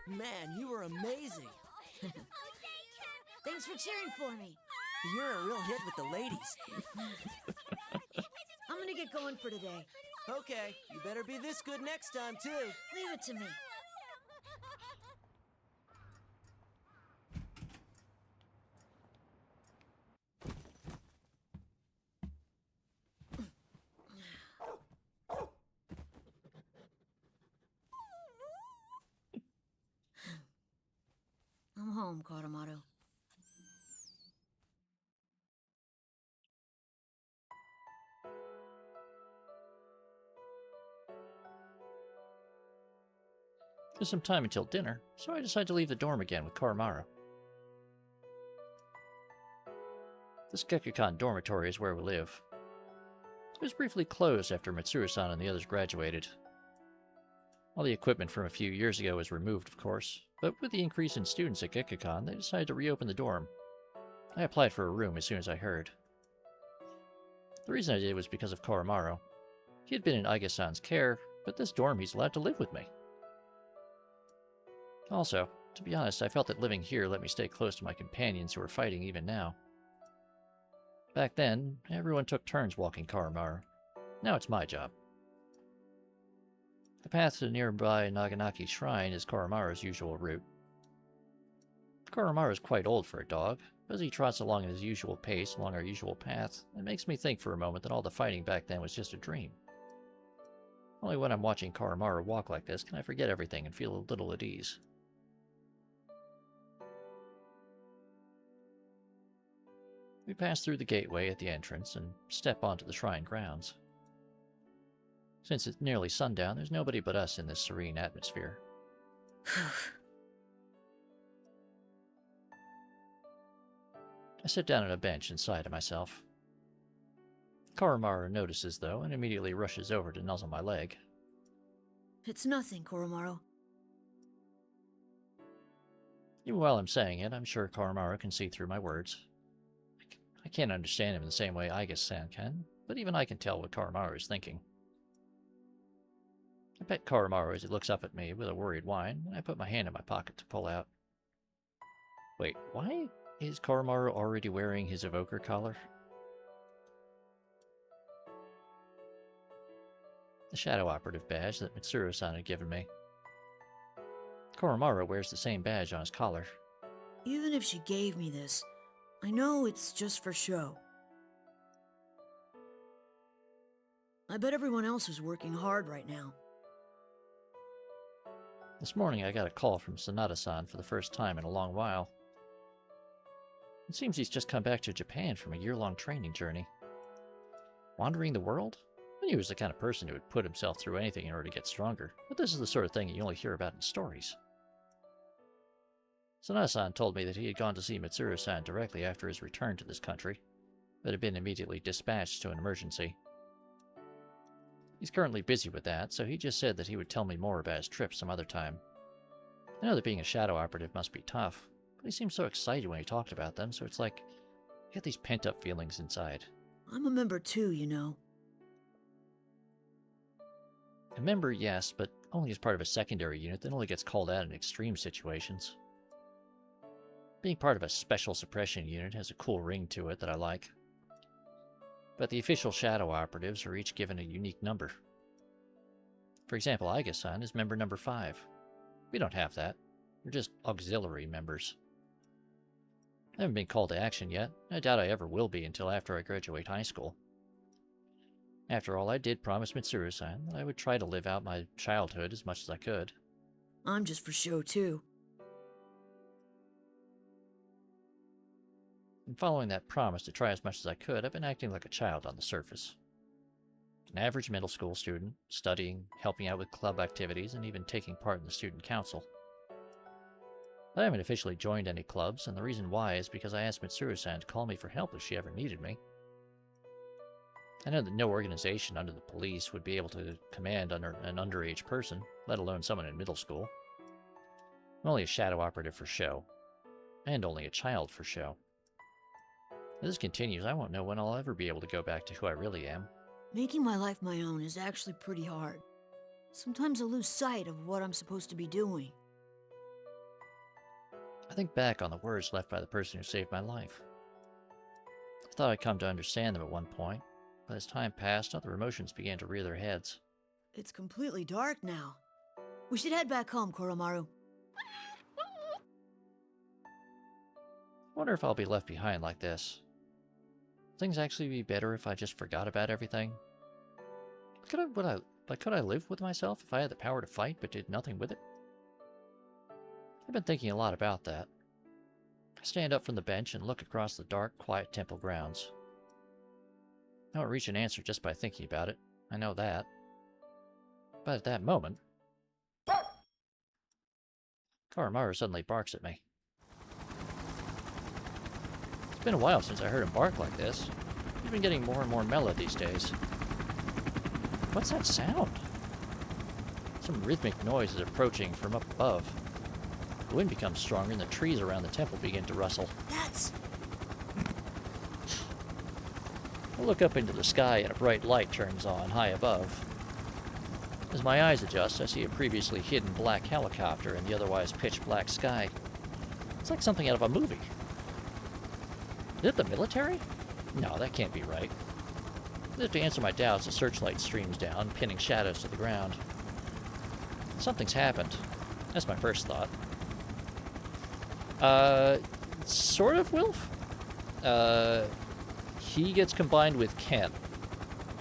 Man, you were amazing. Thanks for cheering for me. You're a real hit with the ladies. I'm gonna get going for today. Okay, you better be this good next time, too. Leave it to me. home, Koromaru. There's some time until dinner, so I decide to leave the dorm again with Koromaru. This Gekkoukan dormitory is where we live. It was briefly closed after Mitsuru-san and the others graduated. All the equipment from a few years ago was removed, of course, but with the increase in students at Gekkoukan, they decided to reopen the dorm. I applied for a room as soon as I heard. The reason I did was because of Koromaru. He had been in Aiga-san's care, but this dorm he's allowed to live with me. Also, to be honest, I felt that living here let me stay close to my companions who were fighting even now. Back then, everyone took turns walking Koromaru. Now it's my job. The path to the nearby Naganaki Shrine is Koromaru's usual route. Koromaru is quite old for a dog, but as he trots along at his usual pace along our usual path, it makes me think for a moment that all the fighting back then was just a dream. Only when I'm watching Koromaru walk like this can I forget everything and feel a little at ease. We pass through the gateway at the entrance and step onto the shrine grounds. Since it's nearly sundown, there's nobody but us in this serene atmosphere. I sit down on a bench and sigh to myself. Koromaru notices, though, and immediately rushes over to nuzzle my leg. It's nothing, Koromaru. Even while I'm saying it, I'm sure Koromaru can see through my words. I can't understand him in the same way Aiga-san can, but even I can tell what Koromaru is thinking. I pet Koromaru as he looks up at me with a worried whine, and I put my hand in my pocket to pull out. Wait, why is Koromaru already wearing his evoker collar? The Shadow Operative badge that Mitsuru-san had given me. Koromaru wears the same badge on his collar. Even if she gave me this, I know it's just for show. I bet everyone else is working hard right now. This morning I got a call from Sanada-san for the first time in a long while. It seems he's just come back to Japan from a year-long training journey. Wandering the world? I knew he was the kind of person who would put himself through anything in order to get stronger, but this is the sort of thing you only hear about in stories. Sanada-san told me that he had gone to see Mitsuru-san directly after his return to this country, but had been immediately dispatched to an emergency. He's currently busy with that, so he just said that he would tell me more about his trip some other time. I know that being a shadow operative must be tough, but he seemed so excited when he talked about them, so it's like I get these pent-up feelings inside. I'm a member too, you know. A member, yes, but only as part of a secondary unit that only gets called out in extreme situations. Being part of a special suppression unit has a cool ring to it that I like. But the official shadow operatives are each given a unique number. For example, Aiga-san is member number 5. We don't have that. We're just auxiliary members. I haven't been called to action yet. I doubt I ever will be until after I graduate high school. After all, I did promise Mitsuru-san that I would try to live out my childhood as much as I could. I'm just for show too. And following that promise to try as much as I could, I've been acting like a child on the surface. An average middle school student, studying, helping out with club activities, and even taking part in the student council. I haven't officially joined any clubs, and the reason why is because I asked Mitsuru-san to call me for help if she ever needed me. I know that no organization under the police would be able to command under an underage person, let alone someone in middle school. I'm only a shadow operative for show, and only a child for show. If this continues, I won't know when I'll ever be able to go back to who I really am. Making my life my own is actually pretty hard. Sometimes I lose sight of what I'm supposed to be doing. I think back on the words left by the person who saved my life. I thought I'd come to understand them at one point, but as time passed, other emotions began to rear their heads. It's completely dark now. We should head back home, Koromaru. I wonder if I'll be left behind like this. Would things actually be better if I just forgot about everything? Could I live with myself if I had the power to fight but did nothing with it? I've been thinking a lot about that. I stand up from the bench and look across the dark, quiet temple grounds. I don't reach an answer just by thinking about it. I know that. But at that moment, Koromaru suddenly barks at me. It's been a while since I heard him bark like this. He's been getting more and more mellow these days. What's that sound? Some rhythmic noise is approaching from up above. The wind becomes stronger and the trees around the temple begin to rustle. That's... I look up into the sky and a bright light turns on high above. As my eyes adjust, I see a previously hidden black helicopter in the otherwise pitch black sky. It's like something out of a movie. Is it the military? No, that can't be right. As if to answer my doubts, a searchlight streams down, pinning shadows to the ground. Something's happened. That's my first thought. Sort of, Wilf? He gets combined with Ken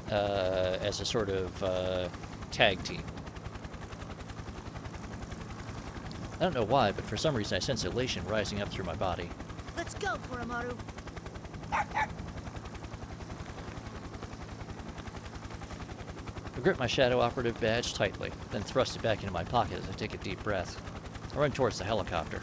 as a sort of tag team. I don't know why, but for some reason I sense elation rising up through my body. Let's go, Koromaru. I grip my Shadow Operative badge tightly, then thrust it back into my pocket as I take a deep breath. I run towards the helicopter.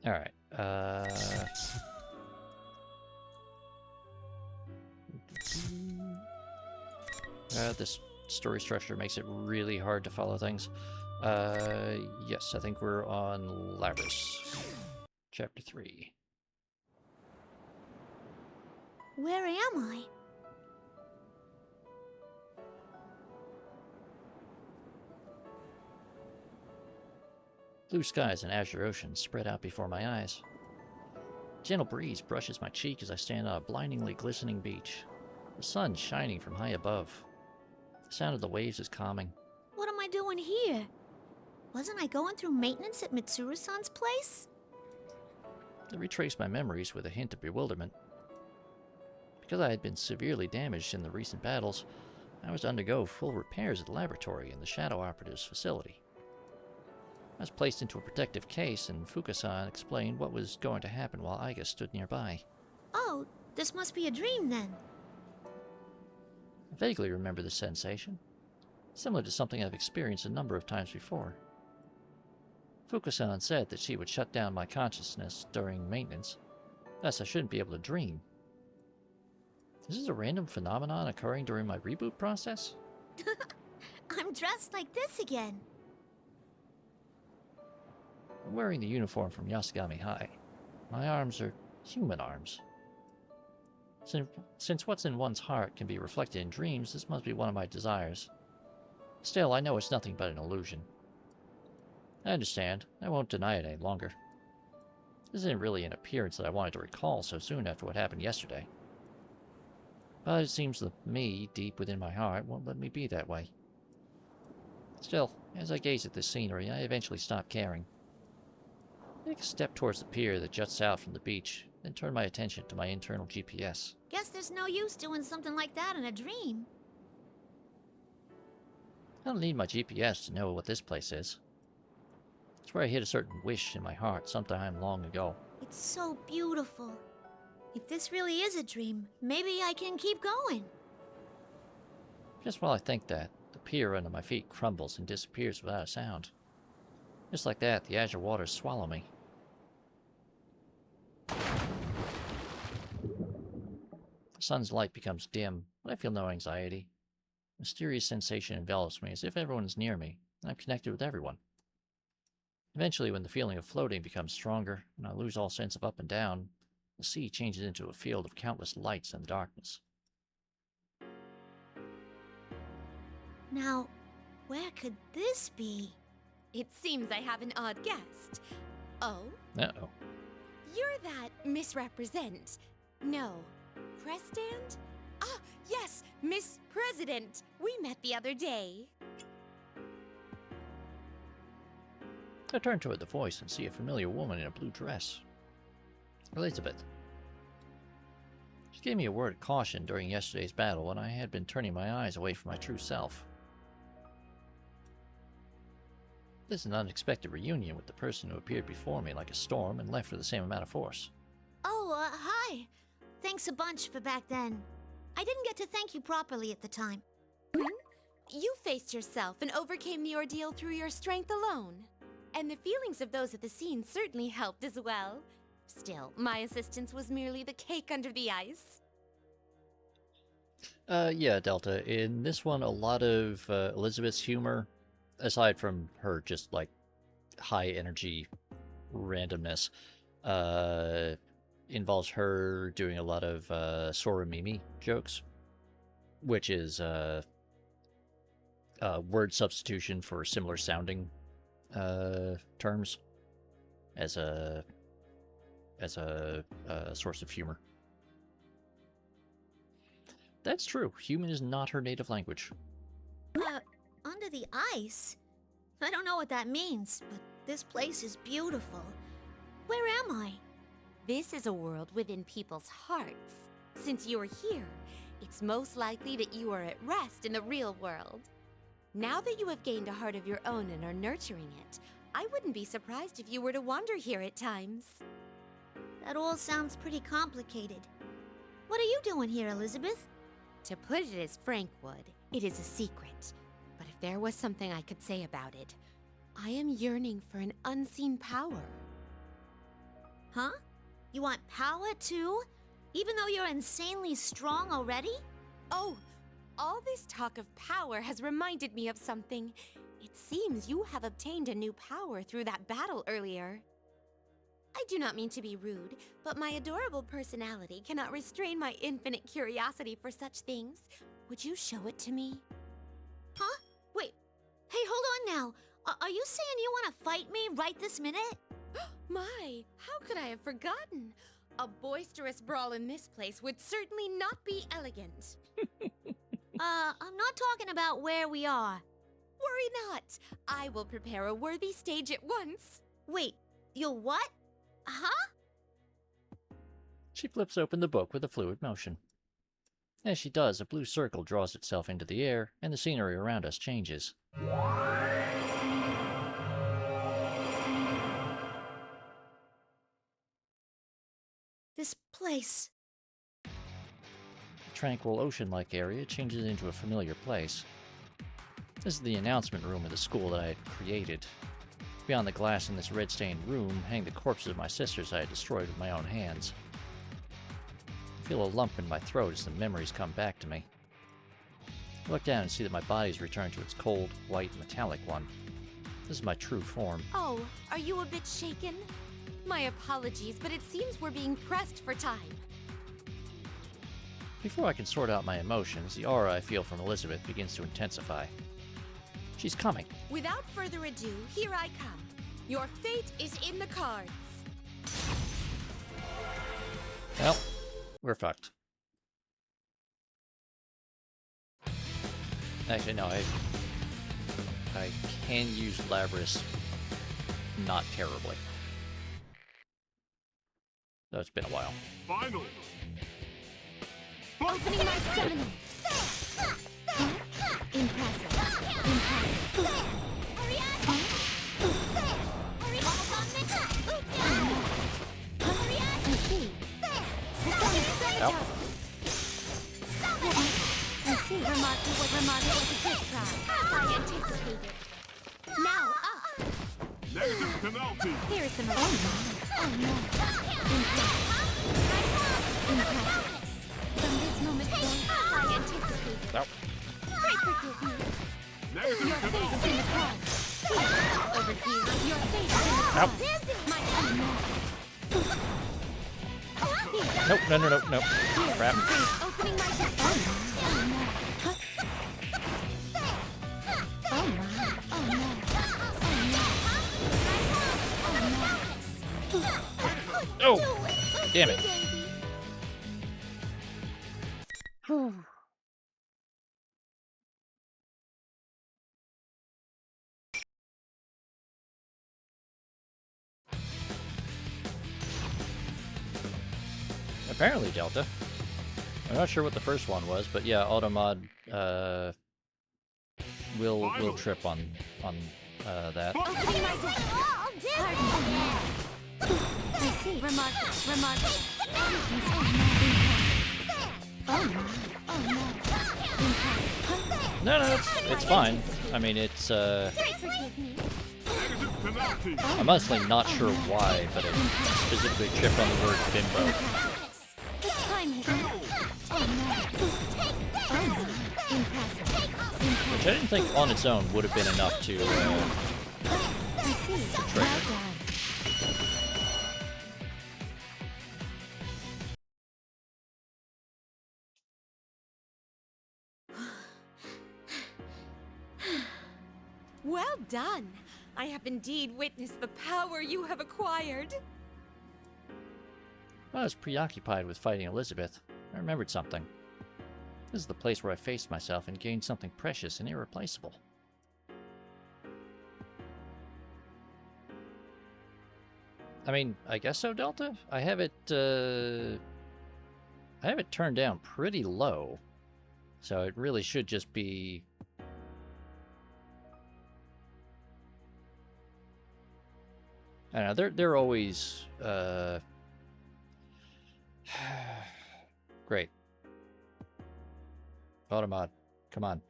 Alright, this story structure makes it really hard to follow things. Yes, I think we're on Labris. Chapter 3. Where am I? Blue skies and azure oceans spread out before my eyes. A gentle breeze brushes my cheek as I stand on a blindingly glistening beach. The sun shining from high above. The sound of the waves is calming. What am I doing here? Wasn't I going through maintenance at Mitsuru-san's place? I retrace my memories with a hint of bewilderment. Because I had been severely damaged in the recent battles, I was to undergo full repairs at the laboratory in the Shadow Operative's facility. I was placed into a protective case, and Fuka-san explained what was going to happen while Aiga stood nearby. Oh, this must be a dream then. I vaguely remember this sensation, similar to something I've experienced a number of times before. Fuka-san said that she would shut down my consciousness during maintenance, thus I shouldn't be able to dream. Is this a random phenomenon occurring during my reboot process? I'm dressed like this again. I'm wearing the uniform from Yasugami High. My arms are human arms. Since what's in one's heart can be reflected in dreams, this must be one of my desires. Still, I know it's nothing but an illusion. I understand. I won't deny it any longer. This isn't really an appearance that I wanted to recall so soon after what happened yesterday. But it seems that me, deep within my heart, won't let me be that way. Still, as I gaze at this scenery, I eventually stop caring. I take a step towards the pier that juts out from the beach, then turn my attention to my internal GPS. Guess there's no use doing something like that in a dream. I don't need my GPS to know what this place is. It's where I hit a certain wish in my heart sometime long ago. It's so beautiful. If this really is a dream, maybe I can keep going. Just while I think that, the pier under my feet crumbles and disappears without a sound. Just like that, the azure waters swallow me. The sun's light becomes dim, but I feel no anxiety. A mysterious sensation envelops me as if everyone is near me, and I'm connected with everyone. Eventually, when the feeling of floating becomes stronger, and I lose all sense of up and down, the sea changes into a field of countless lights and darkness. Now, where could this be? It seems I have an odd guest. Oh? Uh-oh. You're that misrepresent. No. Press stand? Ah, yes, Miss President. We met the other day. I turn toward the voice and see a familiar woman in a blue dress. Elizabeth. She gave me a word of caution during yesterday's battle when I had been turning my eyes away from my true self. This is an unexpected reunion with the person who appeared before me like a storm and left with the same amount of force. Oh, hi. Thanks a bunch for back then. I didn't get to thank you properly at the time. You faced yourself and overcame the ordeal through your strength alone. And the feelings of those at the scene certainly helped as well. Still, my assistance was merely the cake under the ice. Yeah, Delta. In this one, a lot of Elizabeth's humor, aside from her just, like, high-energy randomness, involves her doing a lot of Sora Mimi jokes, which is word substitution for similar sounding terms as a source of humor. That's true. Human is not her native language. Under the ice? I don't know what that means, but this place is beautiful. Where am I? This is a world within people's hearts. Since you are here, it's most likely that you are at rest in the real world. Now that you have gained a heart of your own and are nurturing it, I wouldn't be surprised if you were to wander here at times. That all sounds pretty complicated. What are you doing here, Elizabeth? To put it as Frank would, it is a secret. But if there was something I could say about it, I am yearning for an unseen power. Huh? You want power too? Even though you're insanely strong already? Oh, all this talk of power has reminded me of something. It seems you have obtained a new power through that battle earlier. I do not mean to be rude, but my adorable personality cannot restrain my infinite curiosity for such things. Would you show it to me? Huh? Wait. Hey, hold on now. Are you saying you want to fight me right this minute? My, how could I have forgotten? A boisterous brawl in this place would certainly not be elegant. I'm not talking about where we are. Worry not. I will prepare a worthy stage at once. Wait, you'll what? Huh? She flips open the book with a fluid motion. As she does, a blue circle draws itself into the air, and the scenery around us changes. This place. The tranquil ocean-like area changes into a familiar place. This is the announcement room of the school that I had created. Beyond the glass in this red-stained room hang the corpses of my sisters I had destroyed with my own hands. I feel a lump in my throat as the memories come back to me. I look down and see that my body's returned to its cold, white, metallic one. This is my true form. Oh, are you a bit shaken? My apologies, but it seems we're being pressed for time. Before I can sort out my emotions, the aura I feel from Elizabeth begins to intensify. She's coming. Without further ado, here I come. Your fate is in the cards. Well, we're fucked. Actually, no, I can use Labris not terribly. Though it's been a while. Finally! Opening my summoning. Impressive. I see. Nope. I see. Ramadi was a good try. I anticipated. Now up. Negative penalty! Here is some. Oh no. Impressive. From this moment forth, I anticipated. Nope. Pray forgive me. Negative Your face penalty! in the cards. Here, over here. Your face in the Nope. cards. My unknown. Nope, no. Crap. Opening my deck. Oh my. Oh no. Oh! Damn it. Apparently Delta. I'm not sure what the first one was, but yeah, Automod will trip on that. I see. Remarkable. No, it's fine. I mean, it's I'm honestly not sure why, but it specifically tripped on the word bimbo. Which I didn't think on its own would have been enough to trigger. Well done! I have indeed witnessed the power you have acquired. I was preoccupied with fighting Elizabeth. I remembered something. This is the place where I faced myself and gained something precious and irreplaceable. I mean, I guess so, Delta? I have it turned down pretty low. So it really should just be... I don't know, they're always, great. Automod, come on.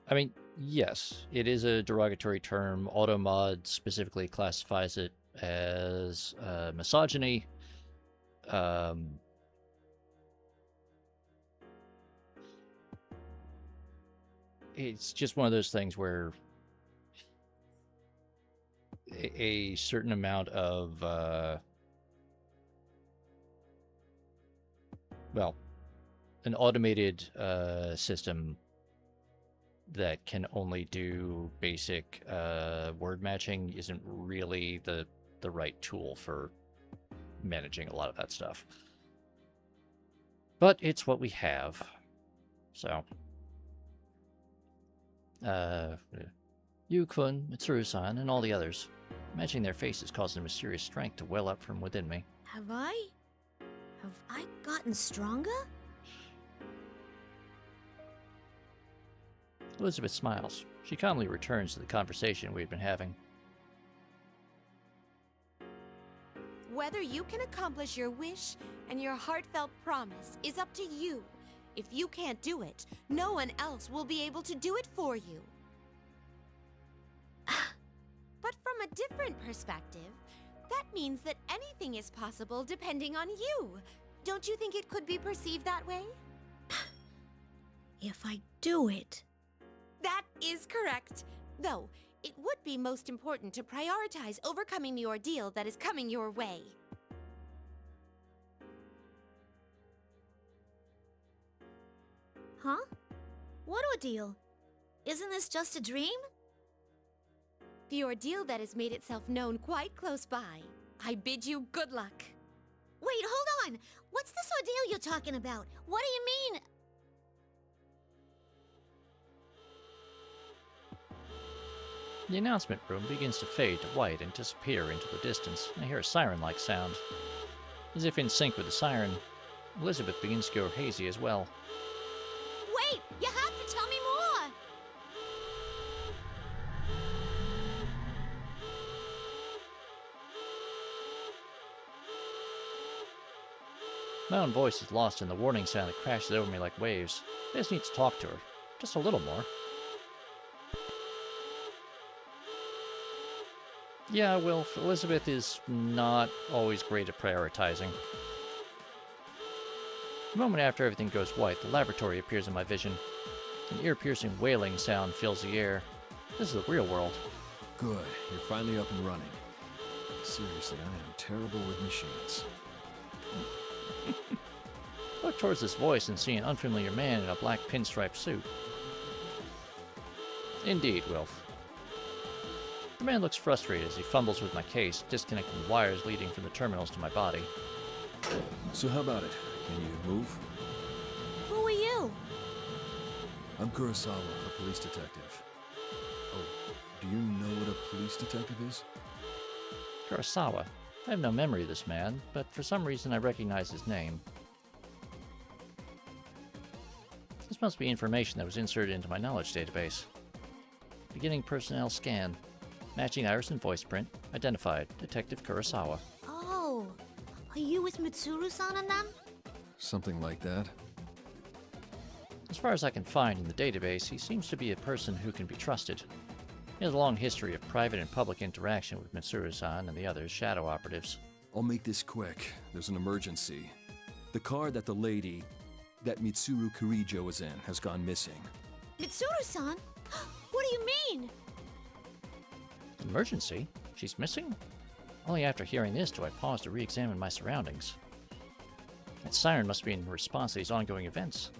I mean, yes, it is a derogatory term. Automod specifically classifies it as misogyny. It's just one of those things where a certain amount of, well, an automated system that can only do basic word matching isn't really the right tool for managing a lot of that stuff. But it's what we have. So, Yu-kun, Mitsuru-san, and all the others. Matching their faces caused a mysterious strength to well up from within me. Have I gotten stronger? Elizabeth smiles. She calmly returns to the conversation we had been having. Whether you can accomplish your wish and your heartfelt promise is up to you. If you can't do it, no one else will be able to do it for you. But from a different perspective, that means that anything is possible depending on you. Don't you think it could be perceived that way? If I do it... That is correct. Though, it would be most important to prioritize overcoming the ordeal that is coming your way. Huh? What ordeal? Isn't this just a dream? The ordeal that has made itself known quite close by. I bid you good luck. Wait, hold on! What's this ordeal you're talking about? What do you mean? The announcement room begins to fade to white and disappear into the distance. I hear a siren-like sound. As if in sync with the siren, Elizabeth begins to go hazy as well. Wait! You have to tell me more! My own voice is lost in the warning sound that crashes over me like waves. I just need to talk to her. Just a little more. Yeah, well, Elizabeth is not always great at prioritizing. A moment after everything goes white, the laboratory appears in my vision. An ear-piercing wailing sound fills the air. This is the real world. Good. You're finally up and running. Seriously, I am terrible with machines. I look towards this voice and see an unfamiliar man in a black pinstripe suit. Indeed, Wilf. The man looks frustrated as he fumbles with my case, disconnecting the wires leading from the terminals to my body. So how about it? Can you move? Who are you? I'm Kurosawa, a police detective. Oh, do you know what a police detective is? Kurosawa. I have no memory of this man, but for some reason I recognize his name. This must be information that was inserted into my knowledge database. Beginning personnel scan. Matching iris and voice print. Identified. Detective Kurosawa. Oh, are you with Mitsuru-san and them? Something like that. As far as I can find in the database, he seems to be a person who can be trusted. He has a long history of private and public interaction with Mitsuru-san and the other shadow operatives. I'll make this quick. There's an emergency. The car that Mitsuru Kurijo was in has gone missing. Mitsuru-san? What do you mean? Emergency? She's missing? Only after hearing this do I pause to re-examine my surroundings. That siren must be in response to these ongoing events.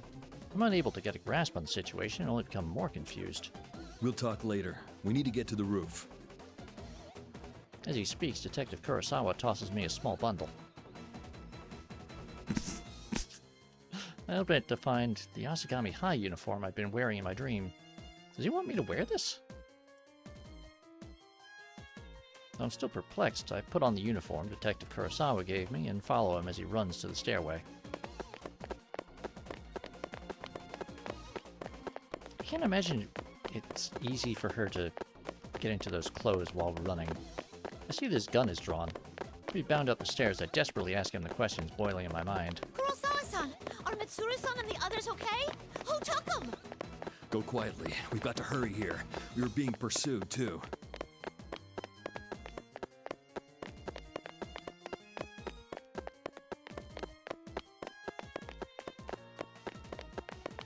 I'm unable to get a grasp on the situation and only become more confused. We'll talk later. We need to get to the roof. As he speaks, Detective Kurosawa tosses me a small bundle. I open it to find the Asagami High uniform I've been wearing in my dream. Does he want me to wear this? Though I'm still perplexed, I put on the uniform Detective Kurosawa gave me and follow him as he runs to the stairway. I can't imagine it's easy for her to get into those clothes while running. I see that his gun is drawn. To be bound up the stairs, I desperately ask him the questions boiling in my mind. Kurosawa-san, are Mitsuru-san and the others okay? Who took them? Go quietly. We've got to hurry here. We were being pursued, too.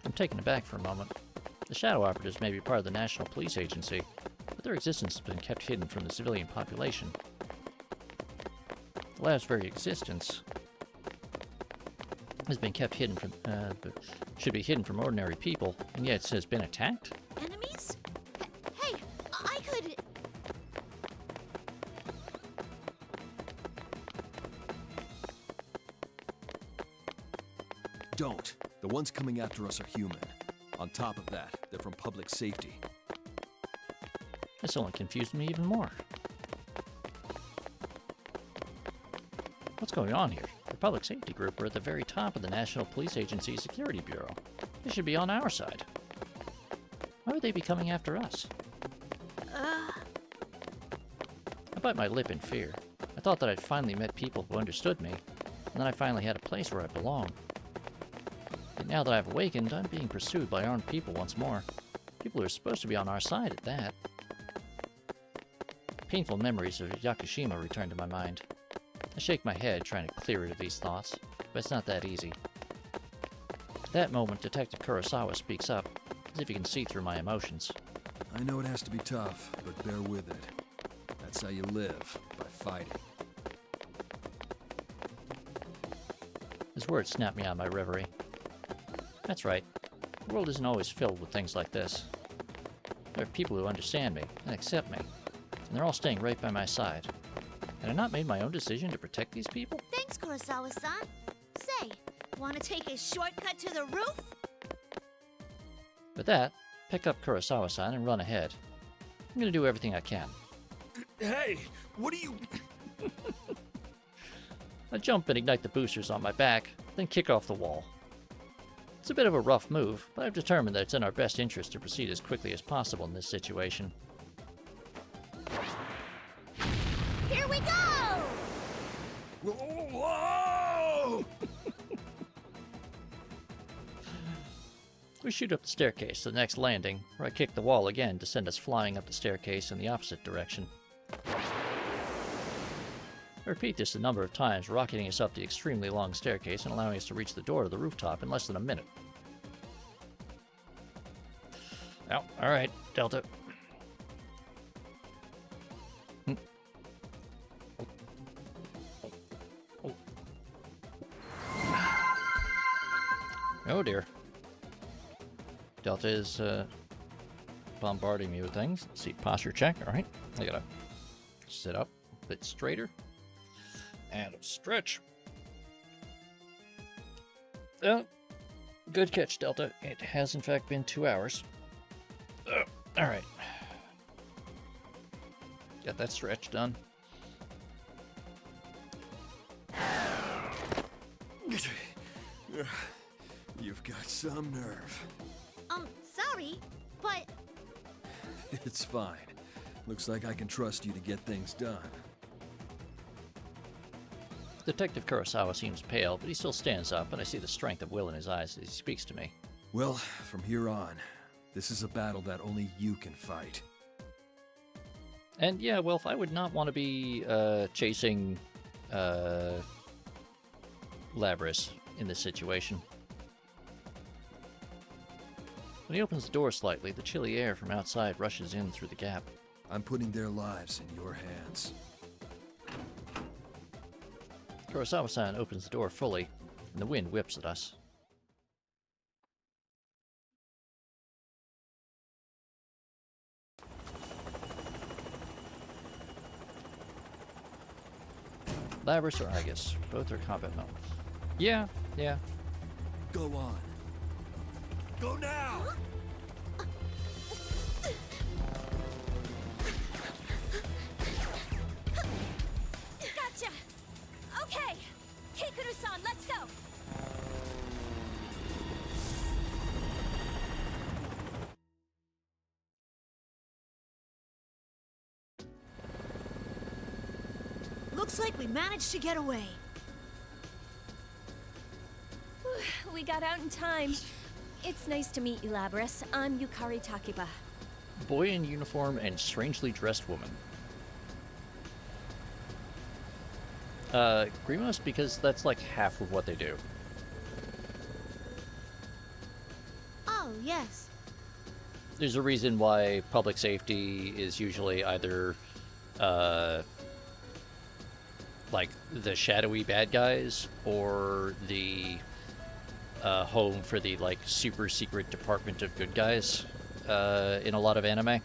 I'm taken aback for a moment. The shadow operatives may be part of the National Police Agency, but their existence has been kept hidden from the civilian population. The lab's very existence has been kept hidden from, should be hidden from ordinary people, and yet it has been attacked? Enemies? Hey, I could... Don't. The ones coming after us are human. On top of that, they're from public safety. This only confused me even more. What's going on here? The public safety group are at the very top of the National Police Agency Security Bureau. They should be on our side. Why would they be coming after us? I bite my lip in fear. I thought that I'd finally met people who understood me, and then I finally had a place where I belong. But now that I've awakened, I'm being pursued by armed people once more. People who are supposed to be on our side at that. Painful memories of Yakushima return to my mind. I shake my head, trying to clear it of these thoughts, but it's not that easy. At that moment, Detective Kurosawa speaks up, as if he can see through my emotions. I know it has to be tough, but bear with it. That's how you live, by fighting. His words snap me out of my reverie. That's right. The world isn't always filled with things like this. There are people who understand me and accept me, and they're all staying right by my side. Had I not made my own decision to protect these people? Thanks, Kurosawa-san. Say, want to take a shortcut to the roof? With that, pick up Kurosawa-san and run ahead. I'm gonna do everything I can. Hey, what are you... I jump and ignite the boosters on my back, then kick off the wall. It's a bit of a rough move, but I've determined that it's in our best interest to proceed as quickly as possible in this situation. Here we go! Whoa! We shoot up the staircase to the next landing, where I kick the wall again to send us flying up the staircase in the opposite direction. I repeat this a number of times, rocketing us up the extremely long staircase and allowing us to reach the door to the rooftop in less than a minute. Oh, alright, Delta. Oh dear. Delta is bombarding me with things. Seat posture check, alright. I gotta sit up a bit straighter. And a stretch. Good catch, Delta. It has in fact been 2 hours. Alright. Got that stretch done. You've got some nerve. Sorry, but It's fine. Looks like I can trust you to get things done. Detective Kurosawa seems pale, but he still stands up, and I see the strength of will in his eyes as he speaks to me. Well, from here on, this is a battle that only you can fight. And yeah, Wilf, I would not want to be chasing Labris in this situation. When he opens the door slightly, the chilly air from outside rushes in through the gap. I'm putting their lives in your hands. Kurosawa-san opens the door fully, and the wind whips at us. Labris or Aegis, both are combat mode. Yeah. Go on. Go now! Gotcha! Okay! Hikaru-san, let's go! Looks like we managed to get away. We got out in time. It's nice to meet you, Labris. I'm Yukari Takiba. Boy in uniform and strangely dressed woman. Grimos, because that's like half of what they do. oh, yes. There's a reason why public safety is usually either, like, the shadowy bad guys, or the, home for the, like, super secret department of good guys, in a lot of anime.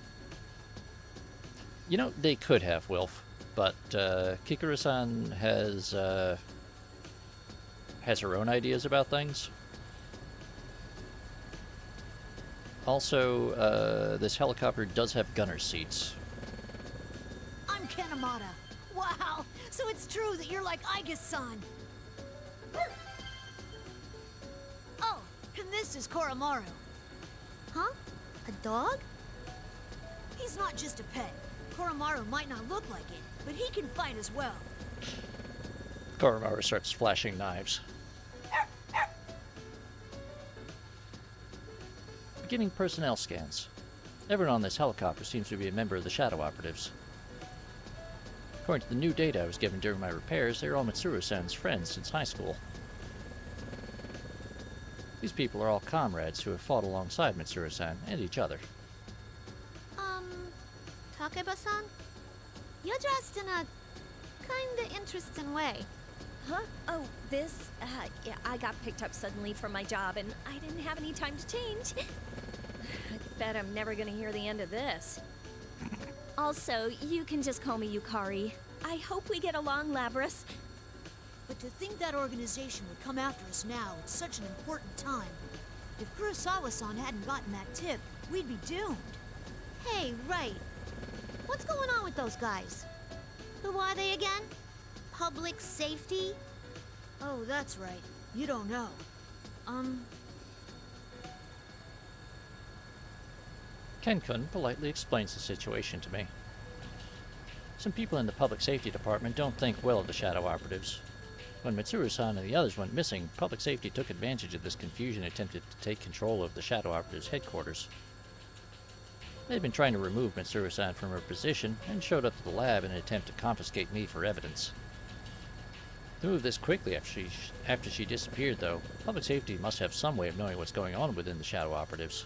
You know, they could have, Wilf, but, Kikuru-san has her own ideas about things. Also, this helicopter does have gunner seats. I'm Kanemata. Wow, so it's true that you're like Aegis-san. Oh, and this is Koromaru. Huh? A dog? He's not just a pet. Koromaru might not look like it, but he can fight as well. Koromaru starts flashing knives. Beginning personnel scans. Everyone on this helicopter seems to be a member of the Shadow Operatives. According to the new data I was given during my repairs, they are all Mitsuru-san's friends since high school. These people are all comrades who have fought alongside Mitsuru-san and each other. Takeba-san? You're dressed in a kinda interesting way. Huh? Oh, this? Yeah, I got picked up suddenly from my job, and I didn't have any time to change. I bet I'm never gonna hear the end of this. Also, you can just call me Yukari. I hope we get along, Labris. But to think that organization would come after us now at such an important time. If Kurosawa-san hadn't gotten that tip, we'd be doomed. Hey, right. What's going on with those guys? Who are they again? Public safety? Oh, that's right. You don't know. Ken-kun politely explains the situation to me. Some people in the public safety department don't think well of the Shadow Operatives. When Mitsuru-san and the others went missing, public safety took advantage of this confusion and attempted to take control of the Shadow Operatives' headquarters. They'd been trying to remove Mitsuru-san from her position and showed up to the lab in an attempt to confiscate me for evidence. To move this quickly after she disappeared, though, public safety must have some way of knowing what's going on within the Shadow Operatives.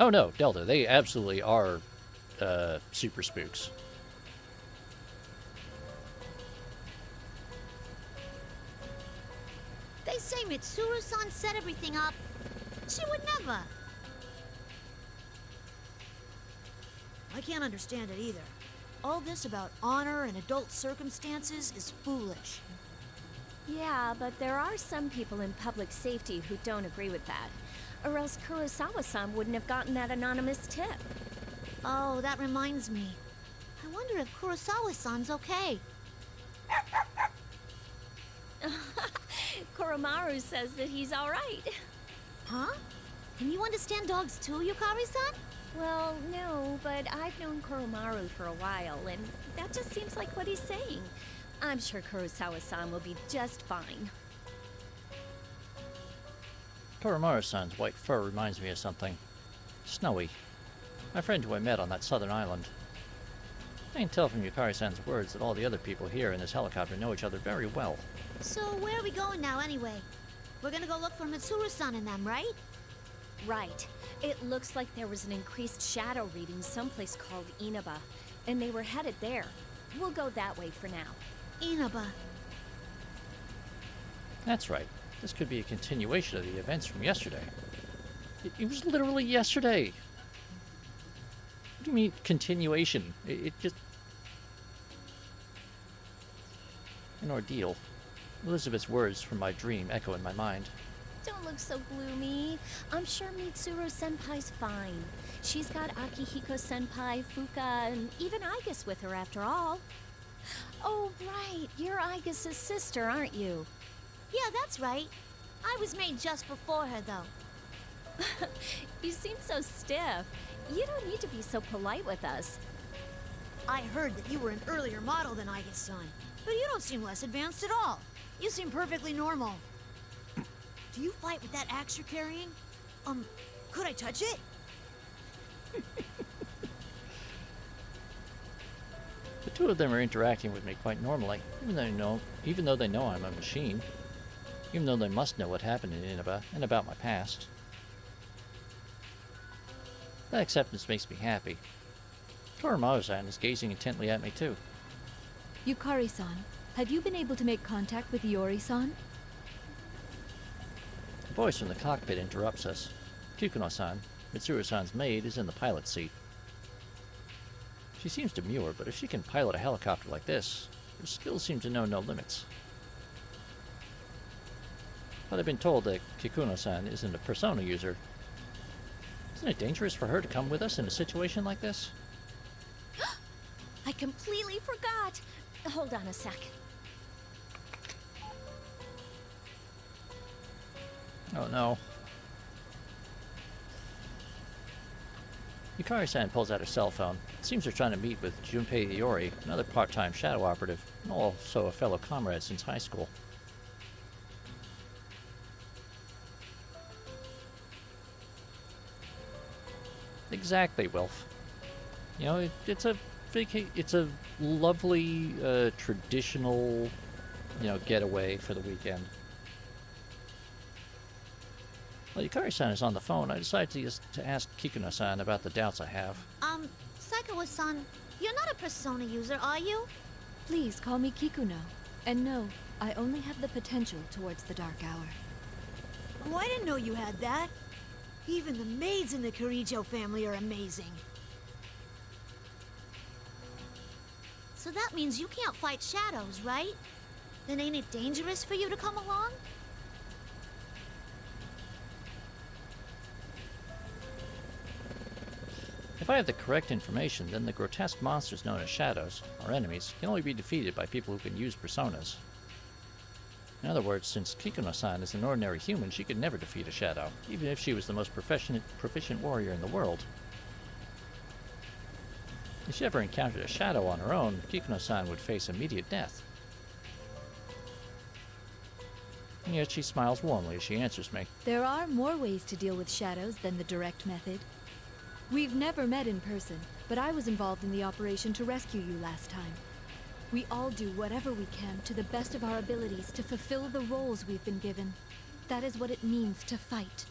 Oh no, Delta, they absolutely are, super spooks. They say Mitsuru-san set everything up. She would never. I can't understand it either. All this about honor and adult circumstances is foolish. Yeah, but there are some people in public safety who don't agree with that. Or else Kurosawa-san wouldn't have gotten that anonymous tip. Oh, that reminds me. I wonder if Kurosawa-san's okay. Koromaru says that he's alright. Huh? Can you understand dogs too, Yukari-san? Well, no, but I've known Koromaru for a while, and that just seems like what he's saying. I'm sure Kurosawa-san will be just fine. Koromaru-san's white fur reminds me of something. Snowy. My friend who I met on that southern island. I can tell from Yukari-san's words that all the other people here in this helicopter know each other very well. So where are we going now anyway? We're gonna go look for Mitsuru-san and them, right? Right. It looks like there was an increased shadow reading someplace called Inaba, and they were headed there. We'll go that way for now. Inaba. That's right. This could be a continuation of the events from yesterday. It was literally yesterday! What do you mean, continuation? It just... An ordeal. Elizabeth's words from my dream echo in my mind. Don't look so gloomy. I'm sure Mitsuru-senpai's fine. She's got Akihiko-senpai, Fuka, and even Aigis with her after all. Oh, right. You're Aigis' sister, aren't you? Yeah, that's right. I was made just before her, though. You seem so stiff. You don't need to be so polite with us. I heard that you were an earlier model than Aigis-san, but you don't seem less advanced at all. You seem perfectly normal. Do you fight with that axe you're carrying? Could I touch it? The two of them are interacting with me quite normally, even though they know I'm a machine. Even though they must know what happened in Inaba and about my past. That acceptance makes me happy. Koromaru-san is gazing intently at me too. Yukari-san, have you been able to make contact with Iori-san? A voice from the cockpit interrupts us. Kikuno-san, Mitsuru-san's maid, is in the pilot's seat. She seems demure, but if she can pilot a helicopter like this, her skills seem to know no limits. But I've been told that Kikuno-san isn't a persona user. Isn't it dangerous for her to come with us in a situation like this? I completely forgot. Hold on a sec. Oh no. Yukari-san pulls out her cell phone. It seems they're trying to meet with Junpei Iori, another part-time shadow operative, and also a fellow comrade since high school. Exactly, Wilf. You know, it's a lovely, traditional, getaway for the weekend. While Yukari-san is on the phone, I decided to ask Kikuno-san about the doubts I have. Saikawa-san, you're not a persona user, are you? Please call me Kikuno. And no, I only have the potential towards the Dark Hour. Oh, I didn't know you had that. Even the maids in the Kirijo family are amazing. So that means you can't fight shadows, right? Then ain't it dangerous for you to come along? If I have the correct information, then the grotesque monsters known as shadows, our enemies, can only be defeated by people who can use personas. In other words, since Kikuno-san is an ordinary human, she could never defeat a shadow, even if she was the most proficient warrior in the world. If she ever encountered a shadow on her own, Kikuno-san would face immediate death. And yet she smiles warmly as she answers me. There are more ways to deal with shadows than the direct method. We've never met in person, but I was involved in the operation to rescue you last time. We all do whatever we can to the best of our abilities to fulfill the roles we've been given. That is what it means to fight.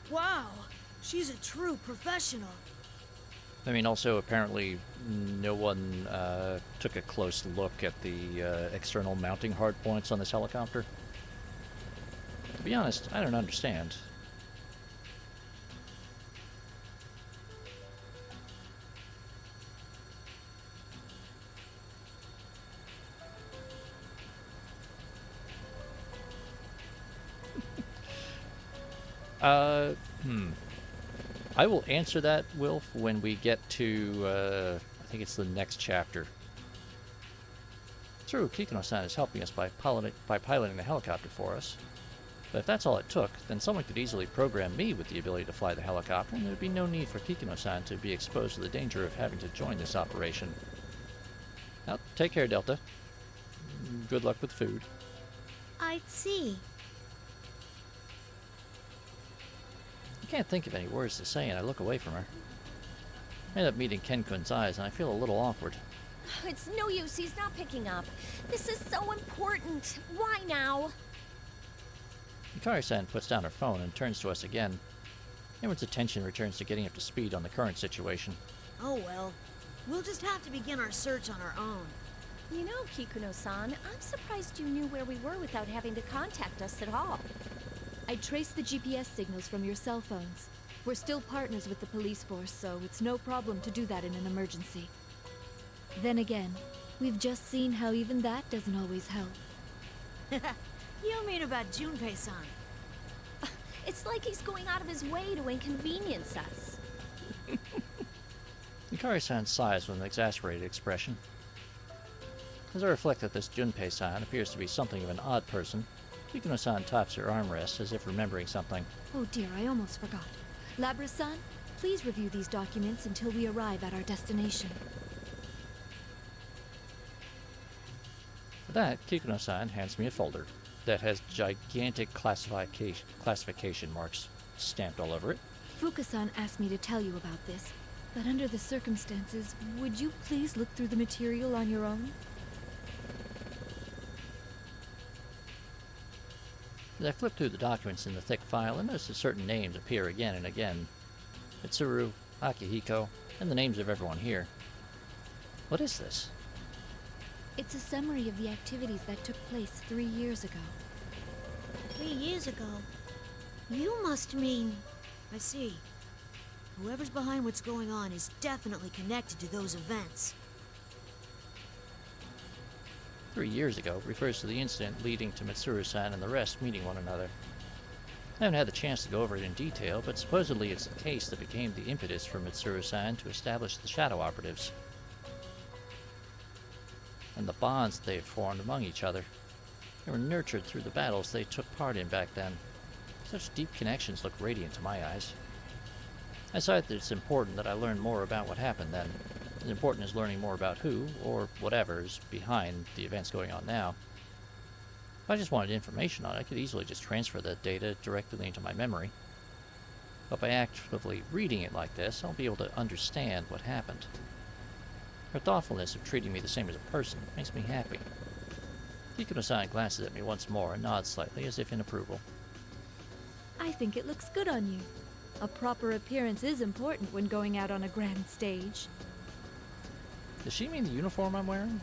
Wow, she's a true professional. I mean, also, apparently, no one took a close look at the external mounting hardpoints on this helicopter. To be honest, I don't understand. I will answer that, Wilf, when we get to, I think it's the next chapter. True, Kikuno-san is helping us by piloting the helicopter for us. But if that's all it took, then someone could easily program me with the ability to fly the helicopter, and there would be no need for Kikuno-san to be exposed to the danger of having to join this operation. Now, take care, Delta. Good luck with food. I'd see. I can't think of any words to say, and I look away from her. I end up meeting Ken-kun's eyes, and I feel a little awkward. It's no use, he's not picking up. This is so important. Why now? Yukari-san puts down her phone and turns to us again. Everyone's attention returns to getting up to speed on the current situation. Oh well. We'll just have to begin our search on our own. You know, Kikuno-san, I'm surprised you knew where we were without having to contact us at all. I traced the GPS signals from your cell phones. We're still partners with the police force, so it's no problem to do that in an emergency. Then again, we've just seen how even that doesn't always help. You mean about Junpei-san? It's like he's going out of his way to inconvenience us. Yukari-san sighs with an exasperated expression. As I reflect that this Junpei-san appears to be something of an odd person, Kikuno-san taps her armrest as if remembering something. Oh dear, I almost forgot. Labra-san, please review these documents until we arrive at our destination. With that, Kikuno-san hands me a folder that has gigantic classification marks stamped all over it. Fuka-san asked me to tell you about this, but under the circumstances, would you please look through the material on your own? As I flip through the documents in the thick file, I notice that certain names appear again and again. Mitsuru, Akihiko, and the names of everyone here. What is this? It's a summary of the activities that took place 3 years ago. 3 years ago? You must mean... I see. Whoever's behind what's going on is definitely connected to those events. 3 years ago refers to the incident leading to Mitsuru-san and the rest meeting one another. I haven't had the chance to go over it in detail, but supposedly it's the case that became the impetus for Mitsuru-san to establish the Shadow Operatives, and the bonds that they had formed among each other. They were nurtured through the battles they took part in back then. Such deep connections look radiant to my eyes. I decide that it's important that I learn more about what happened then. As important as learning more about who, or whatever, is behind the events going on now. If I just wanted information on it, I could easily just transfer that data directly into my memory. But by actively reading it like this, I'll be able to understand what happened. Her thoughtfulness of treating me the same as a person makes me happy. Kikuno-san glances at me once more and nods slightly as if in approval. I think it looks good on you. A proper appearance is important when going out on a grand stage. Does she mean the uniform I'm wearing?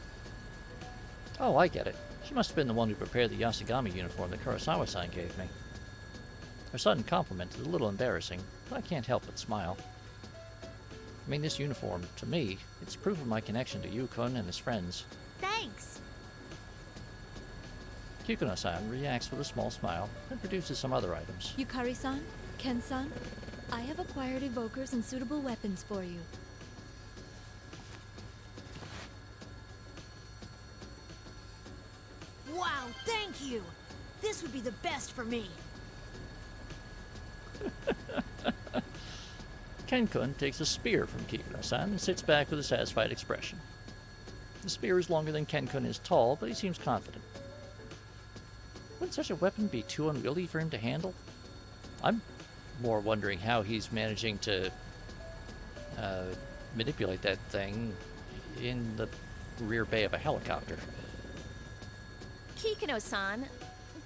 Oh, I get it. She must have been the one who prepared the Yasugami uniform that Kurosawa-san gave me. Her sudden compliment is a little embarrassing, but I can't help but smile. I mean, this uniform, to me, it's proof of my connection to Yukon and his friends. Thanks. Kikuno-san reacts with a small smile and produces some other items. Yukari-san, Ken-san, I have acquired evokers and suitable weapons for you. Wow, thank you! This would be the best for me. Ken-kun takes a spear from Kikuno-san and sits back with a satisfied expression. The spear is longer than Ken-kun is tall, but he seems confident. Wouldn't such a weapon be too unwieldy for him to handle? I'm more wondering how he's managing to manipulate that thing in the rear bay of a helicopter. Kikuno-san,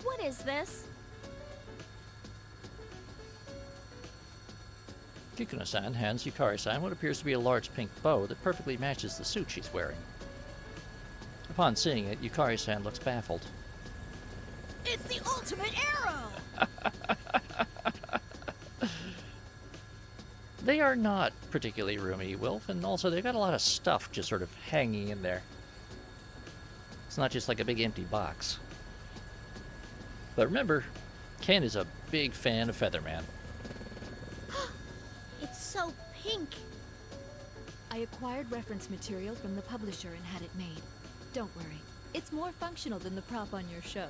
what is this? Kikuno-san hands Yukari-san what appears to be a large pink bow that perfectly matches the suit she's wearing. Upon seeing it, Yukari-san looks baffled. It's the ultimate arrow! They are not particularly roomy, Wilf, and also they've got a lot of stuff just sort of hanging in there. It's not just like a big empty box. But remember, Ken is a big fan of Featherman. It's so pink. I acquired reference material from the publisher and had it made. Don't worry, It's more functional than the prop on your show.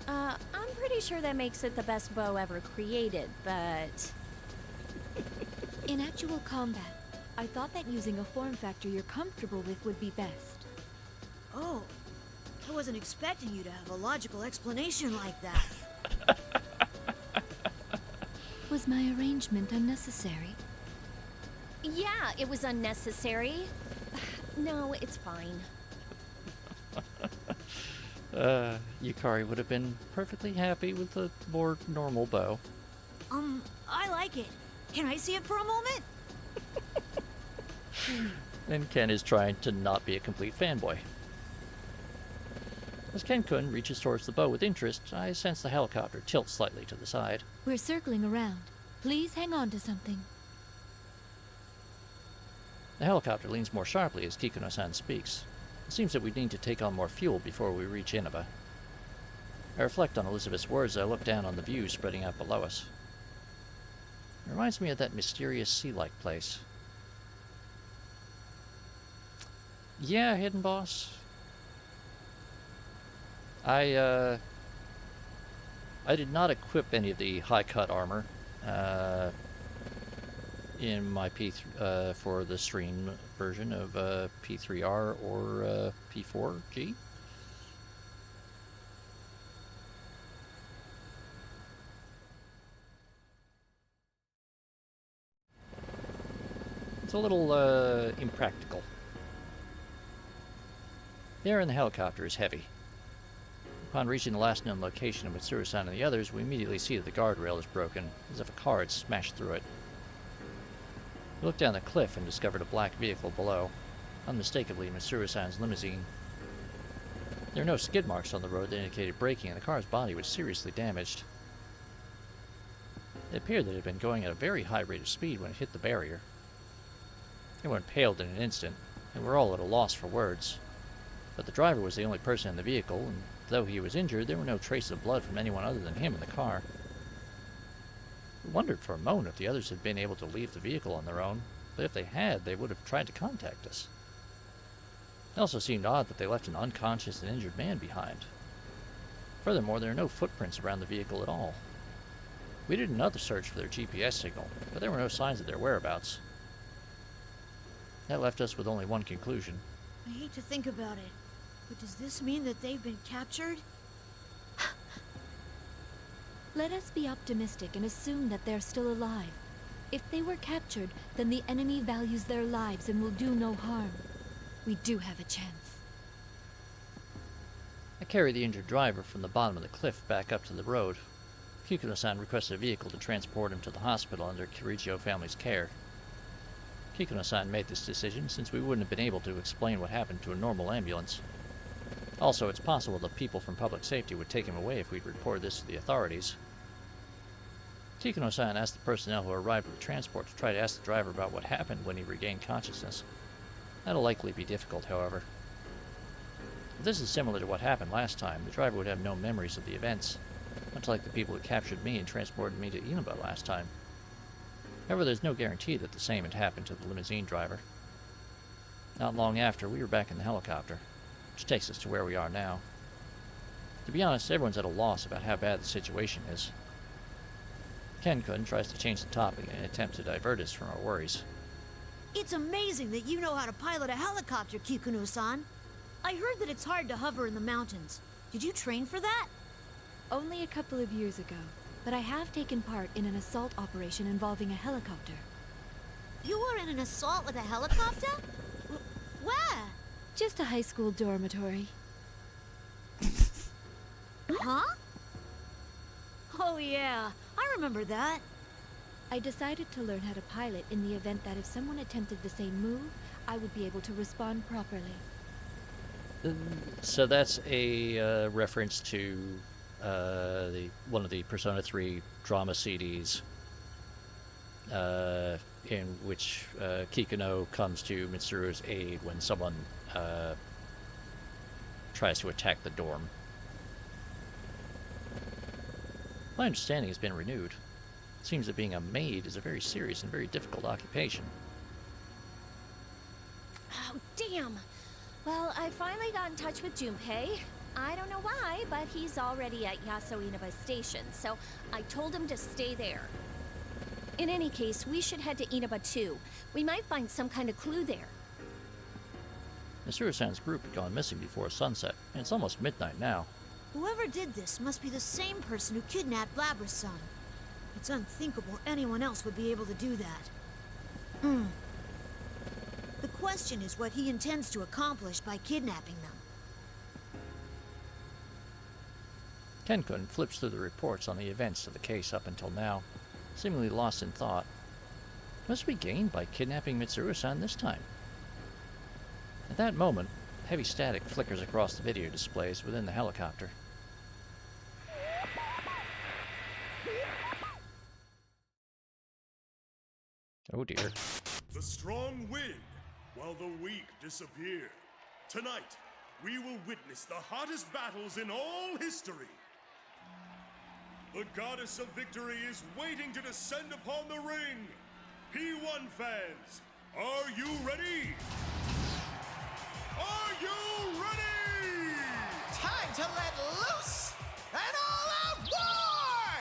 I'm pretty sure that makes it the best bow ever created, but... In actual combat, I thought that using a form factor you're comfortable with would be best. Oh, I wasn't expecting you to have a logical explanation like that. Was my arrangement unnecessary? Yeah, it was unnecessary. No, it's fine. Yukari would have been perfectly happy with a more normal bow. I like it. Can I see it for a moment? And Ken is trying to not be a complete fanboy. As Ken-kun reaches towards the bow with interest, I sense the helicopter tilt slightly to the side. We're circling around. Please hang on to something. The helicopter leans more sharply as Kikuno-san speaks. It seems that we need to take on more fuel before we reach Inaba. I reflect on Elizabeth's words as I look down on the view spreading out below us. It reminds me of that mysterious sea-like place. Yeah, Hidden Boss. I did not equip any of the high-cut armor in my for the stream version of P3R or P4G. It's a little impractical. The air in the helicopter is heavy. Upon reaching the last known location of Mitsuru-san and the others, we immediately see that the guardrail is broken, as if a car had smashed through it. We looked down the cliff and discovered a black vehicle below, unmistakably Mitsuru-san's limousine. There are no skid marks on the road that indicated braking, and the car's body was seriously damaged. It appeared that it had been going at a very high rate of speed when it hit the barrier. Everyone paled in an instant, and were all at a loss for words. But the driver was the only person in the vehicle, and though he was injured, there were no traces of blood from anyone other than him in the car. We wondered for a moment if the others had been able to leave the vehicle on their own, but if they had, they would have tried to contact us. It also seemed odd that they left an unconscious and injured man behind. Furthermore, there are no footprints around the vehicle at all. We did another search for their GPS signal, but there were no signs of their whereabouts. That left us with only one conclusion. I hate to think about it, but does this mean that they've been captured? Let us be optimistic and assume that they're still alive. If they were captured, then the enemy values their lives and will do no harm. We do have a chance. I carry the injured driver from the bottom of the cliff back up to the road. Kikuno-san requested a vehicle to transport him to the hospital under Kirijo family's care. Kikuno-san made this decision since we wouldn't have been able to explain what happened to a normal ambulance. Also, it's possible that people from public safety would take him away if we'd reported this to the authorities. Kikuno-san asked the personnel who arrived with the transport to try to ask the driver about what happened when he regained consciousness. That'll likely be difficult, however. If this is similar to what happened last time, the driver would have no memories of the events, much like the people who captured me and transported me to Inaba last time. However, there's no guarantee that the same had happened to the limousine driver. Not long after, we were back in the helicopter, which takes us to where we are now. To be honest, everyone's at a loss about how bad the situation is. Ken-kun tries to change the topic in an attempt to divert us from our worries. It's amazing that you know how to pilot a helicopter, Kikuno-san. I heard that it's hard to hover in the mountains. Did you train for that? Only a couple of years ago, but I have taken part in an assault operation involving a helicopter. You were in an assault with a helicopter? Where? Just a high school dormitory. Huh? Oh yeah, I remember that. I decided to learn how to pilot in the event that if someone attempted the same move, I would be able to respond properly. So that's a reference to one of the Persona 3 drama CDs, in which Kikuno comes to Mitsuru's aid when someone tries to attack the dorm. My understanding has been renewed. It seems that being a maid is a very serious and very difficult occupation. Oh, damn! Well, I finally got in touch with Junpei. I don't know why, but he's already at Yaso Inaba Station, so I told him to stay there. In any case, we should head to Inaba too. We might find some kind of clue there. Mitsuru-san's group had gone missing before sunset, and it's almost midnight now. Whoever did this must be the same person who kidnapped Labra's-san. It's unthinkable anyone else would be able to do that. The question is what he intends to accomplish by kidnapping them. Ken-kun flips through the reports on the events of the case up until now, seemingly lost in thought. What must be gained by kidnapping Mitsuru-san this time? At that moment, heavy static flickers across the video displays within the helicopter. Oh dear. The strong win, while the weak disappear. Tonight, we will witness the hottest battles in all history. The goddess of victory is waiting to descend upon the ring. P1 fans, are you ready? Are you ready? Time to let loose! An all-out war!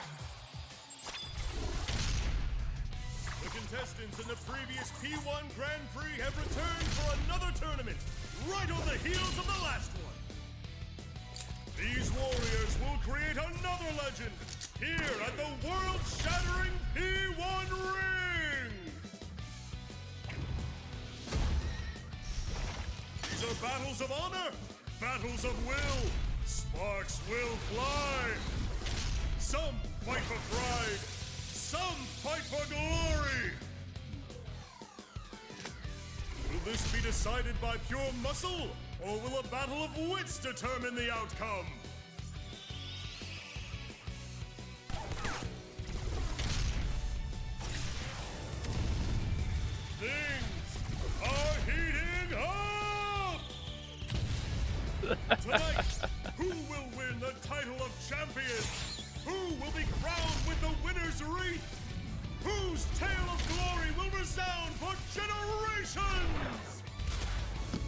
The contestants in the previous P1 Grand Prix have returned for another tournament, right on the heels of the last one. These warriors will create another legend here at the world-shattering P1 ring! These are battles of honor, battles of will. Sparks will fly. Some fight for pride, some fight for glory. Will this be decided by pure muscle, or will a battle of wits determine the outcome? Things are heating up! Tonight, who will win the title of champion? Who will be crowned with the winner's wreath? Whose tale of glory will resound for generations?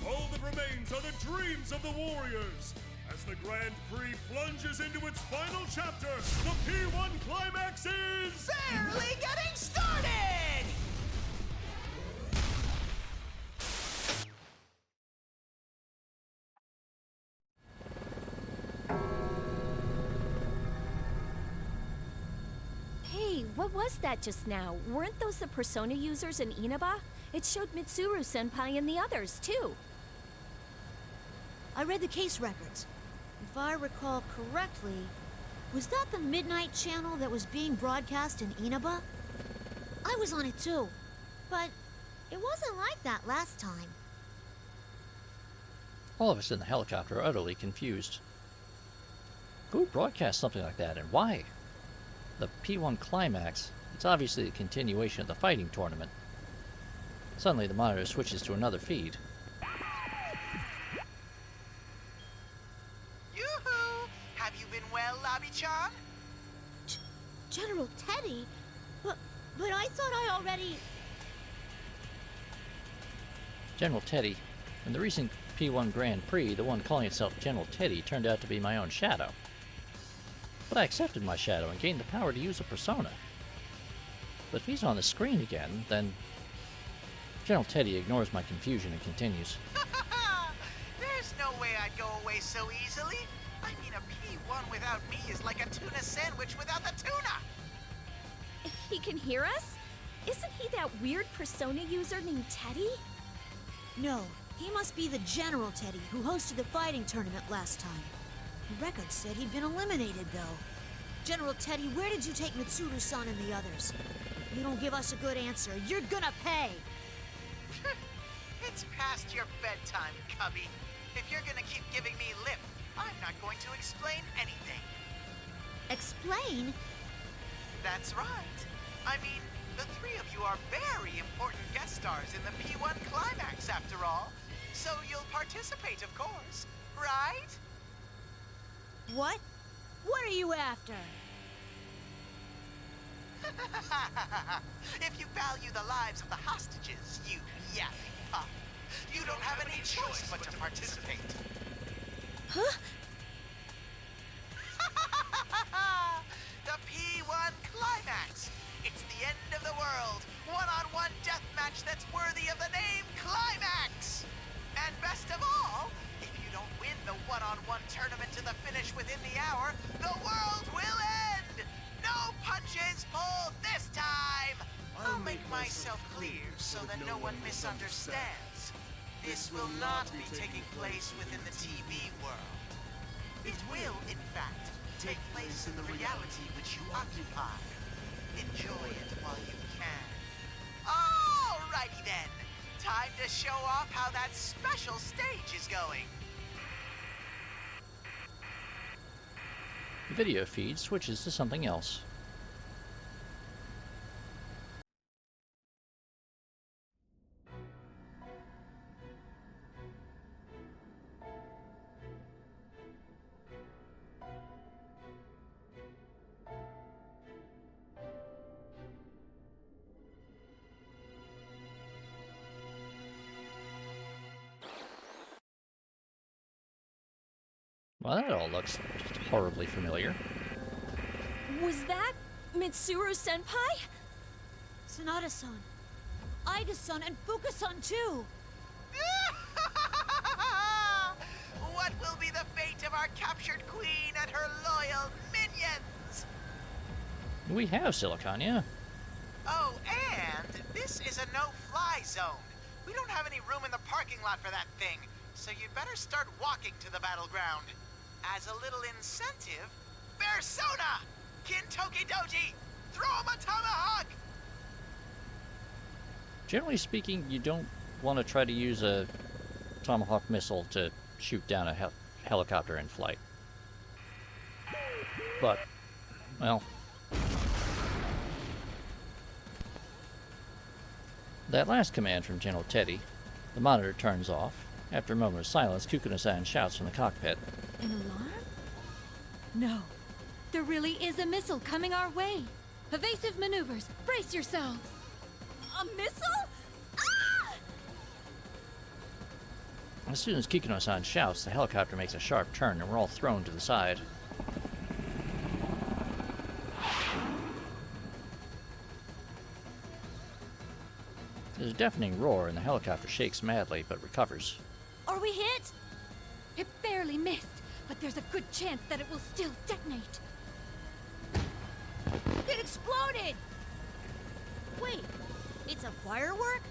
All that remains are the dreams of the warriors. As the Grand Prix plunges into its final chapter, the P1 climax is... barely getting started! Hey, what was that just now? Weren't those the Persona users in Inaba? It showed Mitsuru-senpai and the others, too. I read the case records. If I recall correctly, was that the Midnight Channel that was being broadcast in Inaba? I was on it too, but it wasn't like that last time. All of us in the helicopter are utterly confused. Who broadcast something like that, and why? The P1 climax, it's obviously a continuation of the fighting tournament. Suddenly the monitor switches to another feed. Yoo-hoo! Have you been well, Labi-chan? General Teddy? But I thought I already... General Teddy. In the recent P1 Grand Prix, the one calling itself General Teddy turned out to be my own shadow. But I accepted my shadow and gained the power to use a persona. But if he's on the screen again, then... General Teddy ignores my confusion and continues. There's no way I'd go away so easily. I mean, a P1 without me is like a tuna sandwich without the tuna. He can hear us? Isn't he that weird Persona user named Teddy? No, he must be the General Teddy who hosted the fighting tournament last time. The record said he'd been eliminated, though. General Teddy, where did you take Mitsuru-san and the others? If you don't give us a good answer, you're gonna pay! It's past your bedtime, Cubby. If you're gonna keep giving me lip, I'm not going to explain anything. Explain? That's right. I mean, the three of you are very important guest stars in the P1 climax, after all. So you'll participate, of course, right? What? What are you after? If you value the lives of the hostages, you yapping pup, You don't have any choice but to participate. Huh? The P1 Climax! It's the end of the world! One-on-one deathmatch that's worthy of the name Climax! And best of all, if you don't win the one-on-one tournament to the finish within the hour, the world will end! No punches pulled this time! I'll make myself clear so that no one misunderstands. This will not be taking place within the TV world. It will, in fact, take place in the reality which you occupy. Enjoy it while you can. Alrighty then. Time to show off how that special stage is going. The video feed switches to something else. Well, that all looks horribly familiar. Was that Mitsuru-senpai? Sanada-san, Aiga-san, and Fuka-san too! What will be the fate of our captured queen and her loyal minions? We have Silicon, yeah. Oh, and this is a no-fly zone. We don't have any room in the parking lot for that thing, so you'd better start walking to the battleground. As a little incentive, Persona! Kintoki Doji! Throw him a tomahawk! Generally speaking, you don't want to try to use a Tomahawk missile to shoot down a helicopter in flight. But, well... That last command from General Teddy, the monitor turns off. After a moment of silence, Kukuno-san shouts from the cockpit. An alarm? No. There really is a missile coming our way. Evasive maneuvers. Brace yourselves. A missile? Ah! As soon as Kikuno-san shouts, the helicopter makes a sharp turn and we're all thrown to the side. There's a deafening roar and the helicopter shakes madly but recovers. Are we hit? It barely missed, but there's a good chance that it will still detonate. It exploded! Wait, it's a firework?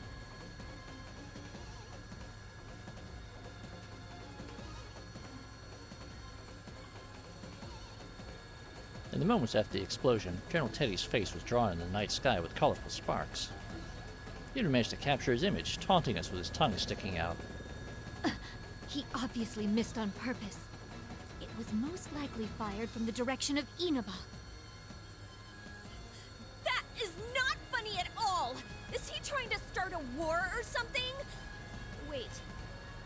In the moments after the explosion, General Teddy's face was drawn in the night sky with colorful sparks. He had managed to capture his image, taunting us with his tongue sticking out. He obviously missed on purpose. It was most likely fired from the direction of Inaba. That is not funny at all! Is he trying to start a war or something? Wait,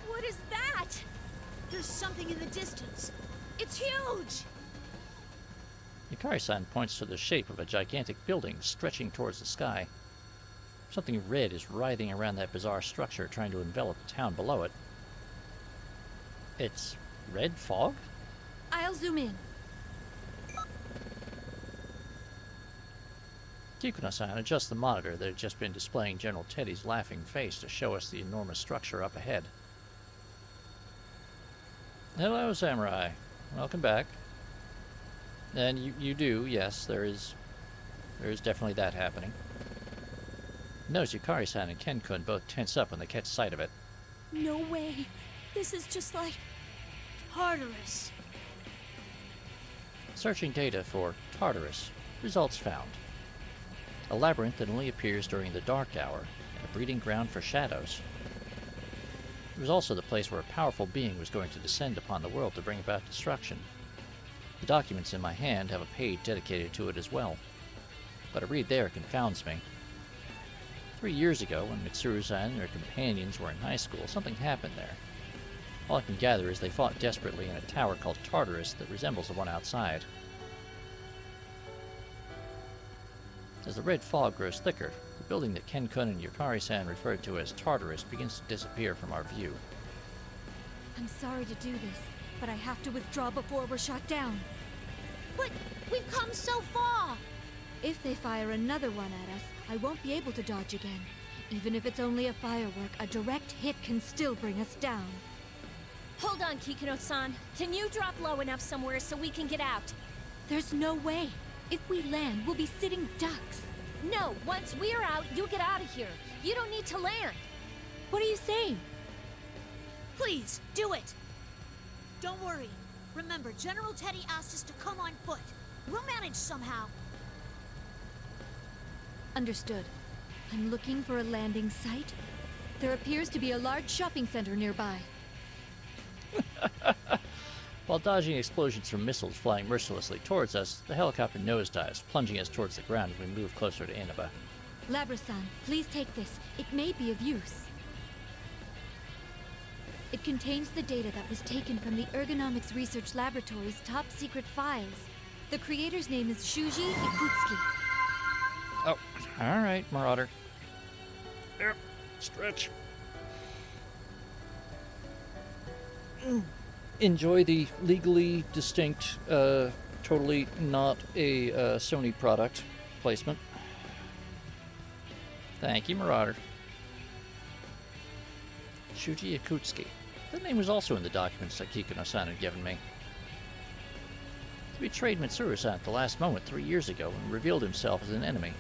what is that? There's something in the distance. It's huge! Yukari-san points to the shape of a gigantic building stretching towards the sky. Something red is writhing around that bizarre structure, trying to envelop the town below it. It's red fog? I'll zoom in. Kikuno-san adjusts the monitor that had just been displaying General Teddy's laughing face to show us the enormous structure up ahead. Hello, Samurai. Welcome back. And you do, yes, there is definitely that happening. Notice Yukari-san and Ken-kun both tense up when they catch sight of it. No way. This is just like Tartarus. Searching data for Tartarus. Results found. A labyrinth that only appears during the dark hour and a breeding ground for shadows. It was also the place where a powerful being was going to descend upon the world to bring about destruction. The documents in my hand have a page dedicated to it as well. But a read there confounds me. 3 years ago, when Mitsuru-san and her companions were in high school, something happened there. All I can gather is they fought desperately in a tower called Tartarus that resembles the one outside. As the red fog grows thicker, the The building that Ken-kun and Yukari-san referred to as Tartarus begins to disappear from our view. I'm sorry to do this, but I have to withdraw before we're shot down. But we've come so far! If they fire another one at us, I won't be able to dodge again. Even if it's only a firework, a direct hit can still bring us down. Hold on, Kikuno-san. Can you drop low enough somewhere so we can get out? There's no way. If we land, we'll be sitting ducks. No, once we're out, you get out of here. You don't need to land. What are you saying? Please, do it! Don't worry. Remember, General Teddy asked us to come on foot. We'll manage somehow. Understood. I'm looking for a landing site. There appears to be a large shopping center nearby. While dodging explosions from missiles flying mercilessly towards us, the helicopter nosedives, plunging us towards the ground as we move closer to Inaba. Labra-san, please take this. It may be of use. It contains the data that was taken from the Ergonomics Research Laboratory's top-secret files. The creator's name is Shuji Ikutsuki. Oh, alright, Marauder. Yep, stretch. Enjoy the legally distinct, totally not a Sony product placement. Thank you, Marauder. Shuji Ikutsuki. That name was also in the documents that Kikuno-san had given me. He betrayed Mitsuru-san at the last moment 3 years ago and revealed himself as an enemy.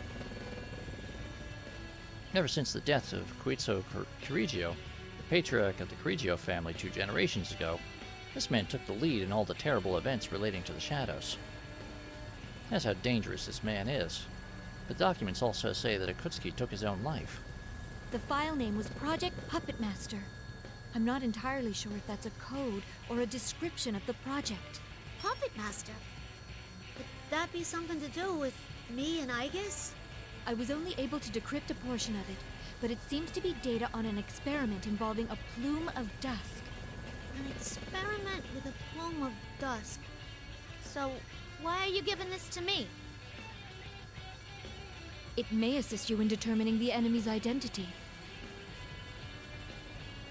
Ever since the death of Koitsu Kirigio, the patriarch of the Kirigio family 2 generations ago, this man took the lead in all the terrible events relating to the Shadows. That's how dangerous this man is. The documents also say that Ikutsuki took his own life. The file name was Project Puppet Master. I'm not entirely sure if that's a code or a description of the project. Puppet Master? Could that be something to do with me and Aigis? I was only able to decrypt a portion of it, but it seems to be data on an experiment involving a plume of dusk. An experiment with a plume of dusk. So, why are you giving this to me? It may assist you in determining the enemy's identity.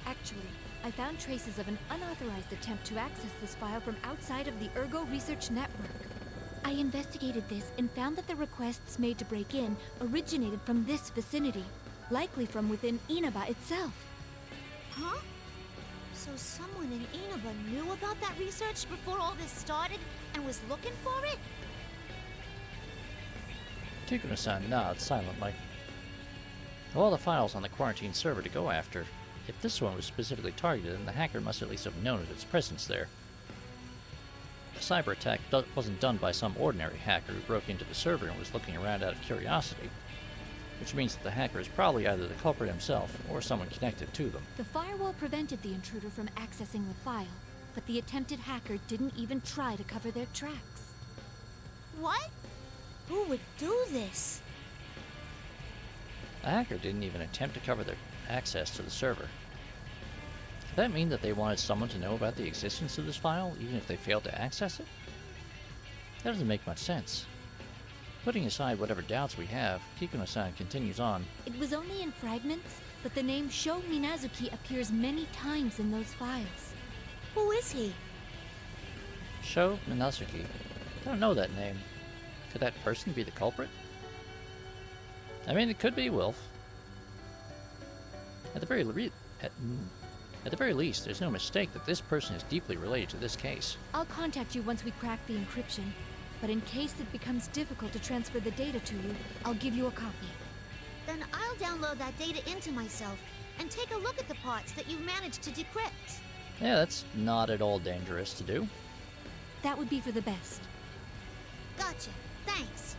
Actually, I found traces of an unauthorized attempt to access this file from outside of the Ergo Research Network. I investigated this and found that the requests made to break in originated from this vicinity, likely from within Inaba itself. Huh? So someone in Inaba knew about that research before all this started and was looking for it? Kikuno-san nods silently. Of all the files on the quarantine server to go after, if this one was specifically targeted, then the hacker must at least have known of its presence there. The cyber attack wasn't done by some ordinary hacker who broke into the server and was looking around out of curiosity, which means that the hacker is probably either the culprit himself or someone connected to them. The firewall prevented the intruder from accessing the file, but the attempted hacker didn't even try to cover their tracks. What? Who would do this? The hacker didn't even attempt to cover their access to the server. Could that mean that they wanted someone to know about the existence of this file, even if they failed to access it? That doesn't make much sense. Putting aside whatever doubts we have, Kikuno-san continues on. It was only in fragments, but the name Sho Minazuki appears many times in those files. Who is he? Sho Minazuki. I don't know that name. Could that person be the culprit? I mean, it could be Wilf. At the very least, there's no mistake that this person is deeply related to this case. I'll contact you once we crack the encryption, but in case it becomes difficult to transfer the data to you, I'll give you a copy. Then I'll download that data into myself and take a look at the parts that you've managed to decrypt. Yeah, that's not at all dangerous to do. That would be for the best. Gotcha. Thanks.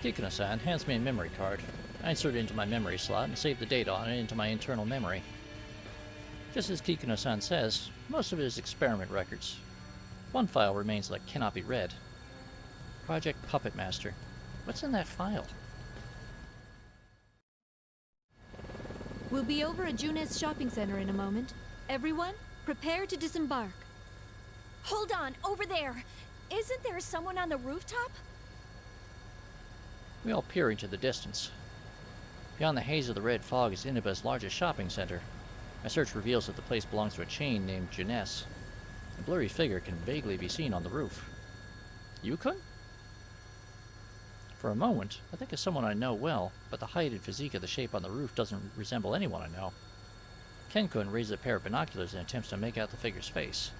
Kikuno-san hands me a memory card. I insert it into my memory slot and save the data on it into my internal memory. Just as Kikuno-san says, most of it is experiment records. One file remains that cannot be read. Project Puppet Master. What's in that file? We'll be over at Junes Shopping Center in a moment. Everyone, prepare to disembark. Hold on, over there! Isn't there someone on the rooftop? We all peer into the distance. Beyond the haze of the red fog is Inaba's largest shopping center. My search reveals that the place belongs to a chain named Jeunesse. A blurry figure can vaguely be seen on the roof. Yukun? For a moment, I think of someone I know well, but the height and physique of the shape on the roof doesn't resemble anyone I know. Ken-kun raises a pair of binoculars and attempts to make out the figure's face.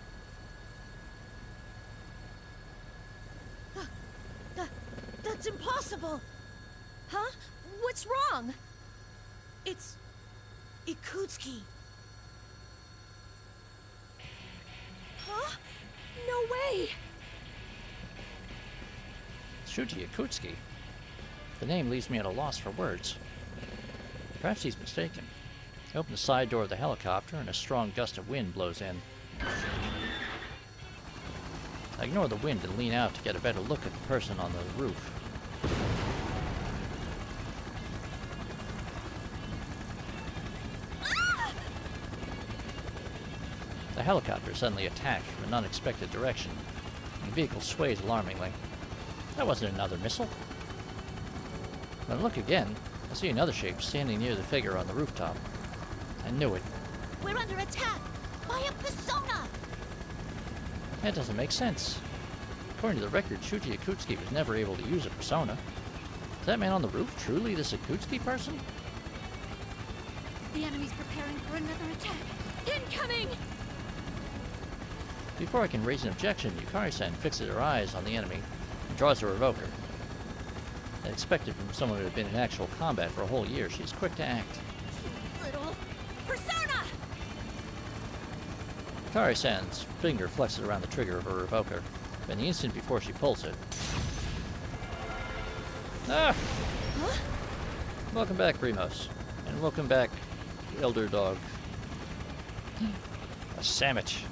That's impossible! Huh? What's wrong? It's... Ikutsuki. Huh? No way! Shuji Ikutsuki. The name leaves me at a loss for words. Perhaps he's mistaken. I open the side door of the helicopter and a strong gust of wind blows in. I ignore the wind and lean out to get a better look at the person on the roof. The helicopter suddenly attacks from an unexpected direction. The vehicle sways alarmingly. That wasn't another missile. When I look again, I see another shape standing near the figure on the rooftop. I knew it. We're under attack by a persona! That doesn't make sense. According to the record, Shuji Ikutsuki was never able to use a persona. Is that man on the roof truly this Ikutsuki person? The enemy's preparing for another attack. Incoming! Before I can raise an objection, Yukari-san fixes her eyes on the enemy and draws her revoker. I expected from someone who had been in actual combat for a whole year, she's quick to act. Little persona! Yukari-san's finger flexes around the trigger of her revoker, but in the instant before she pulls it... Ah! Huh? Welcome back, Primos. And welcome back, Elder Dog. A sandwich.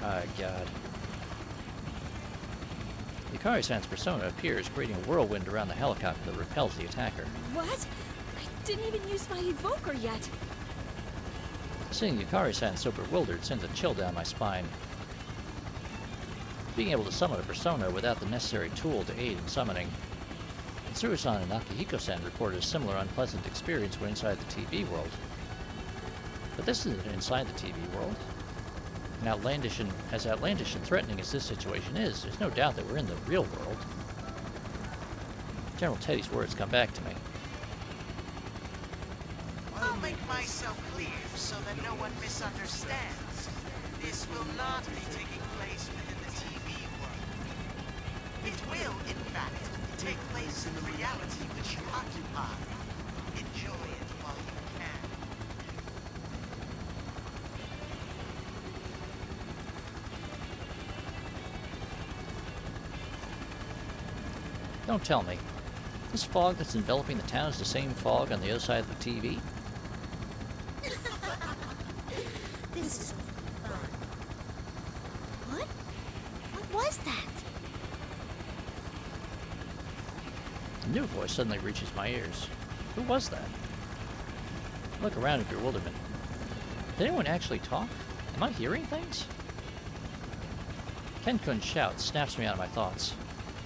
My god. Yukari-san's persona appears, creating a whirlwind around the helicopter that repels the attacker. What? I didn't even use my evoker yet. Seeing Yukari-san so bewildered sends a chill down my spine. Being able to summon a persona without the necessary tool to aid in summoning. Mitsuru-san and Akihiko-san reported a similar unpleasant experience when inside the TV world. But this isn't inside the TV world. As outlandish and threatening as this situation is, there's no doubt that we're in the real world. General Teddy's words come back to me. I'll make myself clear so that no one misunderstands. This will not be taking place within the TV world. It will, in fact, take place in the reality which you occupy. Enjoy it while you can. Don't tell me. This fog that's enveloping the town is the same fog on the other side of the TV? This is fun. What? What was that? A new voice suddenly reaches my ears. Who was that? I look around in bewilderment. Did anyone actually talk? Am I hearing things? Ken-kun's shout snaps me out of my thoughts.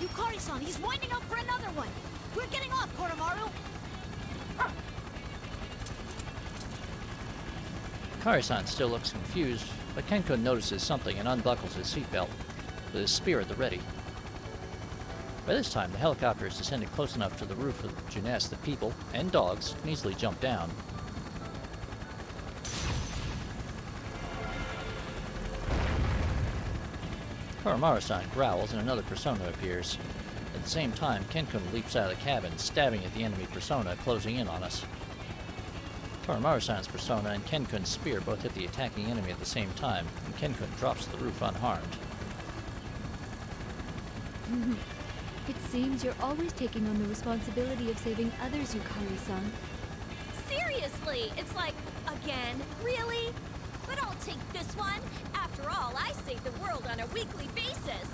Yukari-san, he's winding up for another one! We're getting off, Koromaru! Yukari-san still looks confused, but Ken-kun notices something and unbuckles his seatbelt, with his spear at the ready. By this time, the helicopter has descended close enough to the roof of Jeunesse that people, and dogs, can easily jump down. Koromaru-san growls and another persona appears. At the same time, Ken-kun leaps out of the cabin, stabbing at the enemy persona, closing in on us. Koromaru-san's persona and Ken-kun's spear both hit the attacking enemy at the same time, and Ken-kun drops to the roof unharmed. It seems you're always taking on the responsibility of saving others, Yukari-san. Seriously, it's like, again, really? But I'll take this one. After all, I save the world on a weekly basis.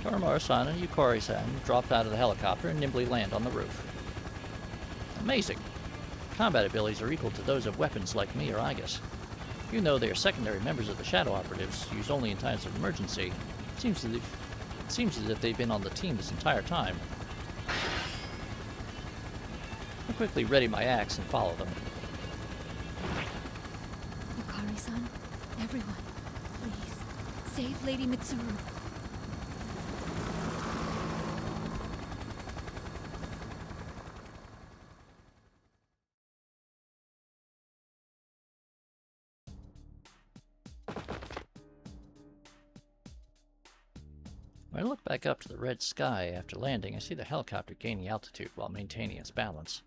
Koromaru-san and Yukari-san drop out of the helicopter and nimbly land on the roof. Amazing. Combat abilities are equal to those of weapons like me or Aegis. Even though they are secondary members of the Shadow Operatives, used only in times of emergency, it seems as if they've been on the team this entire time. I quickly ready my axe and follow them. Yukari-san, everyone, please, save Lady Mitsuru. When I look back up to the red sky after landing, I see the helicopter gaining altitude while maintaining its balance.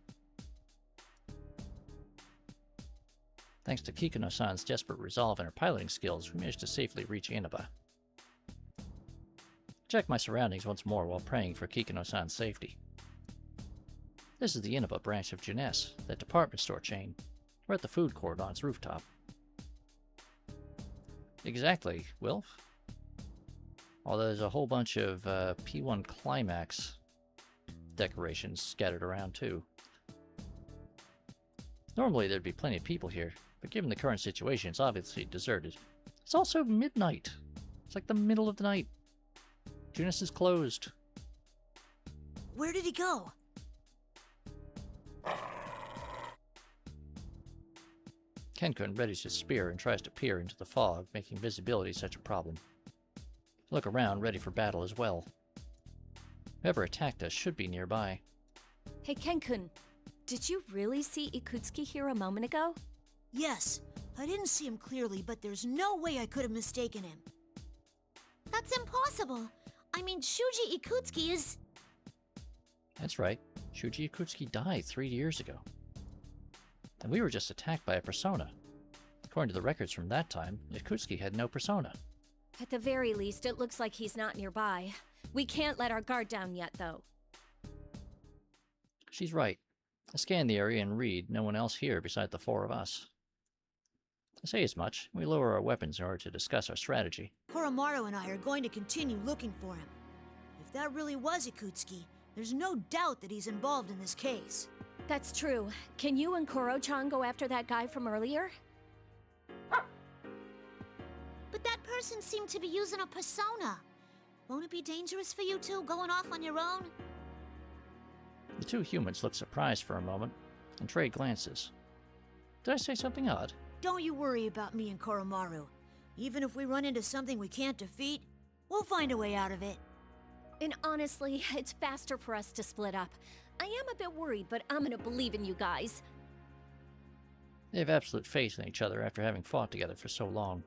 Thanks to Kikuno-san's desperate resolve and her piloting skills, we managed to safely reach Inaba. Check my surroundings once more while praying for Kikuno-san's safety. This is the Inaba branch of Jeunesse, that department store chain. We're at the food court on its rooftop. Exactly, Wilf. Although there's a whole bunch of P1 Climax decorations scattered around too. Normally there'd be plenty of people here, but given the current situation, it's obviously deserted. It's also midnight. It's like the middle of the night. Jeunesse is closed. Where did he go? Ken-kun readies his spear and tries to peer into the fog, making visibility such a problem. Look around, ready for battle as well. Whoever attacked us should be nearby. Hey, Ken-kun, did you really see Ikutsuki here a moment ago? Yes. I didn't see him clearly, but there's no way I could have mistaken him. That's impossible. I mean, Shuji Ikutsuki is... That's right. Shuji Ikutsuki died 3 years ago. And we were just attacked by a persona. According to the records from that time, Ikutsuki had no persona. At the very least, it looks like he's not nearby. We can't let our guard down yet, though. She's right. I scan the area and read no one else here beside the four of us. I say as much. We lower our weapons in order to discuss our strategy. Koromaru and I are going to continue looking for him. If that really was Ikutsuki, there's no doubt that he's involved in this case. That's true. Can you and Koro-chan go after that guy from earlier? But that person seemed to be using a persona. Won't it be dangerous for you two going off on your own? The two humans look surprised for a moment and trade glances. Did I say something odd? Don't you worry about me and Koromaru. Even if we run into something we can't defeat, we'll find a way out of it. And honestly, it's faster for us to split up. I am a bit worried, but I'm gonna believe in you guys. They have absolute faith in each other after having fought together for so long.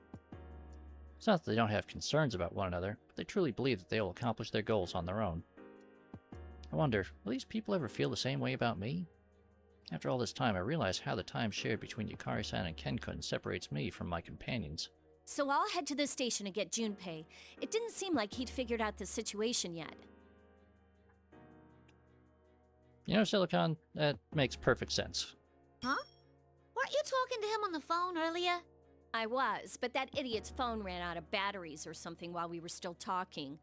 It's not that they don't have concerns about one another, but they truly believe that they will accomplish their goals on their own. I wonder, will these people ever feel the same way about me? After all this time, I realize how the time shared between Yukari-san and Ken-kun separates me from my companions. So I'll head to the station and get Junpei. It didn't seem like he'd figured out the situation yet. You know, Silicon, that makes perfect sense. Huh? Weren't you talking to him on the phone earlier? I was, but that idiot's phone ran out of batteries or something while we were still talking.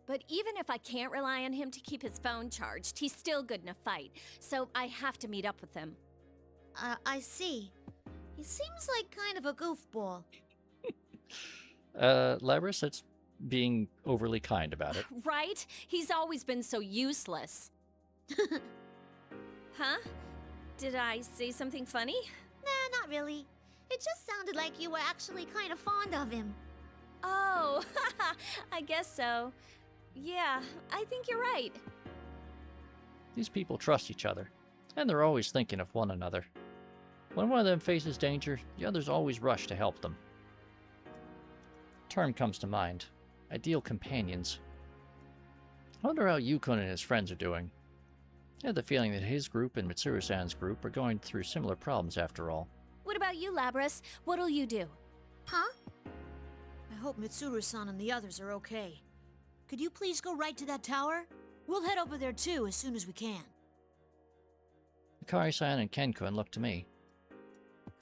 But even if I can't rely on him to keep his phone charged, he's still good in a fight, so I have to meet up with him. I see. He seems like kind of a goofball. Labrys, that's being overly kind about it. Right? He's always been so useless. Huh? Did I say something funny? Nah, not really. It just sounded like you were actually kind of fond of him. Oh, I guess so. Yeah, I think you're right. These people trust each other, and they're always thinking of one another. When one of them faces danger, the others always rush to help them. A term comes to mind: ideal companions. I wonder how Yukon and his friends are doing. I have the feeling that his group and Mitsuru-san's group are going through similar problems after all. What about you, Labrys? What'll you do? Huh? I hope Mitsuru-san and the others are okay. Could you please go right to that tower? We'll head over there too as soon as we can. Yukari-san and Ken-kun look to me.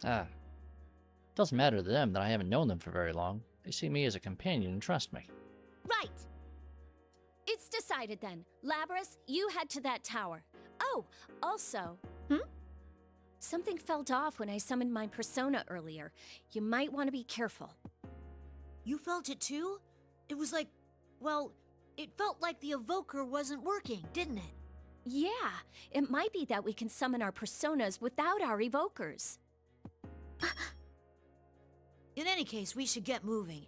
It doesn't matter to them that I haven't known them for very long. They see me as a companion and trust me. Right! It's decided then. Labrys, you head to that tower. Oh, also... Something felt off when I summoned my persona earlier. You might want to be careful. You felt it too? It was like, well, it felt like the evoker wasn't working, didn't it? Yeah, it might be that we can summon our personas without our evokers. In any case, we should get moving.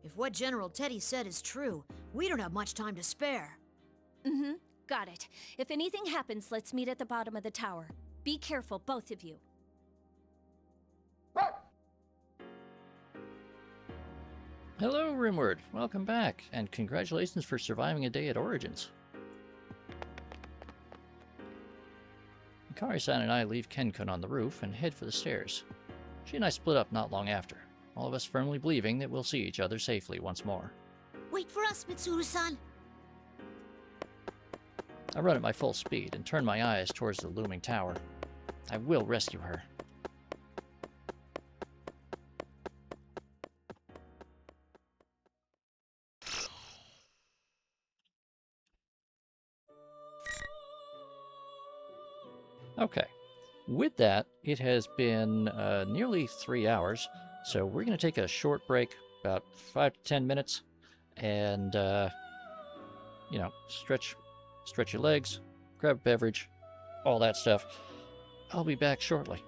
If what General Teddy said is true, we don't have much time to spare. Mm-hmm, got it. If anything happens, let's meet at the bottom of the tower. Be careful, both of you. Hello, Rimward. Welcome back, and congratulations for surviving a day at Origins. Kari-san and I leave Ken-kun on the roof and head for the stairs. She and I split up not long after, all of us firmly believing that we'll see each other safely once more. Wait for us, Mitsuru-san. I run at my full speed and turn my eyes towards the looming tower. I will rescue her. Okay, with that, it has been nearly 3 hours, so we're going to take a short break, about 5 to 10 minutes, and, you know, stretch your legs, grab a beverage, all that stuff. I'll be back shortly.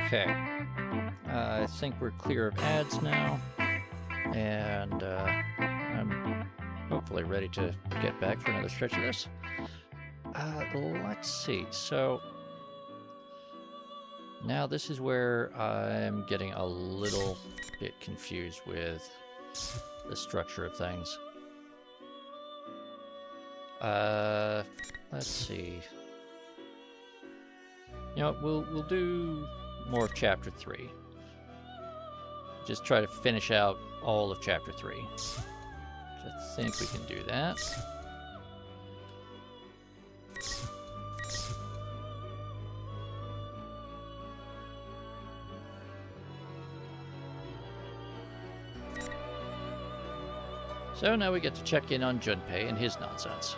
Okay. I think we're clear of ads now. And I'm hopefully ready to get back for another stretch of this. Let's see. So now this is where I'm getting a little bit confused with the structure of things. Let's see. You know, we'll do more of Chapter 3. Just try to finish out all of Chapter 3. So I think we can do that. So now we get to check in on Junpei and his nonsense.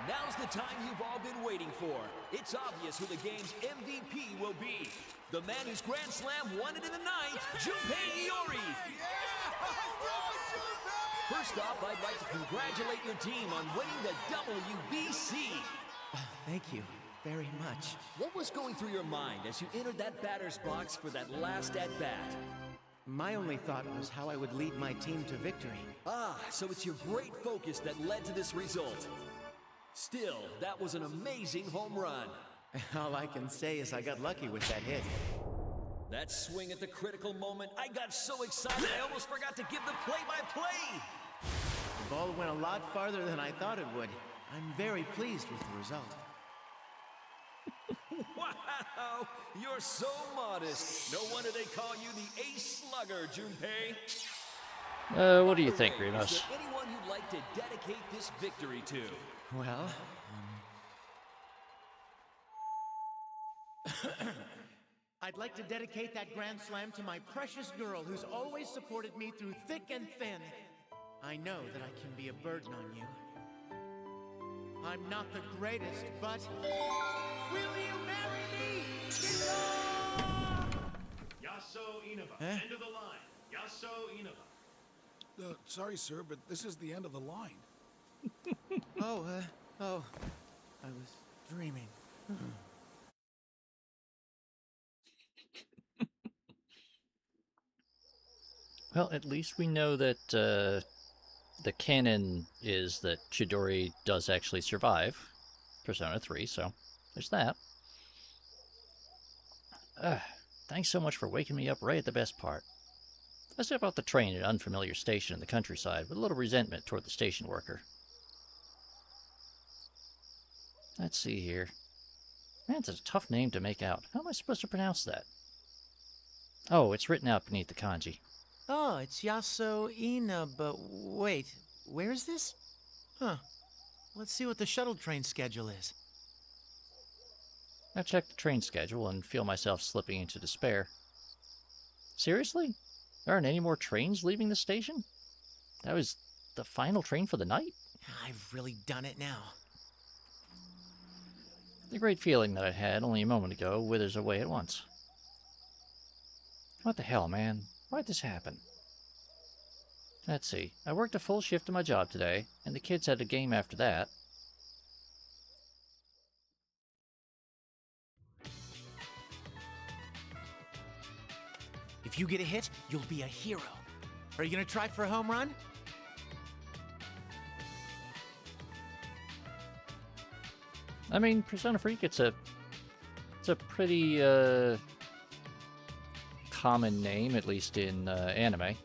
Now's the time you've all been waiting for. It's obvious who the game's MVP will be. The man whose Grand Slam won it in the ninth, Junpei Iori. First off, I'd like to congratulate your team on winning the WBC. Thank you very much. What was going through your mind as you entered that batter's box for that last at-bat? My only thought was how I would lead my team to victory. Ah, so it's your great focus that led to this result. Still, that was an amazing home run. All I can say is I got lucky with that hit. That swing at the critical moment, I got so excited I almost forgot to give the play-by-play. The ball went a lot farther than I thought it would. I'm very pleased with the result. Wow, you're so modest. No wonder they call you the ace slugger, Junpei. What do you think, Remus? Is there anyone you'd like to dedicate this victory to? Well, I'd like to dedicate that Grand Slam to my precious girl who's always supported me through thick and thin. I know that I can be a burden on you. I'm not the greatest, but will you marry me? Yaso Inaba, end of the line. Yaso Inaba. Sorry, sir, but this is the end of the line. I was dreaming. Well, at least we know that the canon is that Chidori does actually survive Persona 3, so there's that. Thanks so much for waking me up right at the best part. I step off the train at an unfamiliar station in the countryside with a little resentment toward the station worker. Let's see here. Man, it's a tough name to make out. How am I supposed to pronounce that? Oh, it's written out beneath the kanji. Oh, it's Yaso Ina, but wait, where is this? Huh. Let's see what the shuttle train schedule is. I check the train schedule and feel myself slipping into despair. Seriously? There aren't any more trains leaving the station? That was the final train for the night? I've really done it now. The great feeling that I had only a moment ago withers away at once. What the hell, man? Why'd this happen? Let's see. I worked a full shift at my job today, and the kids had a game after that. If you get a hit, you'll be a hero. Are you gonna try for a home run? I mean, Persona Freak, it's a pretty common name, at least in anime.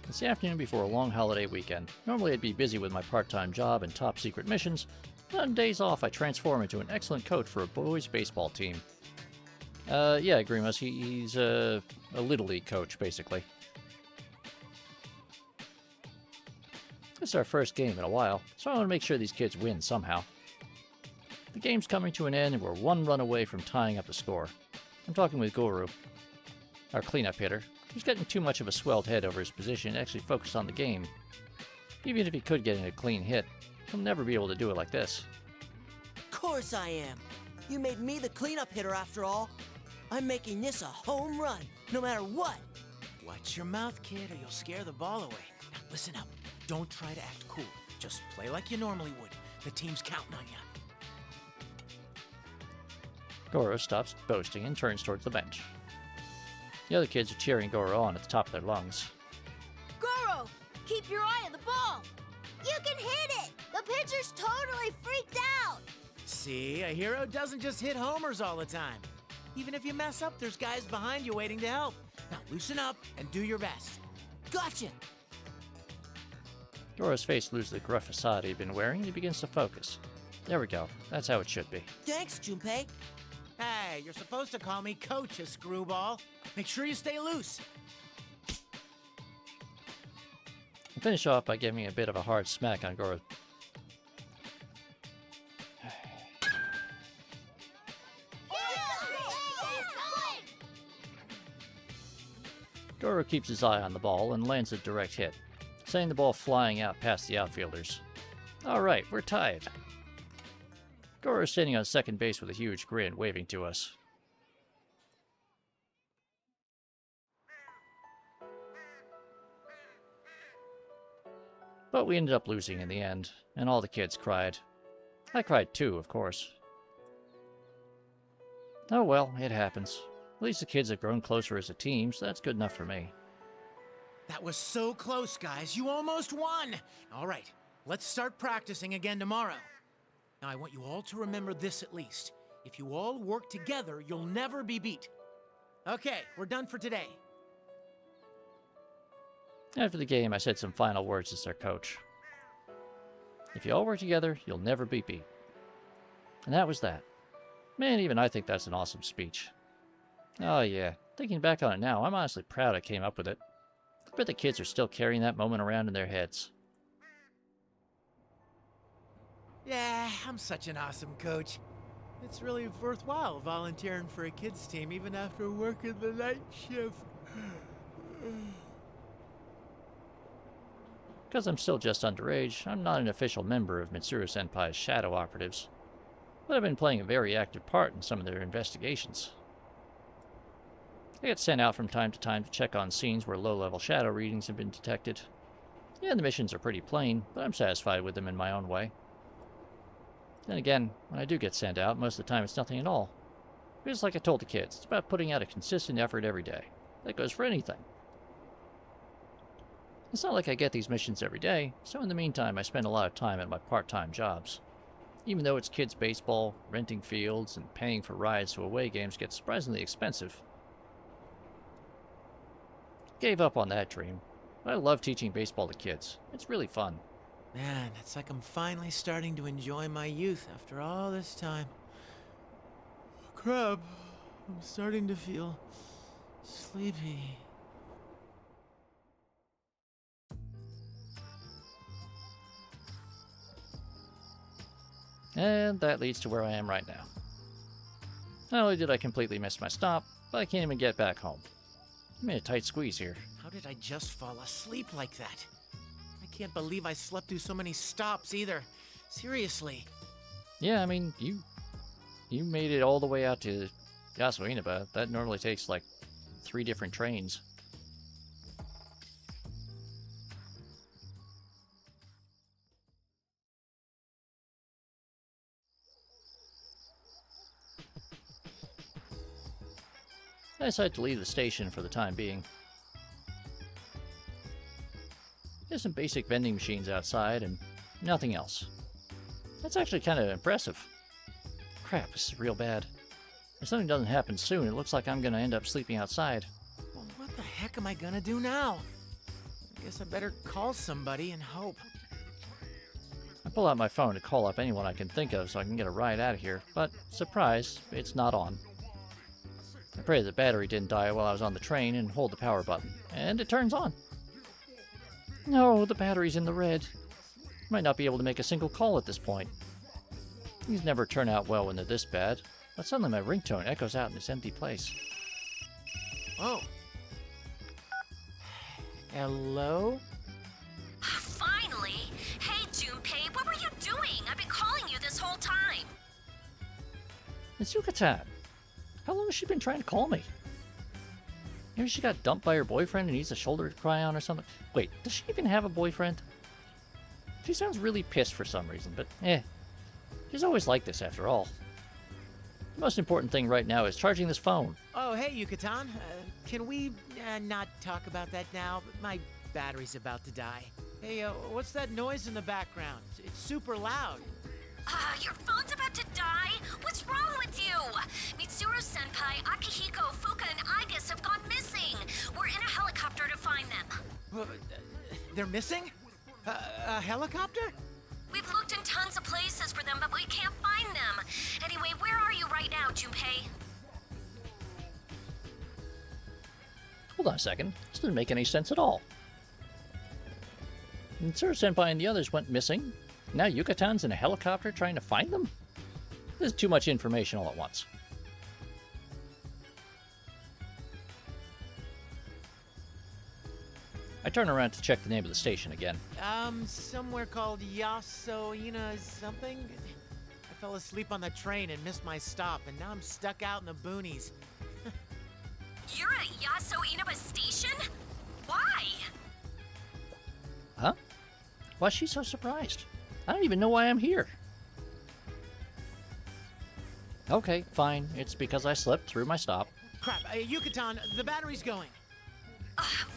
It's the afternoon before a long holiday weekend. Normally I'd be busy with my part-time job and top-secret missions, but on days off I transform into an excellent coach for a boys' baseball team. Yeah, Grimace, he's a Little League coach, basically. This is our first game in a while, so I want to make sure these kids win somehow. The game's coming to an end and we're one run away from tying up the score. I'm talking with Guru, our cleanup hitter, who's getting too much of a swelled head over his position to actually focus on the game. Even if he could get in a clean hit, he'll never be able to do it like this. Of course I am. You made me the cleanup hitter after all. I'm making this a home run, no matter what. Watch your mouth, kid, or you'll scare the ball away. Now listen up. Don't try to act cool. Just play like you normally would. The team's counting on you. Goro stops boasting and turns towards the bench. The other kids are cheering Goro on at the top of their lungs. Goro, keep your eye on the ball. You can hit it! The pitcher's totally freaked out! See, a hero doesn't just hit homers all the time. Even if you mess up, there's guys behind you waiting to help. Now loosen up and do your best. Gotcha! Goro's face loses the gruff facade he'd been wearing and he begins to focus. There we go. That's how it should be. Thanks, Junpei. Hey, you're supposed to call me Coach, a screwball. Make sure you stay loose. I'll finish off by giving a bit of a hard smack on Goro. Goro keeps his eye on the ball and lands a direct hit, sending the ball flying out past the outfielders. Alright, we're tied. Goro is standing on second base with a huge grin, waving to us. But we ended up losing in the end, and all the kids cried. I cried too, of course. Oh well, it happens. At least the kids have grown closer as a team, so that's good enough for me. That was so close, guys. You almost won. All right, let's start practicing again tomorrow. Now, I want you all to remember this at least. If you all work together, you'll never be beat. Okay, we're done for today. After the game, I said some final words as their coach. If you all work together, you'll never be beat. And that was that. Man, even I think that's an awesome speech. Oh yeah, thinking back on it now, I'm honestly proud I came up with it. I bet the kids are still carrying that moment around in their heads. Yeah, I'm such an awesome coach. It's really worthwhile volunteering for a kids team even after working the night shift. Because I'm still just underage, I'm not an official member of Mitsuru Senpai's shadow operatives, but I've been playing a very active part in some of their investigations. I get sent out from time to check on scenes where low-level shadow readings have been detected. Yeah, the missions are pretty plain, but I'm satisfied with them in my own way. Then again, when I do get sent out, most of the time it's nothing at all. Because like I told the kids, it's about putting out a consistent effort every day. That goes for anything. It's not like I get these missions every day, so in the meantime I spend a lot of time at my part-time jobs. Even though it's kids' baseball, renting fields, and paying for rides to away games gets surprisingly expensive. Gave up on that dream, but I love teaching baseball to kids. It's really fun. Man, it's like I'm finally starting to enjoy my youth after all this time. Crap, I'm starting to feel sleepy. And that leads to where I am right now. Not only did I completely miss my stop, but I can't even get back home. You made a tight squeeze here. How did I just fall asleep like that? I can't believe I slept through so many stops either. Seriously. Yeah, I mean, you made it all the way out to Yasuina, but that normally takes like 3 different trains. I decided to leave the station for the time being. There's some basic vending machines outside and nothing else. That's actually kind of impressive. Crap, this is real bad. If something doesn't happen soon, it looks like I'm gonna end up sleeping outside. Well, what the heck am I gonna do now? I guess I better call somebody and hope. I pull out my phone to call up anyone I can think of so I can get a ride out of here, but surprise, it's not on. I pray the battery didn't die while I was on the train and hold the power button, and it turns on. No, the battery's in the red. Might not be able to make a single call at this point. These never turn out well when they're this bad, but suddenly my ringtone echoes out in this empty place. Oh. Hello? Finally! Hey, Junpei, what were you doing? I've been calling you this whole time. It's Yucatan. How long has she been trying to call me? Maybe she got dumped by her boyfriend and needs a shoulder to cry on or something. Wait, does she even have a boyfriend? She sounds really pissed for some reason, but she's always like this after all. The most important thing right now is charging this phone. Oh, hey, Yucatan. Can we not talk about that now? My battery's about to die. Hey, what's that noise in the background? It's super loud. Your phone's about to die? What's wrong with you? Mitsuru-senpai, Akihiko, Fuka, and Aigis have gone missing. We're in a helicopter to find them. They're missing? A helicopter? We've looked in tons of places for them, but we can't find them. Anyway, where are you right now, Junpei? Hold on a second. This doesn't make any sense at all. Mitsuru-senpai and the others went missing. Now Yucatan's in a helicopter trying to find them? This is too much information all at once. I turn around to check the name of the station again. Somewhere called Yasuina something? I fell asleep on the train and missed my stop, and now I'm stuck out in the boonies. You're at Yasuina station? Why? Huh? Why is she so surprised? I don't even know why I'm here. Okay, fine. It's because I slept through my stop. Crap, Yucatan, the battery's going.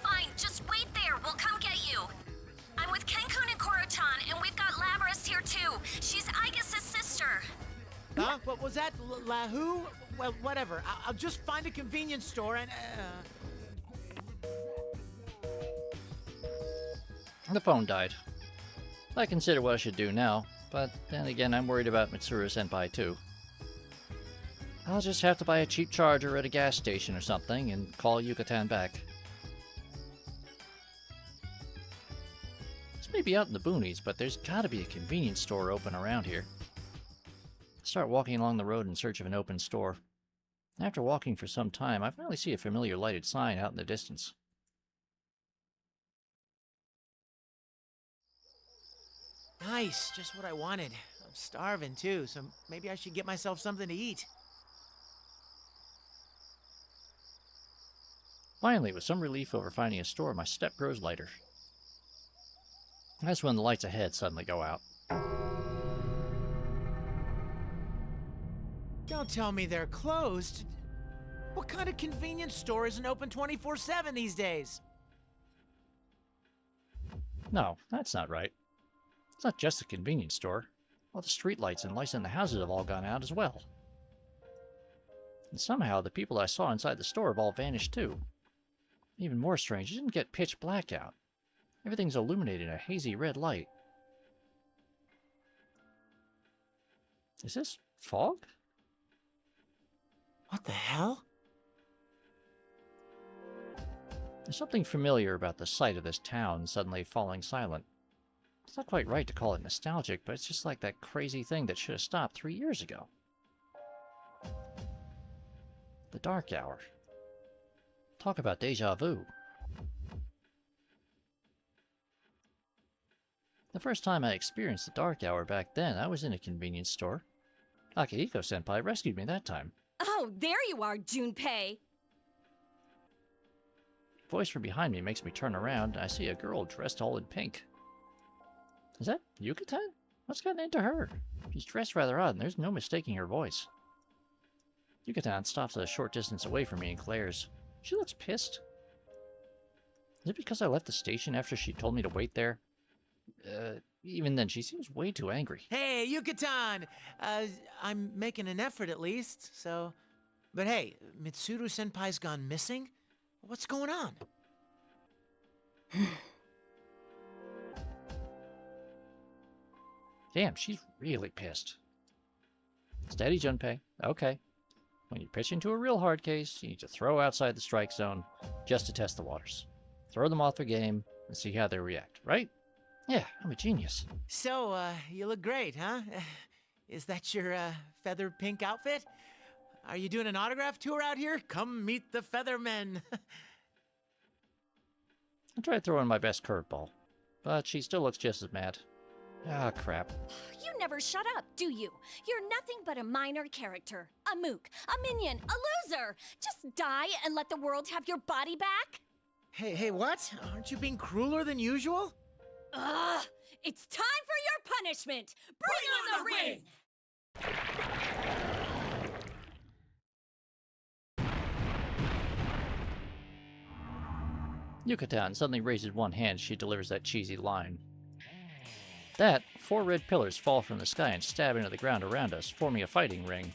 Fine, just wait there. We'll come get you. I'm with Kenkun and Koro-chan, and we've got Labrys here too. She's Aigis' sister. Huh? What was that? Who? Well, whatever. I'll just find a convenience store and... The phone died. I consider what I should do now, but then again I'm worried about Mitsuru-senpai too. I'll just have to buy a cheap charger at a gas station or something and call Yucatan back. This may be out in the boonies, but there's gotta be a convenience store open around here. I start walking along the road in search of an open store. After walking for some time, I finally see a familiar lighted sign out in the distance. Nice, just what I wanted. I'm starving too, so maybe I should get myself something to eat. Finally, with some relief over finding a store, my step grows lighter. That's when the lights ahead suddenly go out. Don't tell me they're closed. What kind of convenience store isn't open 24/7 these days? No, that's not right. It's not just a convenience store. All the streetlights and lights in the houses have all gone out as well. And somehow the people I saw inside the store have all vanished too. Even more strange, it didn't get pitch black out. Everything's illuminated in a hazy red light. Is this fog? What the hell? There's something familiar about the sight of this town suddenly falling silent. It's not quite right to call it nostalgic, but it's just like that crazy thing that should have stopped 3 years ago. The dark hour. Talk about deja vu. The first time I experienced the dark hour back then, I was in a convenience store. Akihiko-senpai rescued me that time. Oh, there you are, Junpei! A voice from behind me makes me turn around, and I see a girl dressed all in pink. Is that Yucatan? What's gotten into her? She's dressed rather odd, and there's no mistaking her voice. Yucatan stops a short distance away from me and glares. She looks pissed. Is it because I left the station after she told me to wait there? Even then, she seems way too angry. Hey, Yucatan! I'm making an effort at least, so... But hey, Mitsuru-senpai's gone missing? What's going on? Damn, she's really pissed. Steady, Junpei. Okay. When you pitch into a real hard case, you need to throw outside the strike zone just to test the waters. Throw them off their game and see how they react, right? Yeah, I'm a genius. So, you look great, huh? Is that your, feather pink outfit? Are you doing an autograph tour out here? Come meet the Feathermen. I tried throwing my best curveball, but she still looks just as mad. Ah, crap. You never shut up, do you? You're nothing but a minor character. A mook, a minion, a loser! Just die and let the world have your body back? Hey, what? Aren't you being crueler than usual? Ugh! It's time for your punishment! Bring on the ring! Yucatan suddenly raises one hand as she delivers that cheesy line. That, 4 red pillars fall from the sky and stab into the ground around us, forming a fighting ring.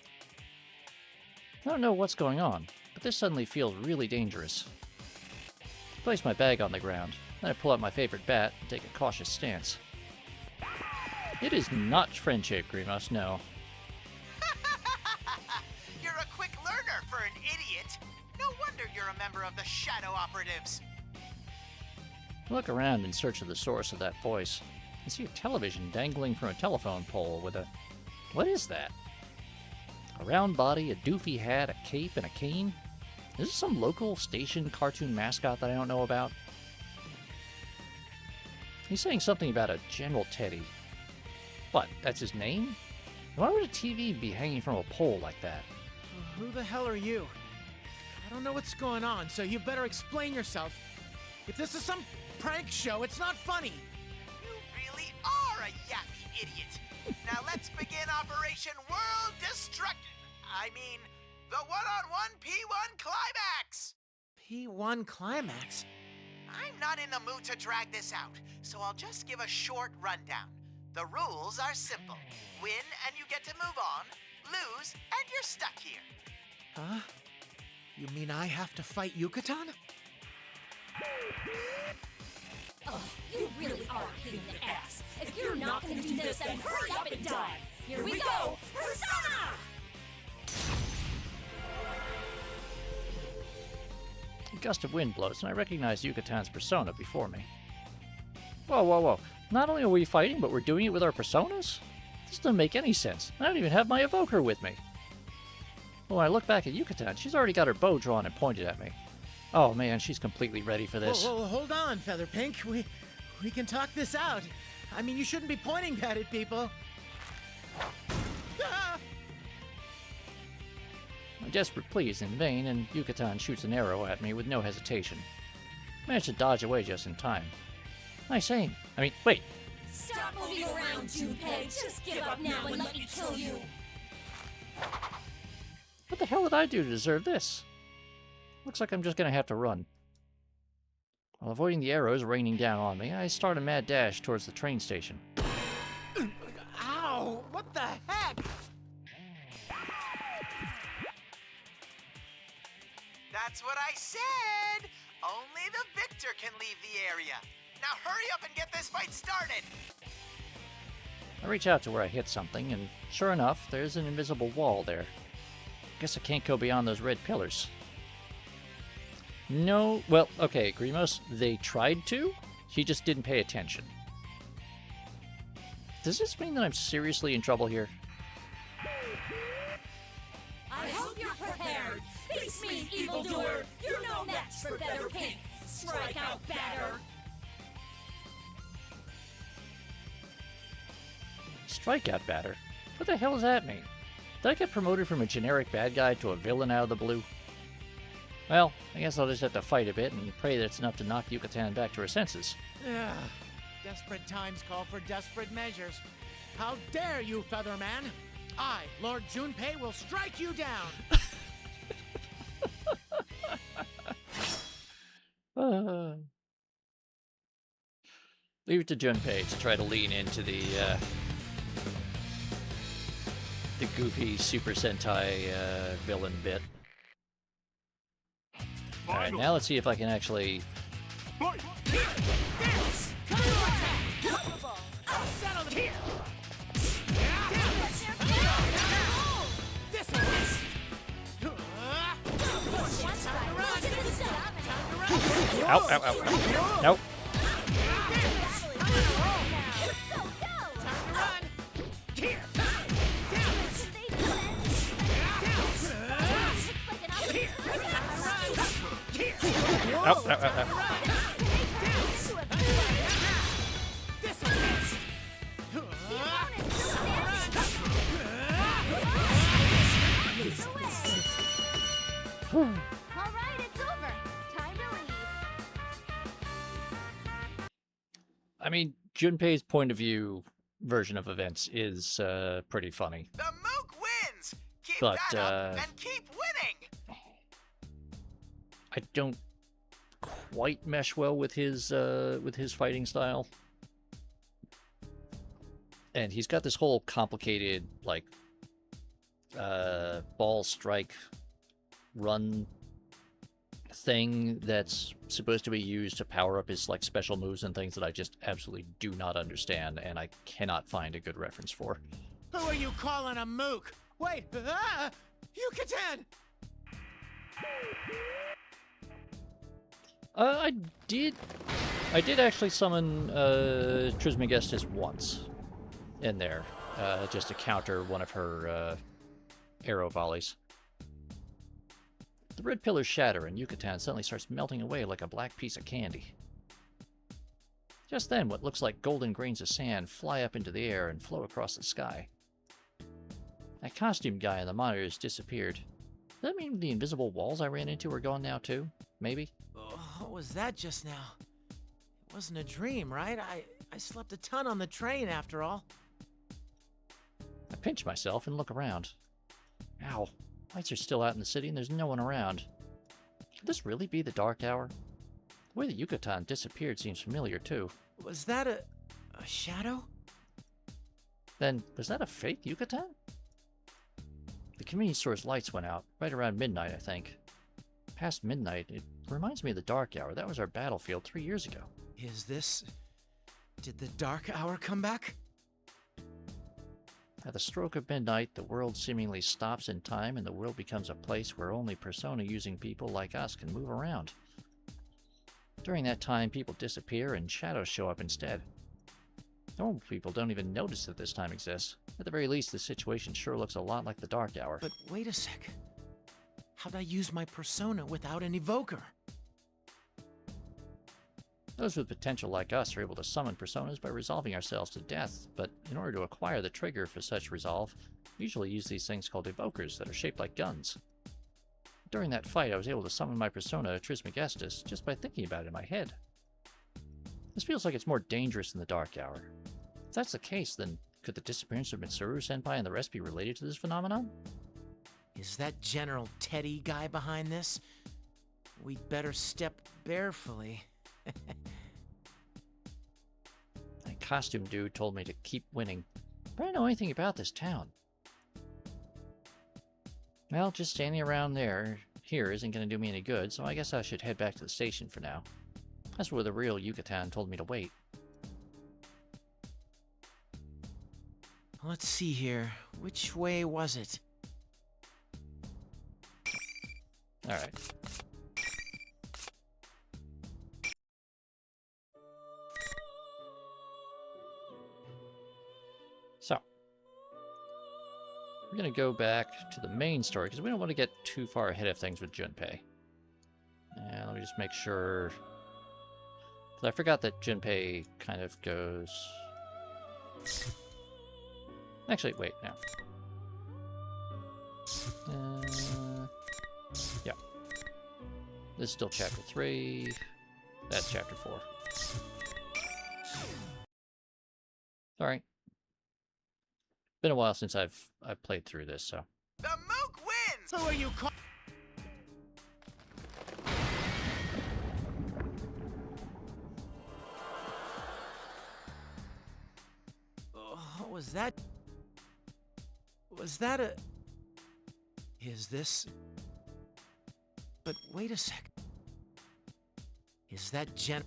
I don't know what's going on, but this suddenly feels really dangerous. I place my bag on the ground, then I pull out my favorite bat and take a cautious stance. It is not friendship, Grimos, no. You're a quick learner for an idiot. No wonder you're a member of the Shadow Operatives. I look around in search of the source of that voice. I see a television dangling from a telephone pole with a... What is that? A round body, a doofy hat, a cape, and a cane? Is this some local station cartoon mascot that I don't know about? He's saying something about a General Teddy. What, that's his name? Why would a TV be hanging from a pole like that? Who the hell are you? I don't know what's going on, so you better explain yourself. If this is some prank show, it's not funny. You really are a yappy idiot. Now let's begin Operation World Destruction. I mean, the one-on-one P1 Climax. P1 Climax? I'm not in the mood to drag this out, so I'll just give a short rundown. The rules are simple. Win and you get to move on. Lose and you're stuck here. Huh? You mean I have to fight Yucatan? Oh, you really are a pain in the ass. If you're not gonna do this, then hurry up and die. Here we go! Persona! A gust of wind blows, and I recognize Yucatan's persona before me. Whoa, whoa, whoa. Not only are we fighting, but we're doing it with our personas? This doesn't make any sense. I don't even have my evoker with me. When I look back at Yucatan, she's already got her bow drawn and pointed at me. Oh man, she's completely ready for this. Whoa, hold on, Featherpink. We can talk this out. I mean, you shouldn't be pointing that at people. Ah! My desperate plea is in vain, and Yucatan shoots an arrow at me with no hesitation. I manage to dodge away just in time. Nice aim. Wait. Stop moving around, Junpei. Just give up now and let me kill you. What the hell did I do to deserve this? Looks like I'm just gonna have to run. While avoiding the arrows raining down on me, I start a mad dash towards the train station. Ow! What the heck? That's what I said! Only the victor can leave the area. Now hurry up and get this fight started! I reach out to where I hit something, and sure enough, there's an invisible wall there. Guess I can't go beyond those red pillars. No, well, okay, Grimos, they tried to. She just didn't pay attention. Does this mean that I'm seriously in trouble here? I hope you're prepared. This Face me, evildoer! You're no match for Feather Pink! Strike out, batter! Strikeout batter? What the hell does that mean? Did I get promoted from a generic bad guy to a villain out of the blue? Well, I guess I'll just have to fight a bit and pray that it's enough to knock Yucatan back to her senses. Ugh. Desperate times call for desperate measures. How dare you, Featherman! I, Lord Junpei, will strike you down! Leave it to Junpei to try to lean into the goofy Super Sentai villain bit. Alright, now let's see if I can actually... Ow, ow, ow, ow. Nope. Ow, ow, ow, ow. Alright, it's over. Time to leave. I mean, Junpei's point of view version of events is pretty funny. The Mook wins! Keep But, that up and keep winning! I don't quite mesh well with his fighting style. And he's got this whole complicated, like, ball strike run thing that's supposed to be used to power up his, like, special moves and things that I just absolutely do not understand, and I cannot find a good reference for. Who are you calling a mook? Wait, Yucatan! I did actually summon Trismegistus once in there, just to counter one of her arrow volleys. The red pillars shatter and Yucatan suddenly starts melting away like a black piece of candy. Just then, what looks like golden grains of sand fly up into the air and flow across the sky. That costume guy on the monitor has disappeared. Does that mean the invisible walls I ran into are gone now too? Maybe? What was that just now? It wasn't a dream, right? I slept a ton on the train after all. I pinch myself and look around. Ow. Lights are still out in the city and there's no one around. Could this really be the dark hour? The way the Yucatan disappeared seems familiar too. Was that a shadow? Then, was that a fake Yucatan? The convenience store's lights went out, right around midnight, I think. Past midnight, it reminds me of the dark hour. That was our battlefield 3 years ago. Did the dark hour come back? At the stroke of midnight, the world seemingly stops in time and the world becomes a place where only persona-using people like us can move around. During that time, people disappear and shadows show up instead. Normal people don't even notice that this time exists. At the very least, the situation sure looks a lot like the dark hour. But wait a sec. How'd I use my persona without an evoker? Those with potential like us are able to summon personas by resolving ourselves to death, but in order to acquire the trigger for such resolve, we usually use these things called evokers that are shaped like guns. During that fight, I was able to summon my persona Trismegistus just by thinking about it in my head. This feels like it's more dangerous than the dark hour. If that's the case, then could the disappearance of Mitsuru-senpai and the rest be related to this phenomenon? Is that General Teddy guy behind this? We'd better step barefully. That costume dude told me to keep winning, but I don't know anything about this town. Well, just standing around here isn't going to do me any good, so I guess I should head back to the station for now. That's where the real Yucatan told me to wait. Let's see here. Which way was it? Alright. So, we're going to go back to the main story, because we don't want to get too far ahead of things with Junpei. And let me just make sure... I forgot that Junpei kind of goes... Actually, wait, no. Yeah. This is still chapter 3. That's chapter 4. Sorry. Been a while since I've played through this, so. The Mook wins! Who are you call- Oh, was that... Was that a... Is this... But wait a sec. Is that Jen...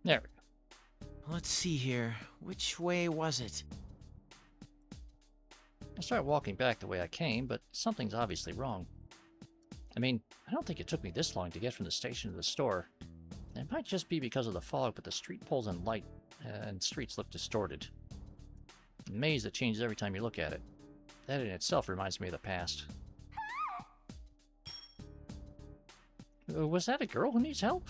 There we go. Let's see here. Which way was it? I started walking back the way I came, but something's obviously wrong. I mean, I don't think it took me this long to get from the station to the store. It might just be because of the fog, but the street poles and light and streets look distorted. A maze that changes every time you look at it. That in itself reminds me of the past. Was that a girl who needs help?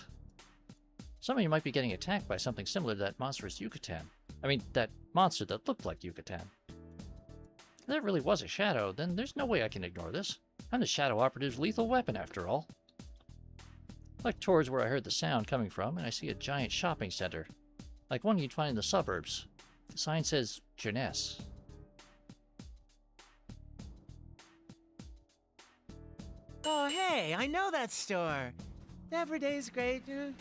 Some of you might be getting attacked by something similar to that monstrous Yucatan. I mean, that monster that looked like Yucatan. If that really was a shadow, then there's no way I can ignore this. I'm the Shadow Operative's lethal weapon, after all. I look towards where I heard the sound coming from, and I see a giant shopping center. Like one you'd find in the suburbs. The sign says, Jeunesse. Oh, hey, I know that store. Every day's great. I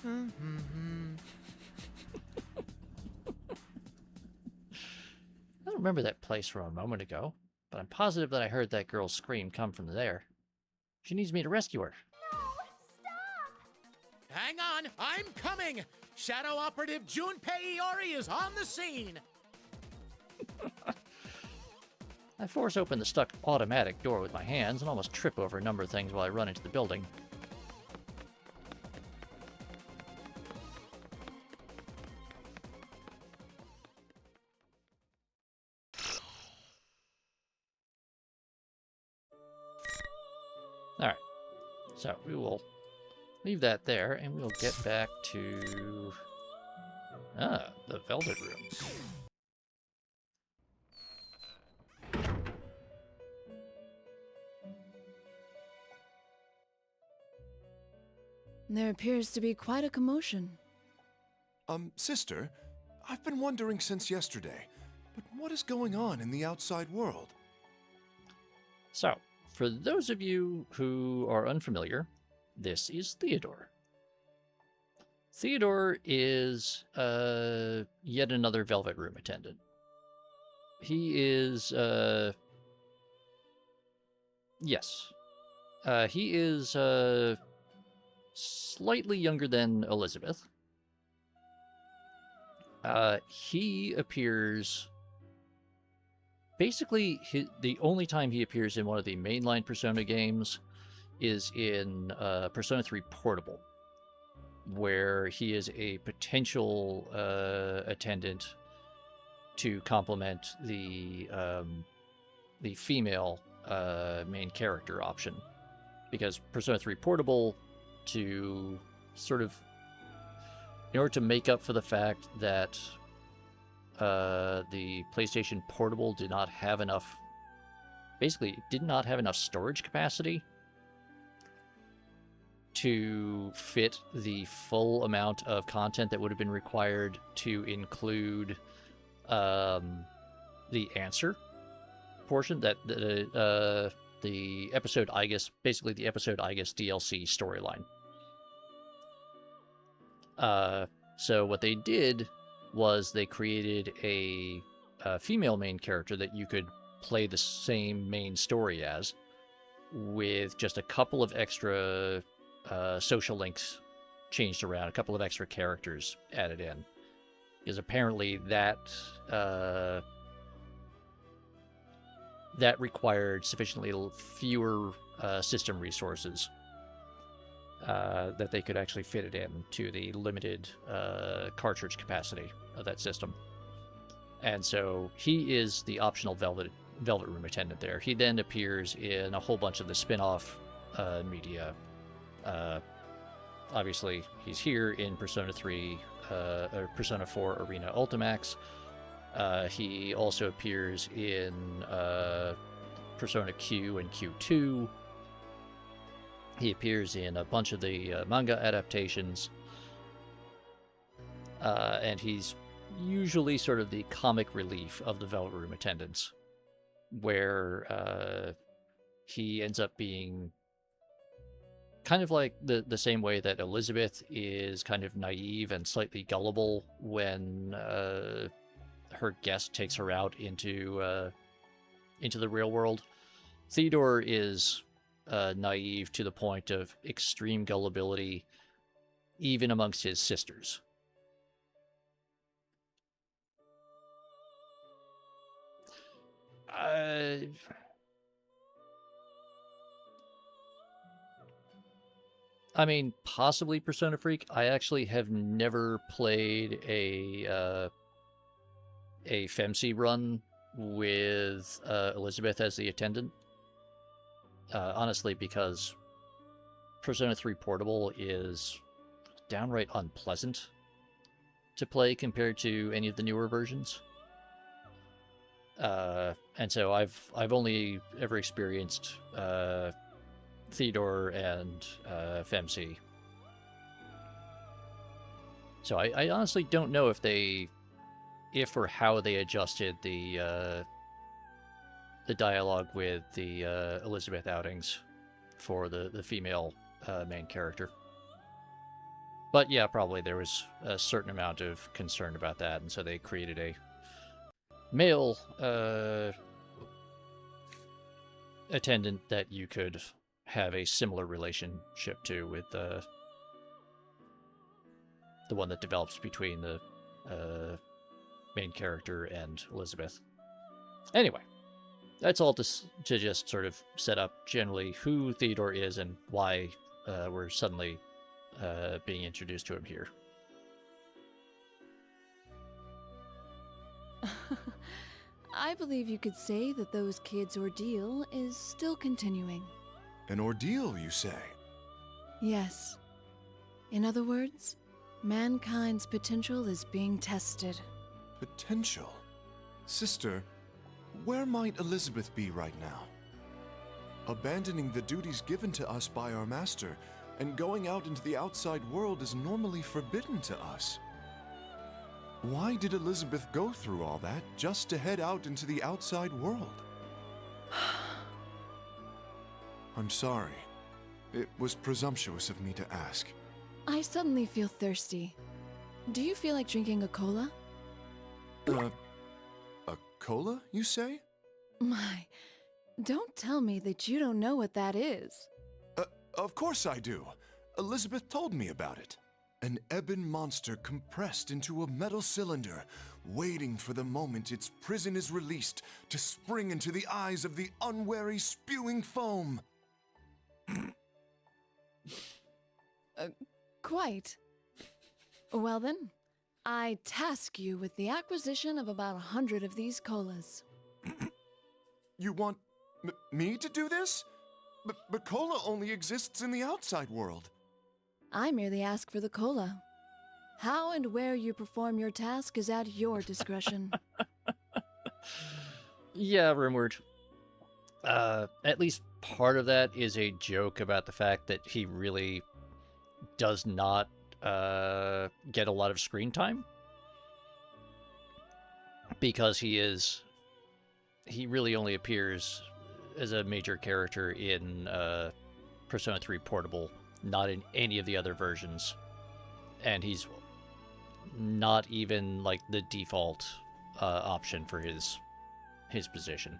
don't remember that place from a moment ago, but I'm positive that I heard that girl's scream come from there. She needs me to rescue her. Hang on, I'm coming! Shadow Operative Junpei Iori is on the scene! I force open the stuck automatic door with my hands and almost trip over a number of things while I run into the building. Alright, so we will leave that there and we'll get back to the Velvet Room. There appears to be quite a commotion. Sister, I've been wondering since yesterday, but what is going on in the outside world? So, for those of you who are unfamiliar, this is Theodore. Theodore is yet another Velvet Room attendant. He is, yes. He is, slightly younger than Elizabeth. He appears... Basically, the only time he appears in one of the mainline Persona games is in Persona 3 Portable, where he is a potential attendant to complement the female main character option. Because Persona 3 Portable, to sort of, in order to make up for the fact that the PlayStation Portable did not have enough, basically did not have enough storage capacity to fit the full amount of content that would have been required to include the answer portion, that the episode Aegis, basically the episode Aegis DLC storyline. So what they did was they created a female main character that you could play the same main story as, with just a couple of extra social links changed around, a couple of extra characters added in. Because apparently that that required sufficiently fewer system resources that they could actually fit it in to the limited cartridge capacity of that system. And so he is the optional Velvet Room attendant there. He then appears in a whole bunch of the spin-off media. Obviously, he's here in Persona 3, or Persona 4 Arena Ultimax. He also appears in Persona Q and Q2. He appears in a bunch of the manga adaptations. And he's usually sort of the comic relief of the Velvet Room attendants, where he ends up being kind of like the same way that Elizabeth is kind of naive and slightly gullible when her guest takes her out into the real world. Theodore is naive to the point of extreme gullibility, even amongst his sisters. I mean, possibly Persona Freak. I actually have never played a FemC run with Elizabeth as the attendant. Honestly, because Persona 3 Portable is downright unpleasant to play compared to any of the newer versions. And so I've only ever experienced Theodore and FemC. So I honestly don't know if or how they adjusted the dialogue with the Elizabeth outings for the female main character. But yeah, probably there was a certain amount of concern about that, and so they created a male attendant that you could have a similar relationship to with the one that develops between the main character and Elizabeth. Anyway, that's all to just sort of set up generally who Theodore is and why we're suddenly being introduced to him here. I believe you could say that those kids' ordeal is still continuing. An ordeal, you say? Yes. In other words, mankind's potential is being tested. Potential? Sister, where might Elizabeth be right now? Abandoning the duties given to us by our master and going out into the outside world is normally forbidden to us. Why did Elizabeth go through all that just to head out into the outside world? I'm sorry. It was presumptuous of me to ask. I suddenly feel thirsty. Do you feel like drinking a cola? A cola, you say? My, don't tell me that you don't know what that is. Of course I do. Elizabeth told me about it. An ebon monster compressed into a metal cylinder, waiting for the moment its prison is released to spring into the eyes of the unwary spewing foam. Quite. Well then, I task you with the acquisition of about 100 of these colas. You want me to do this? But cola only exists in the outside world. I merely ask for the cola. How and where you perform your task is at your discretion. Yeah, Rimward. At least part of that is a joke about the fact that he really does not get a lot of screen time. Because he really only appears as a major character in Persona 3 Portable, not in any of the other versions. And he's not even like the default option for his position.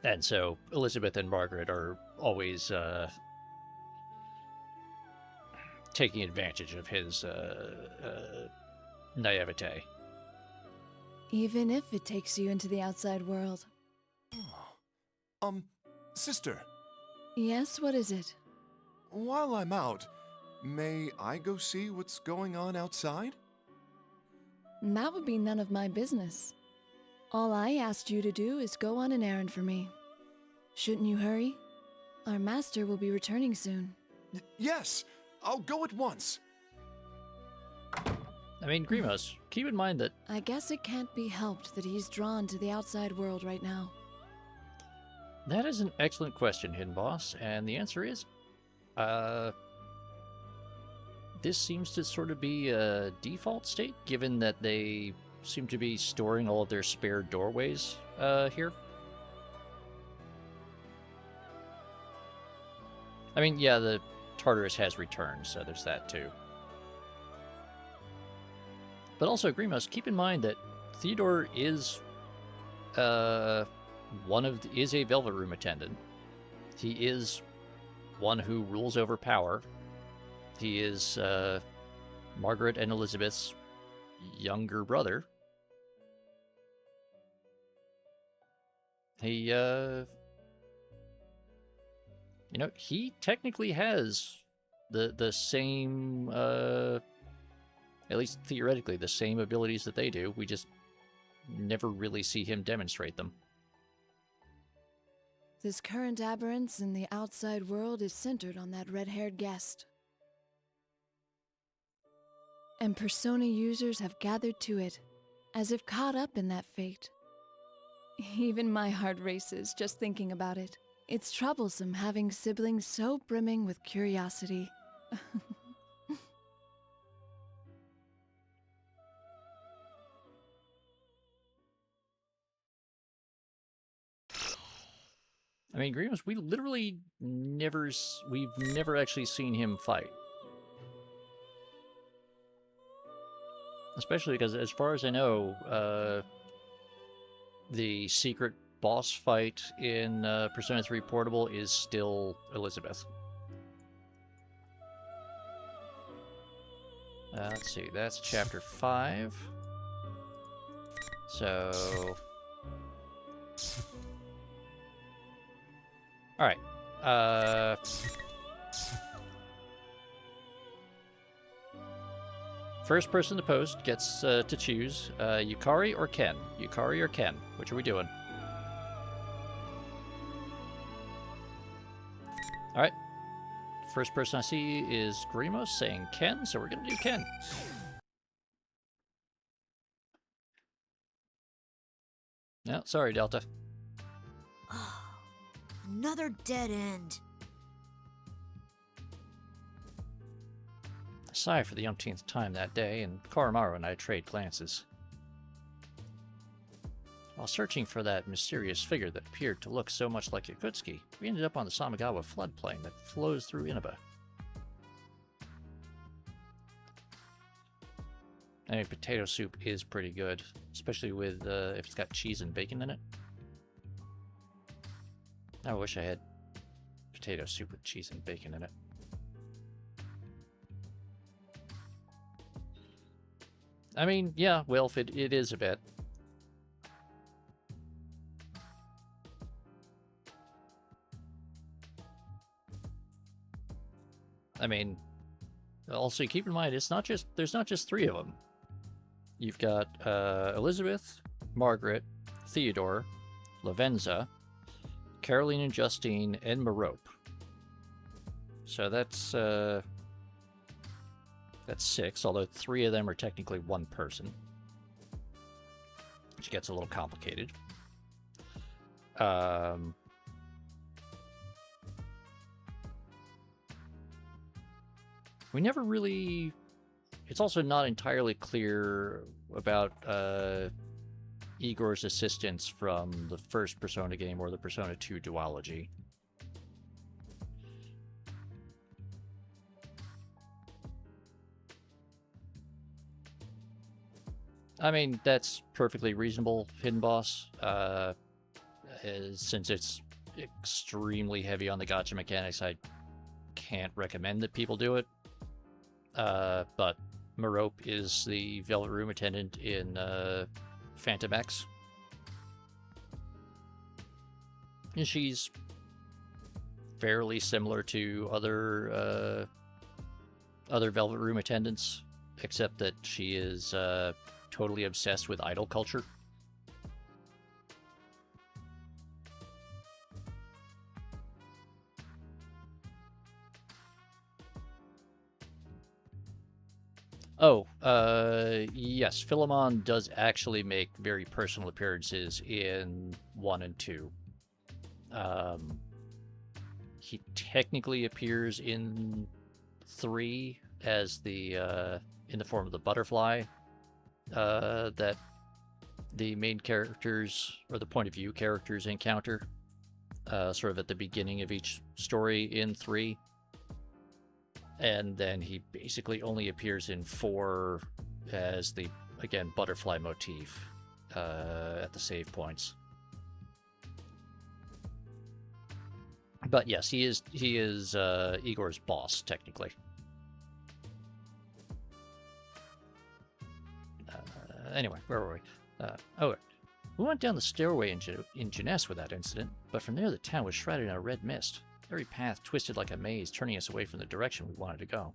And so Elizabeth and Margaret are always taking advantage of his naivete. Even if it takes you into the outside world. Sister. Yes, what is it? While I'm out, may I go see what's going on outside? That would be none of my business. All I asked you to do is go on an errand for me. Shouldn't you hurry? Our master will be returning soon. Yes, I'll go at once. I mean, Grimos, keep in mind that... I guess it can't be helped that he's drawn to the outside world right now. That is an excellent question, Hidden Boss, and the answer is... this seems to sort of be a default state, given that they seem to be storing all of their spare doorways here. I mean, yeah, the Tartarus has returned, so there's that too. But also, Grimos, keep in mind that Theodore is is a Velvet Room attendant. He is one who rules over power. He is Margaret and Elizabeth's younger brother. He, you know, he technically has the same, at least theoretically, the same abilities that they do. We just never really see him demonstrate them. This current aberrance in the outside world is centered on that red-haired guest. And Persona users have gathered to it, as if caught up in that fate. Even my heart races just thinking about it. It's troublesome having siblings so brimming with curiosity. I mean, Grievous, we literally we've never actually seen him fight. Especially because, as far as I know, the secret boss fight in Persona 3 Portable is still Elizabeth. Let's see, that's Chapter 5. So... Alright. First person to post gets to choose Yukari or Ken. Yukari or Ken. Which are we doing? Alright. First person I see is Grimos saying Ken, so we're gonna do Ken. No, sorry, Delta. Another dead end. I sigh for the umpteenth time that day, and Koromaru and I trade glances. While searching for that mysterious figure that appeared to look so much like Yakutsuki, we ended up on the Samigawa floodplain that flows through Inaba. I mean, potato soup is pretty good, especially with if it's got cheese and bacon in it. I wish I had potato soup with cheese and bacon in it. I mean, yeah, Wilf, it is a bit. I mean, also keep in mind, there's not just 3 of them. You've got Elizabeth, Margaret, Theodore, Lavenza, Caroline and Justine, and Merope. So that's 6, although 3 of them are technically one person, which gets a little complicated. We never really... It's also not entirely clear about Igor's assistance from the first Persona game or the Persona 2 duology. I mean, that's perfectly reasonable, Hidden Boss, since it's extremely heavy on the gacha mechanics. I can't recommend that people do it. But Merope is the Velvet Room attendant in Phantom X. And she's fairly similar to other Velvet Room attendants, except that she is to totally obsessed with idol culture. Oh, yes, Philemon does actually make very personal appearances in 1 and 2. He technically appears in 3 as the, in the form of the butterfly, that the main characters, or the point of view characters encounter, sort of at the beginning of each story in 3. And then he basically only appears in 4 as the, again, butterfly motif at the save points. But yes, he is Igor's boss, technically. Anyway, where were we? We went down the stairway in Jeunesse with that incident, but from there the town was shrouded in a red mist. Every path twisted like a maze, turning us away from the direction we wanted to go.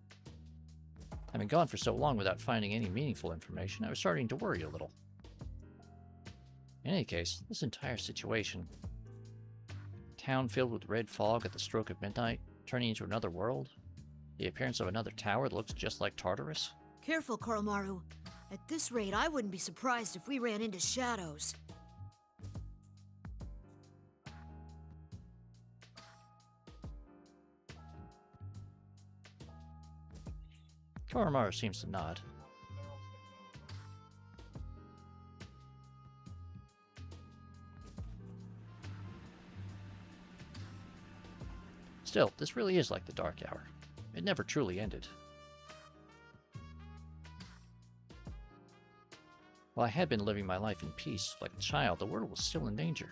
Having gone for so long without finding any meaningful information, I was starting to worry a little. In any case, this entire situation, a town filled with red fog at the stroke of midnight, turning into another world, the appearance of another tower that looks just like Tartarus. Careful, Koromaru. At this rate, I wouldn't be surprised if we ran into shadows. Koromaru seems to nod. Still, this really is like the Dark Hour. It never truly ended. While I had been living my life in peace, like a child, the world was still in danger.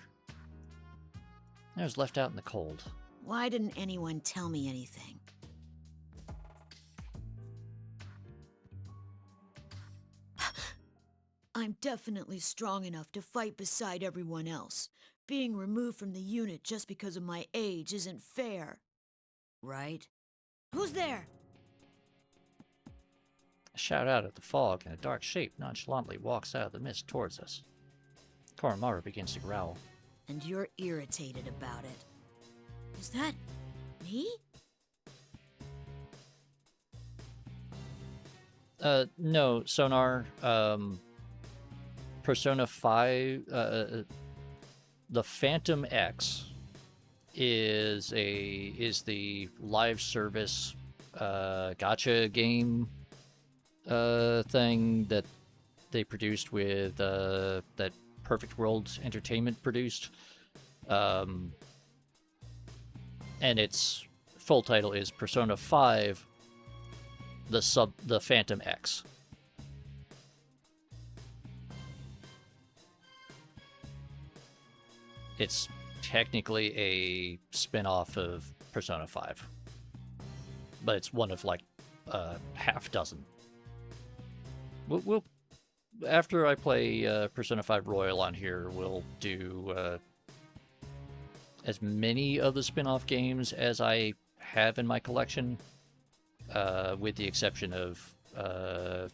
I was left out in the cold. Why didn't anyone tell me anything? I'm definitely strong enough to fight beside everyone else. Being removed from the unit just because of my age isn't fair. Right? Who's there? I shout out at the fog, and a dark shape nonchalantly walks out of the mist towards us. Koromaru begins to growl. And you're irritated about it. Is that me? No, Sonar, Persona 5, the Phantom X is the live service gacha game thing that they produced with that Perfect World Entertainment produced, and its full title is Persona 5: The Phantom X. It's technically a spin-off of Persona 5, but it's one of like a half dozen. We'll after I play Persona 5 Royal on here, we'll do as many of the spin-off games as I have in my collection, with the exception of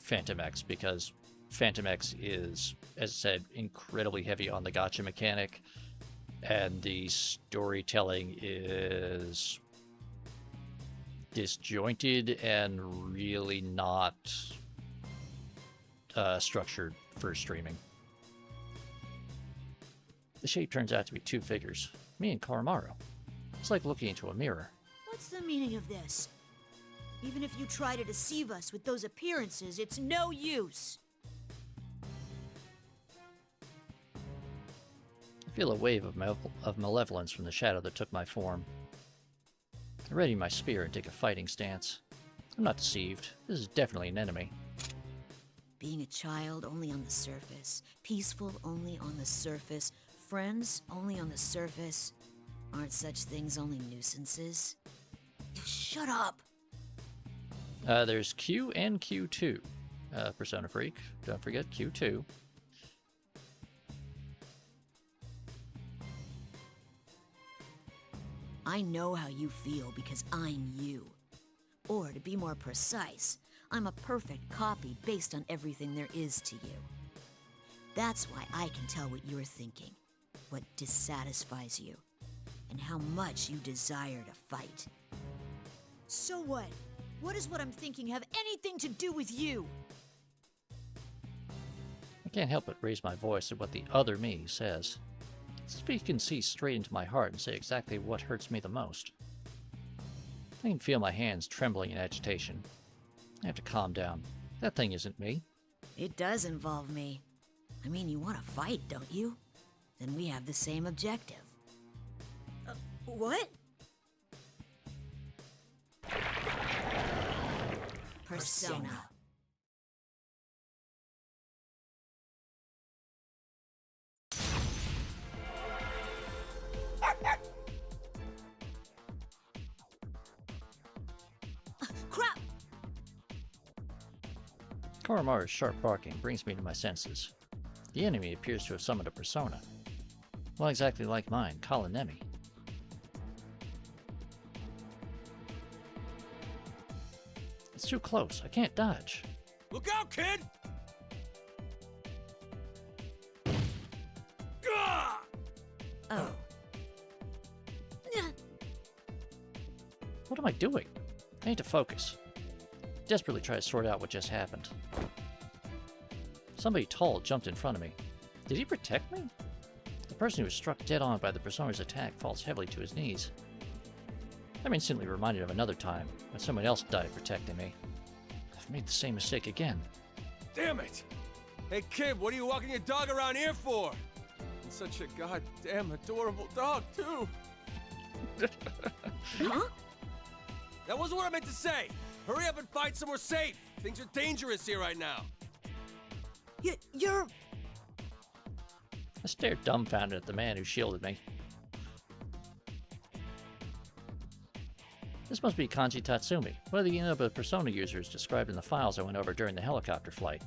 Phantom X, because Phantom X is, as I said, incredibly heavy on the gacha mechanic, and the storytelling is disjointed and really not structured for streaming. The shape turns out to be 2 figures, me and Koromaru. It's like looking into a mirror. What's the meaning of this? Even if you try to deceive us with those appearances, it's no use. I feel a wave of malevolence from the shadow that took my form. I ready my spear and take a fighting stance. I'm not deceived. This is definitely an enemy. Being a child only on the surface, peaceful only on the surface, friends only on the surface. Aren't such things only nuisances? Shut up! There's Q and Q2, Persona Freak. Don't forget Q2. I know how you feel because I'm you. Or to be more precise, I'm a perfect copy based on everything there is to you. That's why I can tell what you're thinking, what dissatisfies you, and how much you desire to fight. So what? What does what I'm thinking have anything to do with you? I can't help but raise my voice at what the other me says. As if he can see straight into my heart and say exactly what hurts me the most. I can feel my hands trembling in agitation. I have to calm down. That thing isn't me. It does involve me. I mean, you want to fight, don't you? Then we have the same objective. What? Persona. Crap! Koromaru's sharp barking brings me to my senses. The enemy appears to have summoned a persona. Well, exactly like mine, Kalanemi. It's too close. I can't dodge. Look out, kid! Oh. What am I doing? I need to focus. Desperately try to sort out what just happened. Somebody tall jumped in front of me. Did he protect me? The person who was struck dead on by the persona's attack falls heavily to his knees. I'm instantly reminded of another time when someone else died protecting me. I've made the same mistake again. Damn it! Hey kid, what are you walking your dog around here for? And such a goddamn adorable dog, too! Huh? That wasn't what I meant to say! Hurry up and find somewhere safe! Things are dangerous here right now! You're... I stared dumbfounded at the man who shielded me. This must be Kanji Tatsumi, one of the Inoba persona users described in the files I went over during the helicopter flight.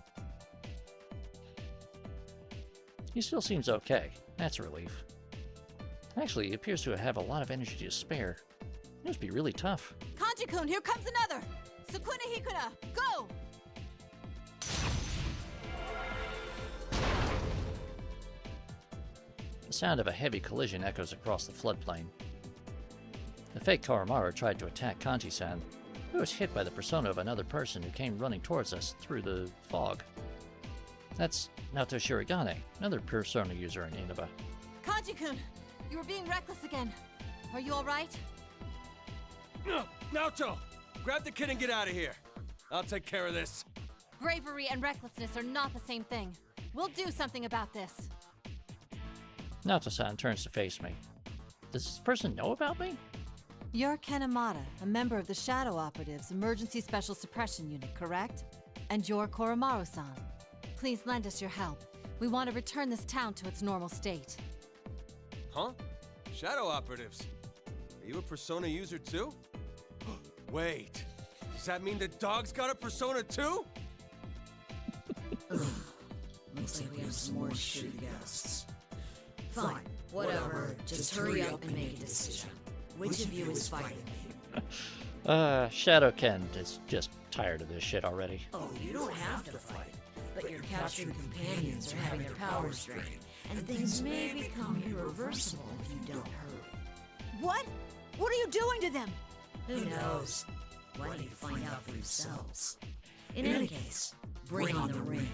He still seems okay. That's a relief. Actually, he appears to have a lot of energy to spare. It must be really tough. Kanji-kun, here comes another! Sukuna Hikuna, go! The sound of a heavy collision echoes across the floodplain. The fake Koromaru tried to attack Kanji-san, but was hit by the persona of another person who came running towards us through the fog. That's Naoto Shirogane, another persona user in Inoba. Kanji-kun, you were being reckless again. Are you alright? Naoto! Grab the kid and get out of here. I'll take care of this. Bravery and recklessness are not the same thing. We'll do something about this. Naoto-san turns to face me. Does this person know about me? You're Kanemata, a member of the Shadow Operatives Emergency Special Suppression Unit, correct? And you're Koromaru-san. Please lend us your help. We want to return this town to its normal state. Huh? Shadow Operatives? Are you a persona user too? Wait, does that mean the dog's got a persona too? Looks like we have some more shitty guests. Fine, whatever. Just hurry up and make a decision. Which of you is fighting me? Shadow Ken is just tired of this shit already. Oh, you don't have to fight. But your captured companions are having their powers drained, and things may become irreversible if you don't hurry. What? What are you doing to them? Who knows? Why don't you find out for yourselves? In any case, bring on the ring.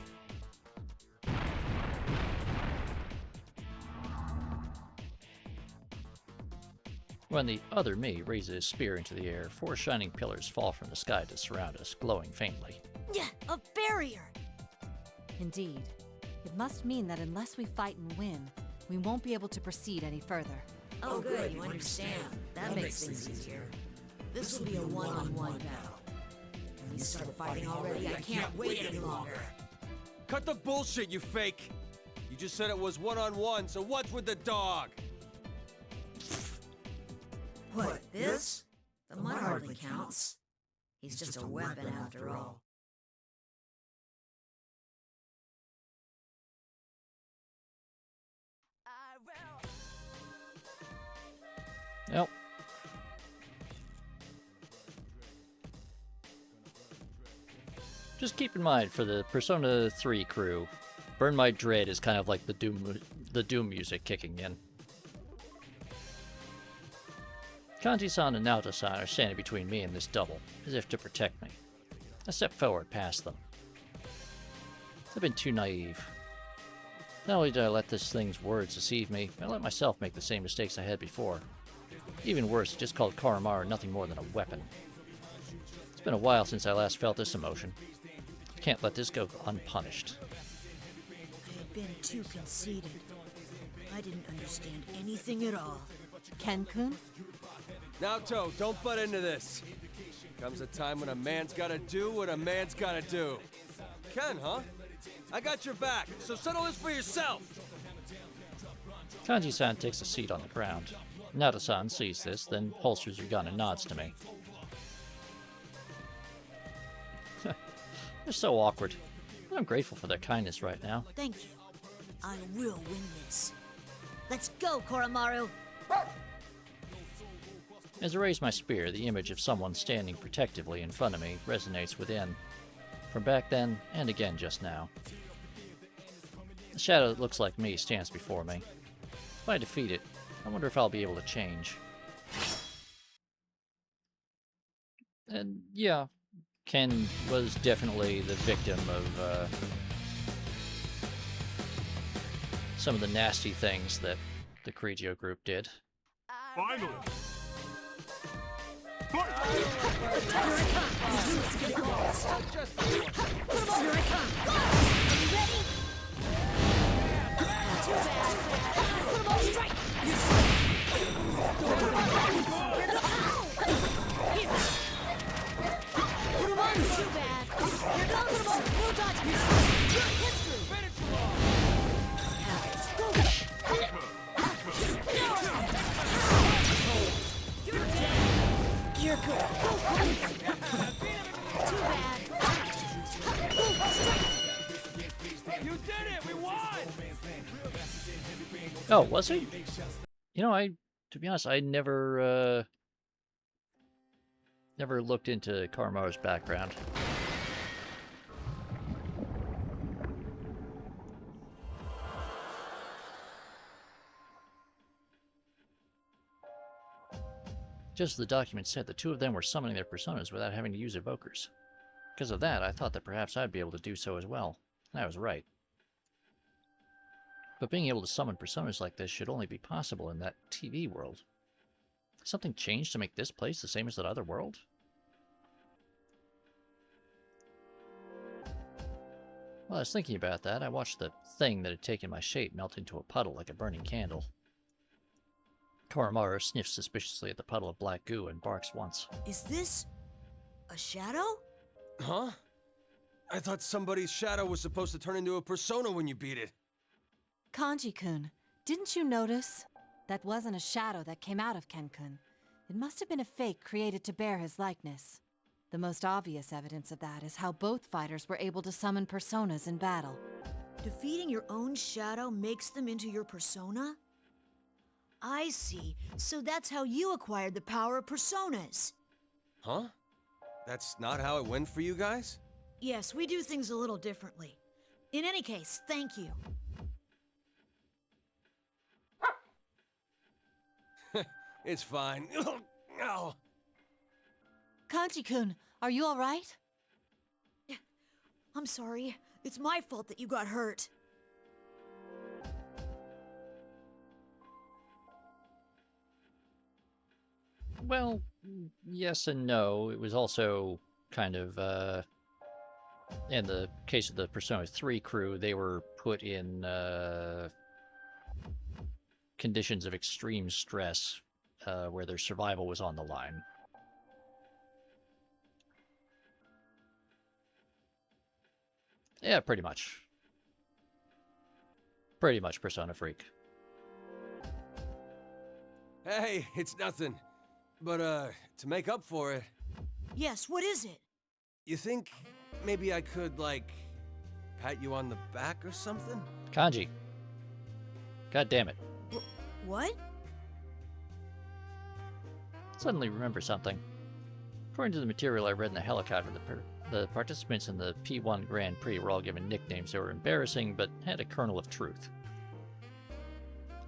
When the other me raises his spear into the air, 4 shining pillars fall from the sky to surround us, glowing faintly. Yeah, a barrier! Indeed. It must mean that unless we fight and win, we won't be able to proceed any further. Oh good, you understand. That makes things easier. This will be a one-on-one battle. Can we start fighting already? I can't wait any longer. Cut the bullshit, you fake! You just said it was one-on-one, so what's with the dog? What, this? The mud hardly counts. He's just a weapon after all. Nope. Just keep in mind for the Persona 3 crew, Burn My Dread is kind of like the Doom music kicking in. Kanji-san and Naoto-san are standing between me and this double, as if to protect me. I step forward past them. I've been too naive. Not only did I let this thing's words deceive me, I let myself make the same mistakes I had before. Even worse, it just called Koromaru nothing more than a weapon. It's been a while since I last felt this emotion. I can't let this go unpunished. I had been too conceited. I didn't understand anything at all. Ken-kun? Naoto, don't butt into this. Comes a time when a man's gotta do what a man's gotta do. Ken, huh? I got your back, so settle this for yourself! Kanji-san takes a seat on the ground. Naoto-san sees this, then holsters her gun and nods to me. They're so awkward. But I'm grateful for their kindness right now. Thank you. I will win this. Let's go, Koromaru! As I raise my spear, the image of someone standing protectively in front of me resonates within. From back then, and again just now. The shadow that looks like me stands before me. If I defeat it, I wonder if I'll be able to change. And yeah, Ken was definitely the victim of some of the nasty things that the Kurigyo group did. Finally! You're good. Too bad. You did it! We won! Oh, was he? You know, to be honest, I never looked into Koromaru's background. Just as the document said, the two of them were summoning their personas without having to use evokers. Because of that, I thought that perhaps I'd be able to do so as well. And I was right. But being able to summon personas like this should only be possible in that TV world. Something changed to make this place the same as that other world? While I was thinking about that, I watched the thing that had taken my shape melt into a puddle like a burning candle. Koromaru sniffs suspiciously at the puddle of black goo and barks once. Is this a shadow? Huh? I thought somebody's shadow was supposed to turn into a persona when you beat it. Kanji-kun, didn't you notice? That wasn't a shadow that came out of Ken-kun. It must have been a fake created to bear his likeness. The most obvious evidence of that is how both fighters were able to summon personas in battle. Defeating your own shadow makes them into your persona? I see. So that's how you acquired the power of personas. Huh? That's not how it went for you guys? Yes, we do things a little differently. In any case, thank you. It's fine. Ow. Kanji-kun, are you all right? I'm sorry. It's my fault that you got hurt. Well, yes and no. It was also kind of, in the case of the Persona 3 crew, they were put in, conditions of extreme stress, where their survival was on the line. Yeah, pretty much. Pretty much Persona Freak. Hey, it's nothing. But, to make up for it... Yes, what is it? You think maybe I could, like, pat you on the back or something? Kanji. God damn it. What? Suddenly remember something. According to the material I read in the helicopter, the The participants in the P1 Grand Prix were all given nicknames that were embarrassing, but had a kernel of truth.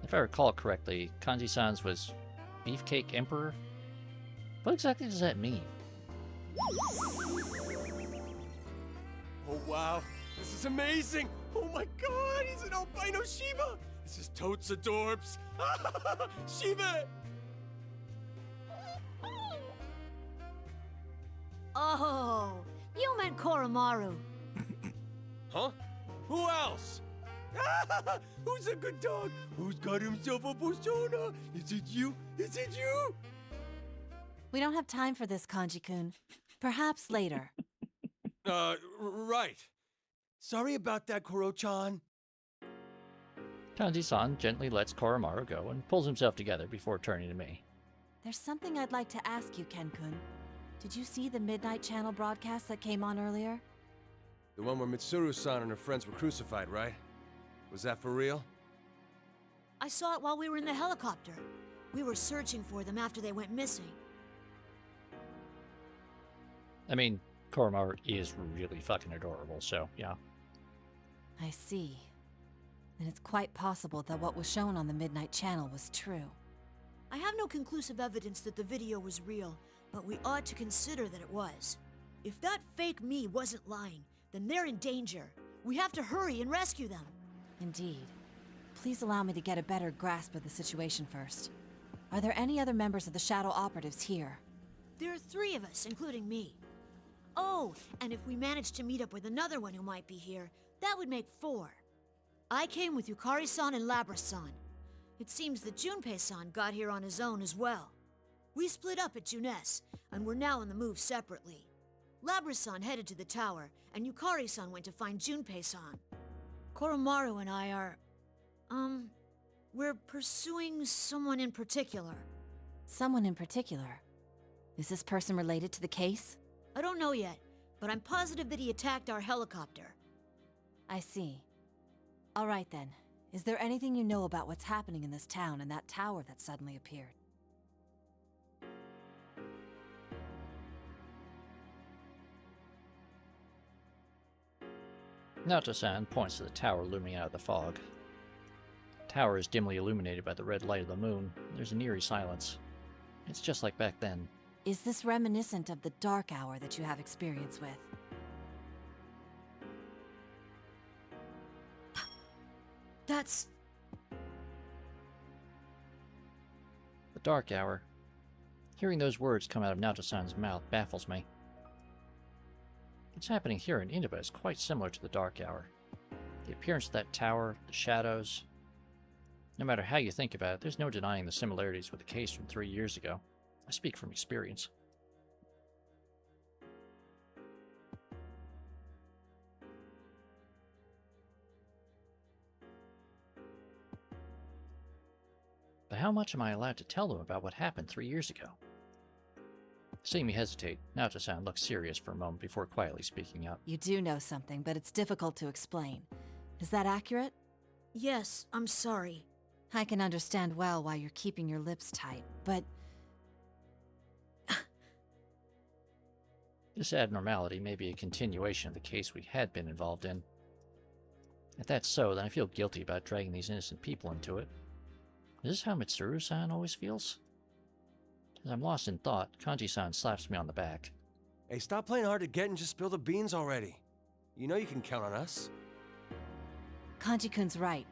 If I recall correctly, Kanji-san's was Beefcake Emperor? What exactly does that mean? Oh wow, this is amazing! Oh my god, he's an albino Shiba! This is totes adorbs! Shiba! Oh, you meant Koromaru. Huh? Who else? Who's a good dog? Who's got himself a persona? Is it you? Is it you? We don't have time for this, Kanji-kun. Perhaps later. Right. Sorry about that, Koro-chan. Kanji-san gently lets Koromaru go and pulls himself together before turning to me. There's something I'd like to ask you, Ken-kun. Did you see the Midnight Channel broadcast that came on earlier? The one where Mitsuru-san and her friends were crucified, right? Was that for real? I saw it while we were in the helicopter. We were searching for them after they went missing. I mean, Koromaru is really fucking adorable, so yeah. I see. Then it's quite possible that what was shown on the Midnight Channel was true. I have no conclusive evidence that the video was real, but we ought to consider that it was. If that fake me wasn't lying, then they're in danger. We have to hurry and rescue them. Indeed. Please allow me to get a better grasp of the situation first. Are there any other members of the Shadow Operatives here? There are 3 of us, including me. Oh, and if we manage to meet up with another one who might be here, that would make 4. I came with Yukari-san and Labra-san. It seems that Junpei-san got here on his own as well. We split up at Junes, and we're now on the move separately. Labra-san headed to the tower, and Yukari-san went to find Junpei-san. Koromaru and I are... we're pursuing someone in particular. Someone in particular? Is this person related to the case? I don't know yet, but I'm positive that he attacked our helicopter. I see. All right then. Is there anything you know about what's happening in this town and that tower that suddenly appeared? Naoto-san points to the tower looming out of the fog. The tower is dimly illuminated by the red light of the moon. There's an eerie silence. It's just like back then. Is this reminiscent of the dark hour that you have experience with? That's... The dark hour. Hearing those words come out of Naoto-san's mouth baffles me. What's happening here in Inaba is quite similar to the dark hour. The appearance of that tower, the shadows. No matter how you think about it, there's no denying the similarities with the case from 3 years ago. I speak from experience. But how much am I allowed to tell them about what happened 3 years ago? Seeing me hesitate, Naoto-san looks serious for a moment before quietly speaking up. You do know something, but it's difficult to explain. Is that accurate? Yes, I'm sorry. I can understand well why you're keeping your lips tight, but... This abnormality may be a continuation of the case we had been involved in. If that's so, then I feel guilty about dragging these innocent people into it. Is this how Mitsuru-san always feels? As I'm lost in thought, Kanji-san slaps me on the back. Hey, stop playing hard to get and just spill the beans already. You know you can count on us. Kanji-kun's right.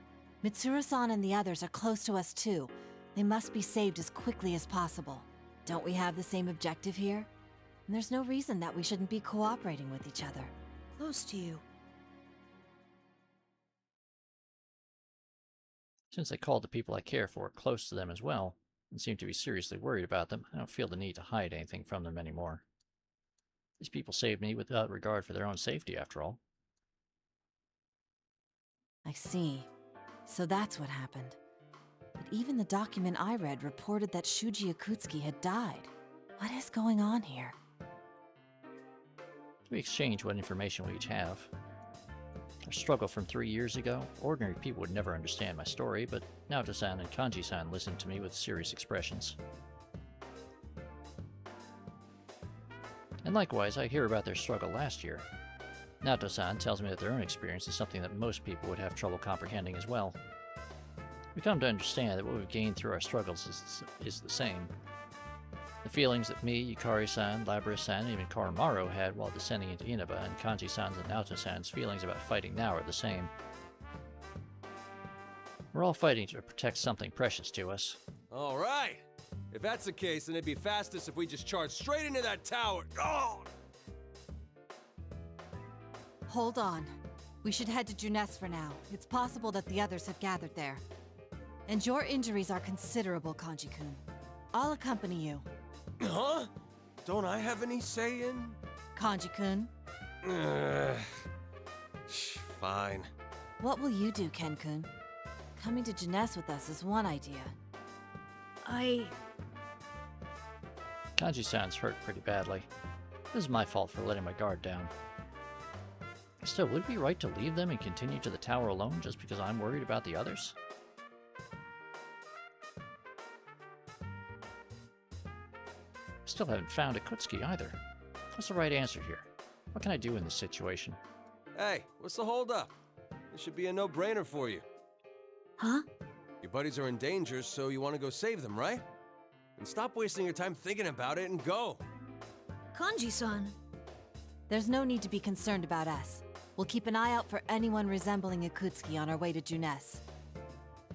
Mitsuru-san and the others are close to us too. They must be saved as quickly as possible. Don't we have the same objective here? And there's no reason that we shouldn't be cooperating with each other. Close to you. Since I called the people I care for close to them as well, and seem to be seriously worried about them, I don't feel the need to hide anything from them anymore. These people saved me without regard for their own safety, after all. I see. So that's what happened. But even the document I read reported that Shuji Akutsuki had died. What is going on here? We exchange what information we each have. Our struggle from 3 years ago, ordinary people would never understand my story, but Naoto-san and Kanji-san listened to me with serious expressions. And likewise, I hear about their struggle last year. Nato-san tells me that their own experience is something that most people would have trouble comprehending as well. We come to understand that what we've gained through our struggles is the same. The feelings that me, Yukari-san, Labra-san, and even Koromaru had while descending into Inaba, and Kanji-san's and Naoto-san's feelings about fighting now are the same. We're all fighting to protect something precious to us. All right. If that's the case, then it'd be fastest if we just charge straight into that tower. Oh! Hold on. We should head to Junes for now. It's possible that the others have gathered there. And your injuries are considerable, Kanji-kun. I'll accompany you. Huh? Don't I have any say in? Kanji-kun? Fine. What will you do, Ken-kun? Coming to Junes with us is one idea. Kanji-san's hurt pretty badly. This is my fault for letting my guard down. Still, would it be right to leave them and continue to the tower alone just because I'm worried about the others? Still haven't found Akutsuki either. What's the right answer here? What can I do in this situation? Hey, what's the holdup? This should be a no-brainer for you. Huh? Your buddies are in danger, so you want to go save them, right? And stop wasting your time thinking about it and go. Kanji-san. There's no need to be concerned about us. We'll keep an eye out for anyone resembling Akutsuki on our way to Junes.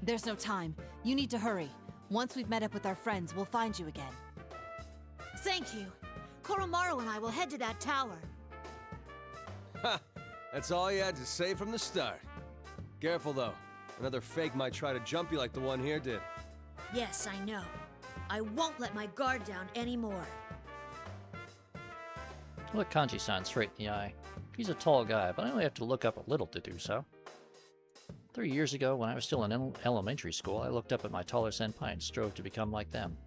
There's no time. You need to hurry. Once we've met up with our friends, we'll find you again. Thank you. Koromaru and I will head to that tower. Ha! That's all you had to say from the start. Careful, though. Another fake might try to jump you like the one here did. Yes, I know. I won't let my guard down anymore. Look Kanji-san straight in the eye. He's a tall guy, but I only have to look up a little to do so. 3 years ago, when I was still in elementary school, I looked up at my taller senpai and strove to become like them.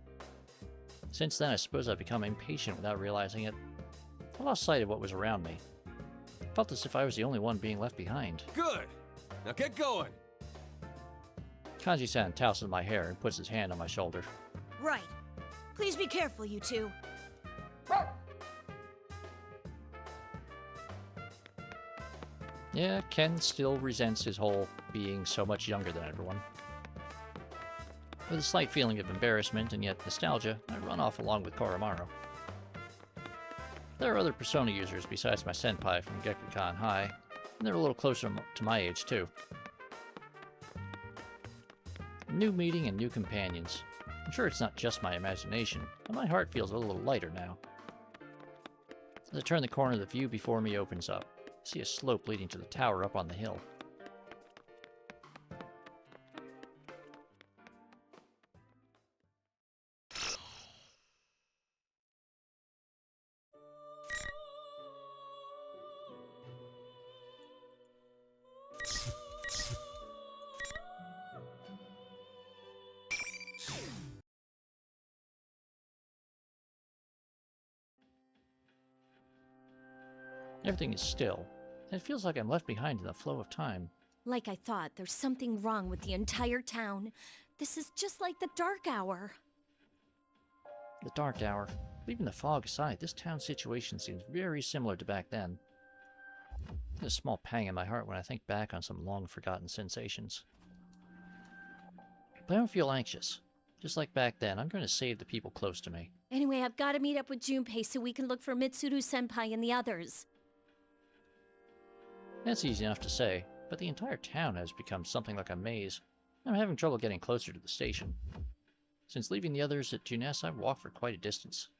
Since then, I suppose I've become impatient without realizing it. I lost sight of what was around me. Felt as if I was the only one being left behind. Good! Now get going! Kanji-san touses my hair and puts his hand on my shoulder. Right. Please be careful, you two. Yeah, Ken still resents his whole being so much younger than everyone. With a slight feeling of embarrassment and yet nostalgia, I run off along with Koromaru. There are other Persona users besides my senpai from Gekkoukan High, and they're a little closer to my age too. New meeting and new companions. I'm sure it's not just my imagination, but my heart feels a little lighter now. As I turn the corner, the view before me opens up. I see a slope leading to the tower up on the hill. Everything is still, and it feels like I'm left behind in the flow of time. Like I thought, there's something wrong with the entire town. This is just like the dark hour. The dark hour. Leaving the fog aside, this town situation seems very similar to back then. There's a small pang in my heart when I think back on some long-forgotten sensations. But I don't feel anxious. Just like back then, I'm going to save the people close to me. Anyway, I've got to meet up with Junpei so we can look for Mitsuru-senpai and the others. That's easy enough to say, but the entire town has become something like a maze. I'm having trouble getting closer to the station. Since leaving the others at Junes, I've walked for quite a distance.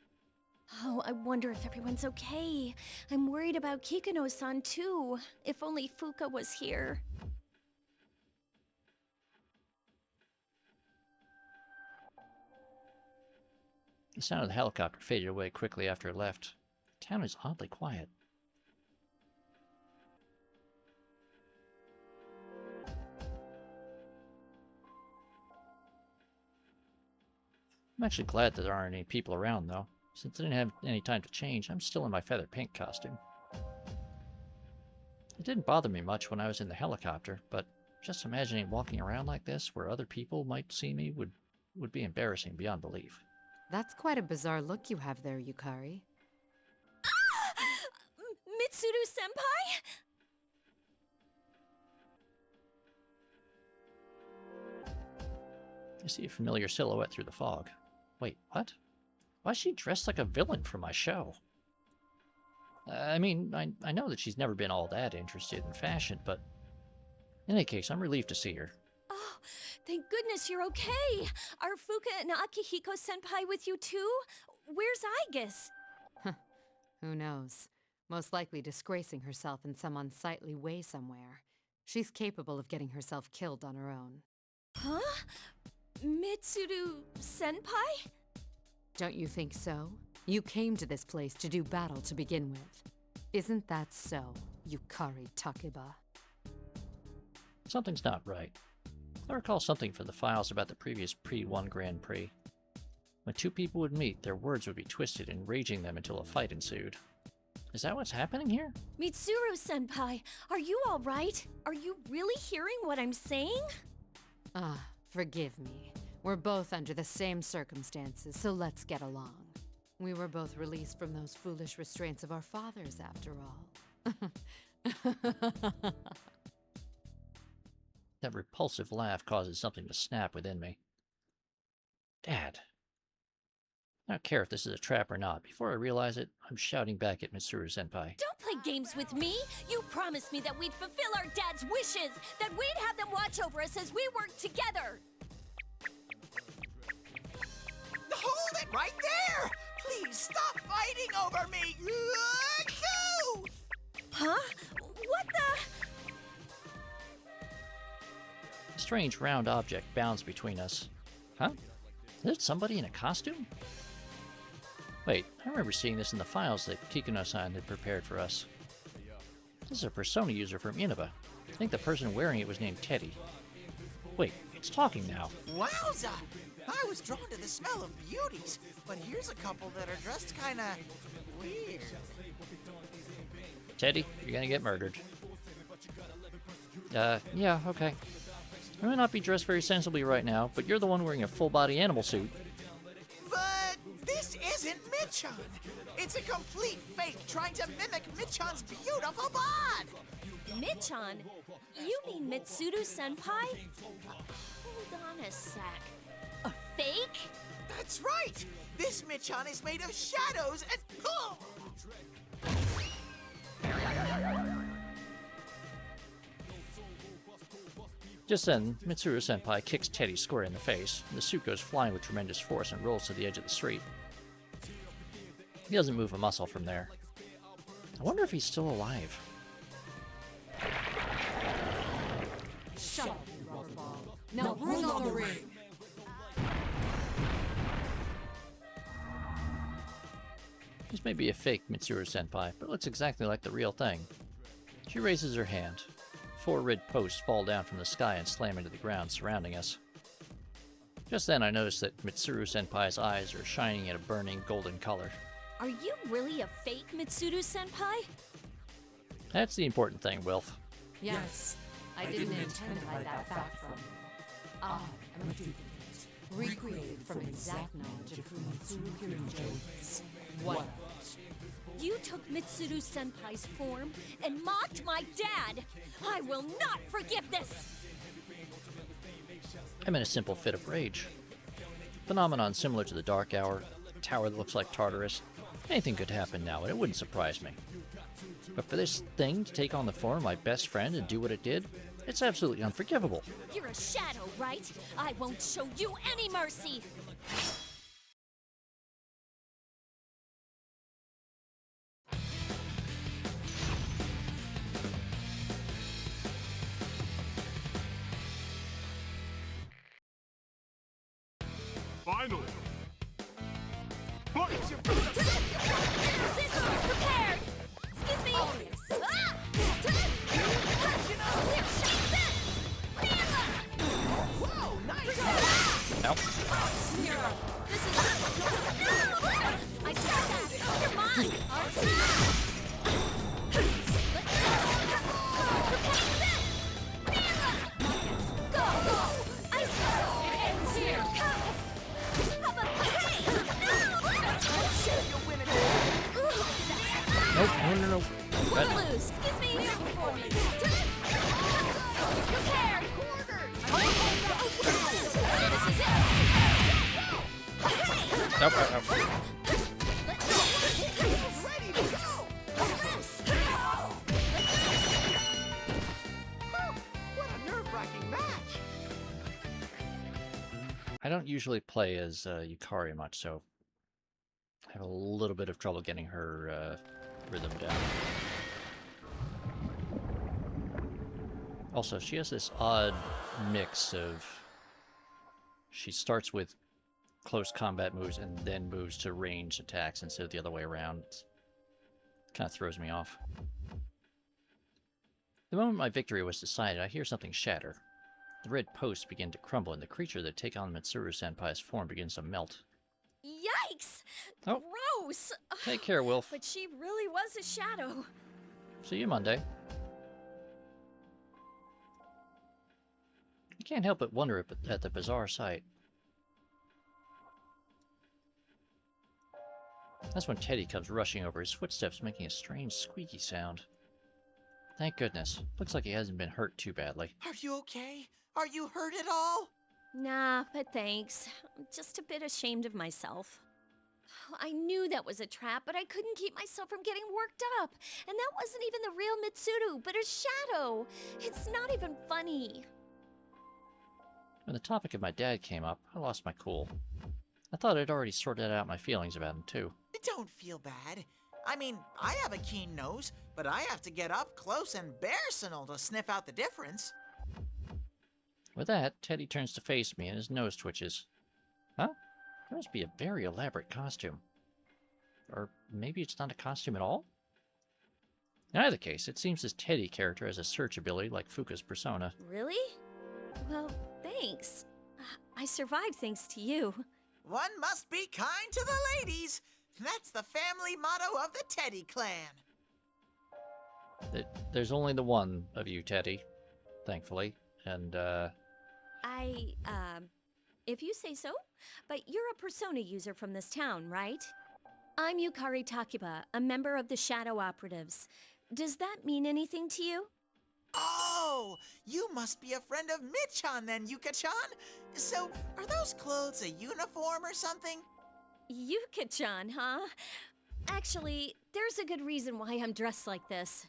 Oh, I wonder if everyone's okay. I'm worried about Kikuno-san too. If only Fuka was here. The sound of the helicopter faded away quickly after it left. The town is oddly quiet. I'm actually glad that there aren't any people around, though. Since I didn't have any time to change, I'm still in my feather pink costume. It didn't bother me much when I was in the helicopter, but just imagining walking around like this, where other people might see me, would be embarrassing beyond belief. That's quite a bizarre look you have there, Yukari. Mitsuru-senpai? I see a familiar silhouette through the fog. Wait, what? Why is she dressed like a villain from my show? I mean, I know that she's never been all that interested in fashion, but in any case, I'm relieved to see her. Oh, thank goodness you're okay. Are Fuka and Akihiko-senpai with you too? Where's Aigis? Who knows? Most likely disgracing herself in some unsightly way somewhere. She's capable of getting herself killed on her own. Huh? Mitsuru-senpai? Don't you think so? You came to this place to do battle to begin with. Isn't that so, Yukari Takeba? Something's not right. I recall something from the files about the previous P1 Grand Prix. When two people would meet, their words would be twisted, enraging them until a fight ensued. Is that what's happening here? Mitsuru-senpai, are you all right? Are you really hearing what I'm saying? Forgive me. We're both under the same circumstances, so let's get along. We were both released from those foolish restraints of our fathers, after all. That repulsive laugh causes something to snap within me. Dad. I don't care if this is a trap or not. Before I realize it, I'm shouting back at Mitsuru-senpai. Don't play games with me! You promised me that we'd fulfill our dad's wishes! That we'd have them watch over us as we work together! Hold it right there! Please stop fighting over me! Huh? What the? A strange round object bounced between us. Huh? Is it somebody in a costume? Wait, I remember seeing this in the files that Kikuno-san had prepared for us. This is a Persona user from Inaba. I think the person wearing it was named Teddy. Wait, it's talking now. Wowza! I was drawn to the smell of beauties, but here's a couple that are dressed kinda weird. Teddy, you're gonna get murdered. Yeah, okay. I may not be dressed very sensibly right now, but you're the one wearing a full-body animal suit. But this isn't Michan! It's a complete fake trying to mimic Michan's beautiful bod! Michan? You mean Mitsuru-senpai? Hold on a sec. A fake? That's right! This Michan is made of shadows and... Just then, Mitsuru-senpai kicks Teddy square in the face, and the suit goes flying with tremendous force and rolls to the edge of the street. He doesn't move a muscle from there. I wonder if he's still alive. Shut up, you rubber ball. Now bring on the ring! This may be a fake Mitsuru-senpai, but it looks exactly like the real thing. She raises her hand. 4 red posts fall down from the sky and slam into the ground surrounding us. Just then I notice that Mitsuru-senpai's eyes are shining in a burning golden color. Are you really a fake Mitsuru-senpai? That's the important thing, Wilf. Yes, I didn't intend to hide that fact from you. I am a duplicate, recreated from exact knowledge of who Mitsuru Kirijo is. What? You took Mitsuru-senpai's form and mocked my dad! I will not forgive this! I'm in a simple fit of rage. Phenomenon similar to the Dark Hour, a tower that looks like Tartarus. Anything could happen now, and it wouldn't surprise me. But for this thing to take on the form of my best friend and do what it did, it's absolutely unforgivable. You're a shadow, right? I won't show you any mercy! Finally! Prepared! Excuse me! Ah! Whoa, nice! Ow. This is... I said that! You're mine! Nope, no. Good. loose. Excuse me. For me. Prepared. This is it. Nope. Ready to go! What a nerve-wracking match! I don't usually play as Yukari much, so I have a little bit of trouble getting her rhythm down. Also, she has this odd mix of... She starts with close combat moves and then moves to ranged attacks instead of the other way around. It kind of throws me off. The moment my victory was decided, I hear something shatter. The red posts begin to crumble, and the creature that take on Mitsuru-senpai's form begins to melt. Yikes! Oh. Gross! Take care, Wilf. But she really was a shadow. See you Monday. I can't help but wonder at the bizarre sight. That's when Teddy comes rushing over, his footsteps making a strange squeaky sound. Thank goodness. Looks like he hasn't been hurt too badly. Are you okay? Are you hurt at all? Nah, but thanks. I'm just a bit ashamed of myself. I knew that was a trap, but I couldn't keep myself from getting worked up. And that wasn't even the real Mitsuru, but a shadow. It's not even funny. When the topic of my dad came up, I lost my cool. I thought I'd already sorted out my feelings about him, too. Don't feel bad. I mean, I have a keen nose, but I have to get up close and personal to sniff out the difference. With that, Teddy turns to face me and his nose twitches. Huh? That must be a very elaborate costume. Or maybe it's not a costume at all? In either case, it seems this Teddy character has a search ability like Fuka's persona. Really? Well, thanks. I survived thanks to you. One must be kind to the ladies. That's the family motto of the Teddy clan. There's only the one of you, Teddy, thankfully, and, if you say so, but you're a persona user from this town, right? I'm Yukari Takiba, a member of the Shadow Operatives. Does that mean anything to you? Oh, you must be a friend of Michan then, Yuka-chan. So, are those clothes a uniform or something? Yuka-chan, huh? Actually, there's a good reason why I'm dressed like this.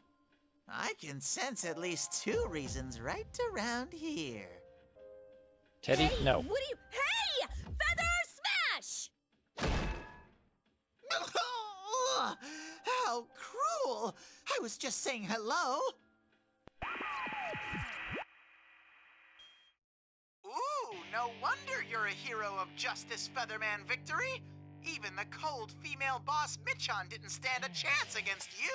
I can sense at least two reasons right around here. Teddy, hey, no. What do you... Hey! Feather smash! How cruel! I was just saying hello. Ooh, no wonder you're a hero of Justice Featherman victory. Even the cold female boss Michan didn't stand a chance against you.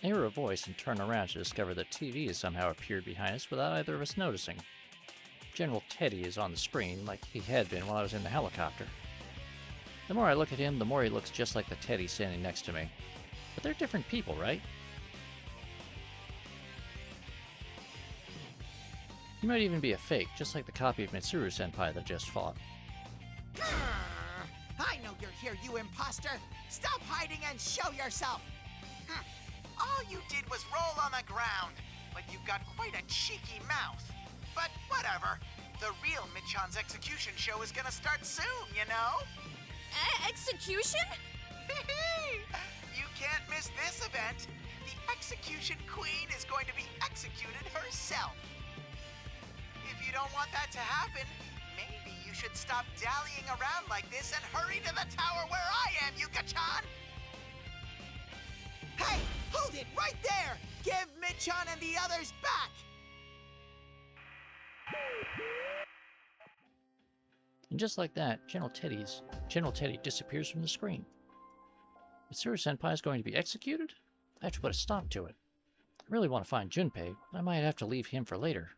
I hear a voice and turn around to discover that TV has somehow appeared behind us without either of us noticing. General Teddy is on the screen like he had been while I was in the helicopter. The more I look at him, the more he looks just like the Teddy standing next to me. But they're different people, right? He might even be a fake, just like the copy of Mitsuru-senpai that just fought. I know you're here, you imposter! Stop hiding and show yourself! All you did was roll on the ground, but you've got quite a cheeky mouth. But whatever. The real Michan's execution show is gonna start soon, you know? Execution? You can't miss this event. The Execution Queen is going to be executed herself. If you don't want that to happen, maybe you should stop dallying around like this and hurry to the tower where I am, Yuka-chan! Hey, hold it right there! Give Michan and the others back! And just like that, General Teddy disappears from the screen. Mitsuru-senpai is going to be executed? I have to put a stop to it. I really want to find Junpei, but I might have to leave him for later.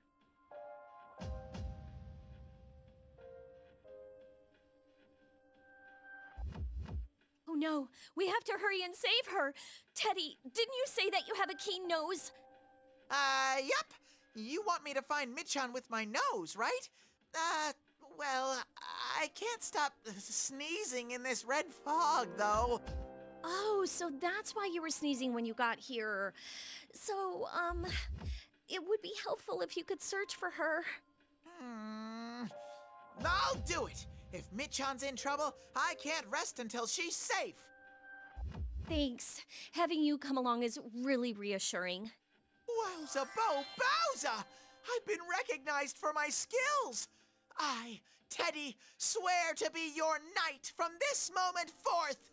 Oh no, we have to hurry and save her! Teddy, didn't you say that you have a keen nose? Yep. You want me to find Michan with my nose, right? Well, I can't stop sneezing in this red fog, though. Oh, so that's why you were sneezing when you got here. So, it would be helpful if you could search for her. I'll do it! If Michan's in trouble, I can't rest until she's safe! Thanks. Having you come along is really reassuring. Wowza Bo Bowza! I've been recognized for my skills! I, Teddy, swear to be your knight from this moment forth!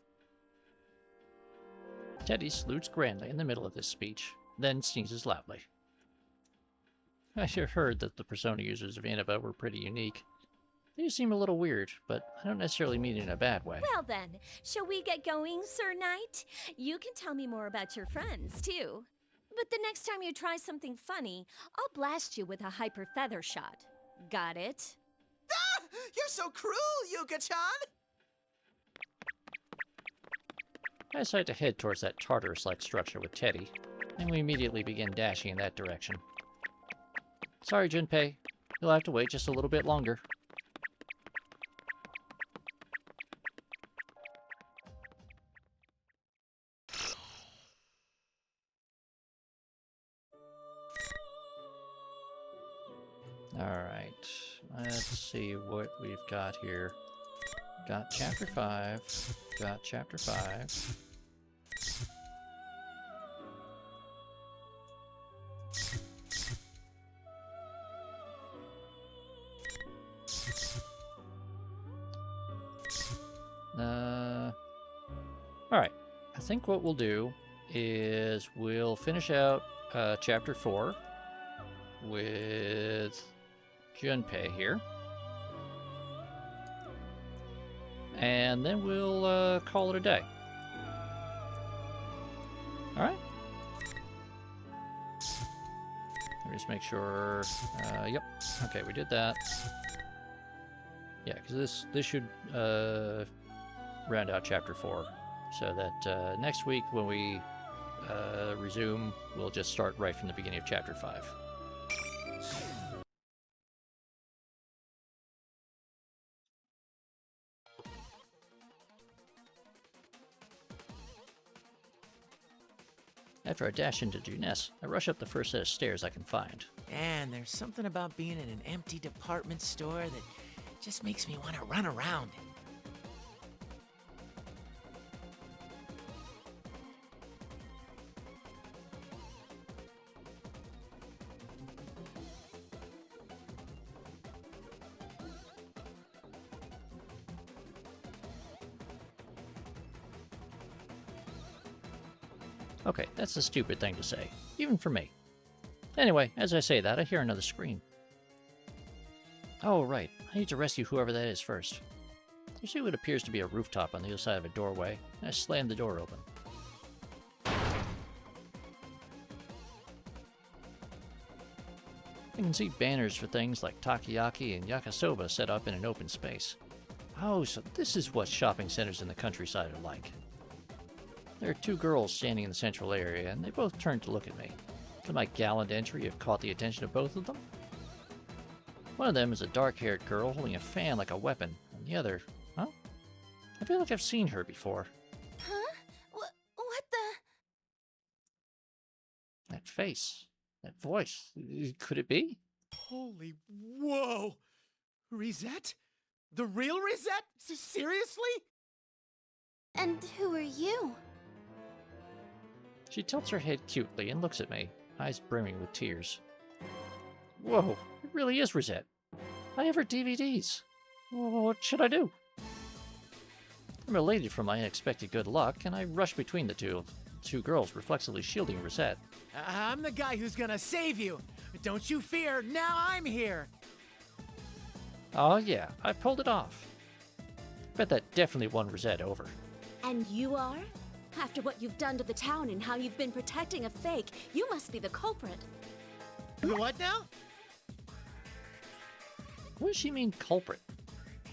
Teddy salutes grandly in the middle of this speech, then sneezes loudly. I sure heard that the Persona users of Innova were pretty unique. They seem a little weird, but I don't necessarily mean it in a bad way. Well then, shall we get going, Sir Knight? You can tell me more about your friends, too. But the next time you try something funny, I'll blast you with a hyper feather shot. Got it? Ah! You're so cruel, Yuka-chan! I decide to head towards that Tartarus-like structure with Teddy, and we immediately begin dashing in that direction. Sorry, Junpei. You'll have to wait just a little bit longer. Alright, let's see what we've got here. Got Chapter 5. Got Chapter 5. Alright, I think what we'll do is we'll finish out Chapter 4 with Junpei here. And then we'll call it a day. Alright? Let me just make sure... yep. Okay, we did that. Yeah, because this should round out Chapter 4. So that next week when we resume, we'll just start right from the beginning of Chapter 5. After I dash into Juness, I rush up the first set of stairs I can find. Man, there's something about being in an empty department store that just makes me want to run around. Okay, that's a stupid thing to say, even for me. Anyway, as I say that, I hear another scream. Oh, right. I need to rescue whoever that is first. I see what appears to be a rooftop on the other side of a doorway, and I slam the door open. I can see banners for things like takoyaki and yakisoba set up in an open space. Oh, so this is what shopping centers in the countryside are like. There are two girls standing in the central area, and they both turn to look at me. Could my gallant entry have caught the attention of both of them? One of them is a dark-haired girl holding a fan like a weapon, and the other... Huh? I feel like I've seen her before. Huh? What the... That face. That voice. Could it be? Holy whoa! Reset? The real Reset? Seriously? And who are you? She tilts her head cutely and looks at me, eyes brimming with tears. Whoa, it really is Rosette. I have her DVDs. What should I do? I'm elated from my unexpected good luck, and I rush between the two girls reflexively shielding Rosette. I'm the guy who's gonna save you. Don't you fear, now I'm here. Oh yeah, I pulled it off. Bet that definitely won Rosette over. And you are? After what you've done to the town and how you've been protecting a fake, you must be the culprit. What now? What does she mean, culprit?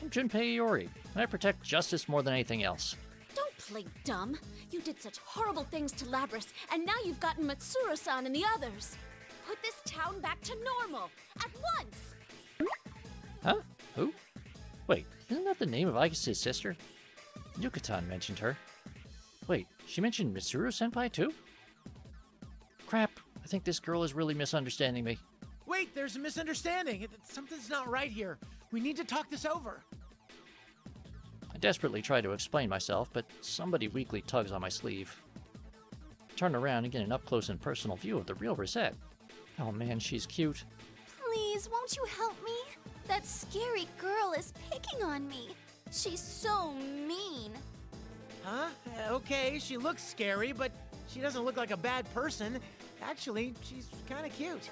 I'm Junpei Iori, and I protect justice more than anything else. Don't play dumb. You did such horrible things to Labris, and now you've gotten Matsuro-san and the others. Put this town back to normal, at once! Huh? Who? Wait, isn't that the name of Aikisu's sister? Yucatan mentioned her. Wait, she mentioned Mitsuru-senpai too? Crap, I think this girl is really misunderstanding me. Wait, there's a misunderstanding. Something's not right here. We need to talk this over. I desperately try to explain myself, but somebody weakly tugs on my sleeve. I turn around and get an up-close and personal view of the real Rosette. Oh man, she's cute. Please, won't you help me? That scary girl is picking on me. She's so mean. Huh? Okay, she looks scary, but she doesn't look like a bad person. Actually, she's kind of cute.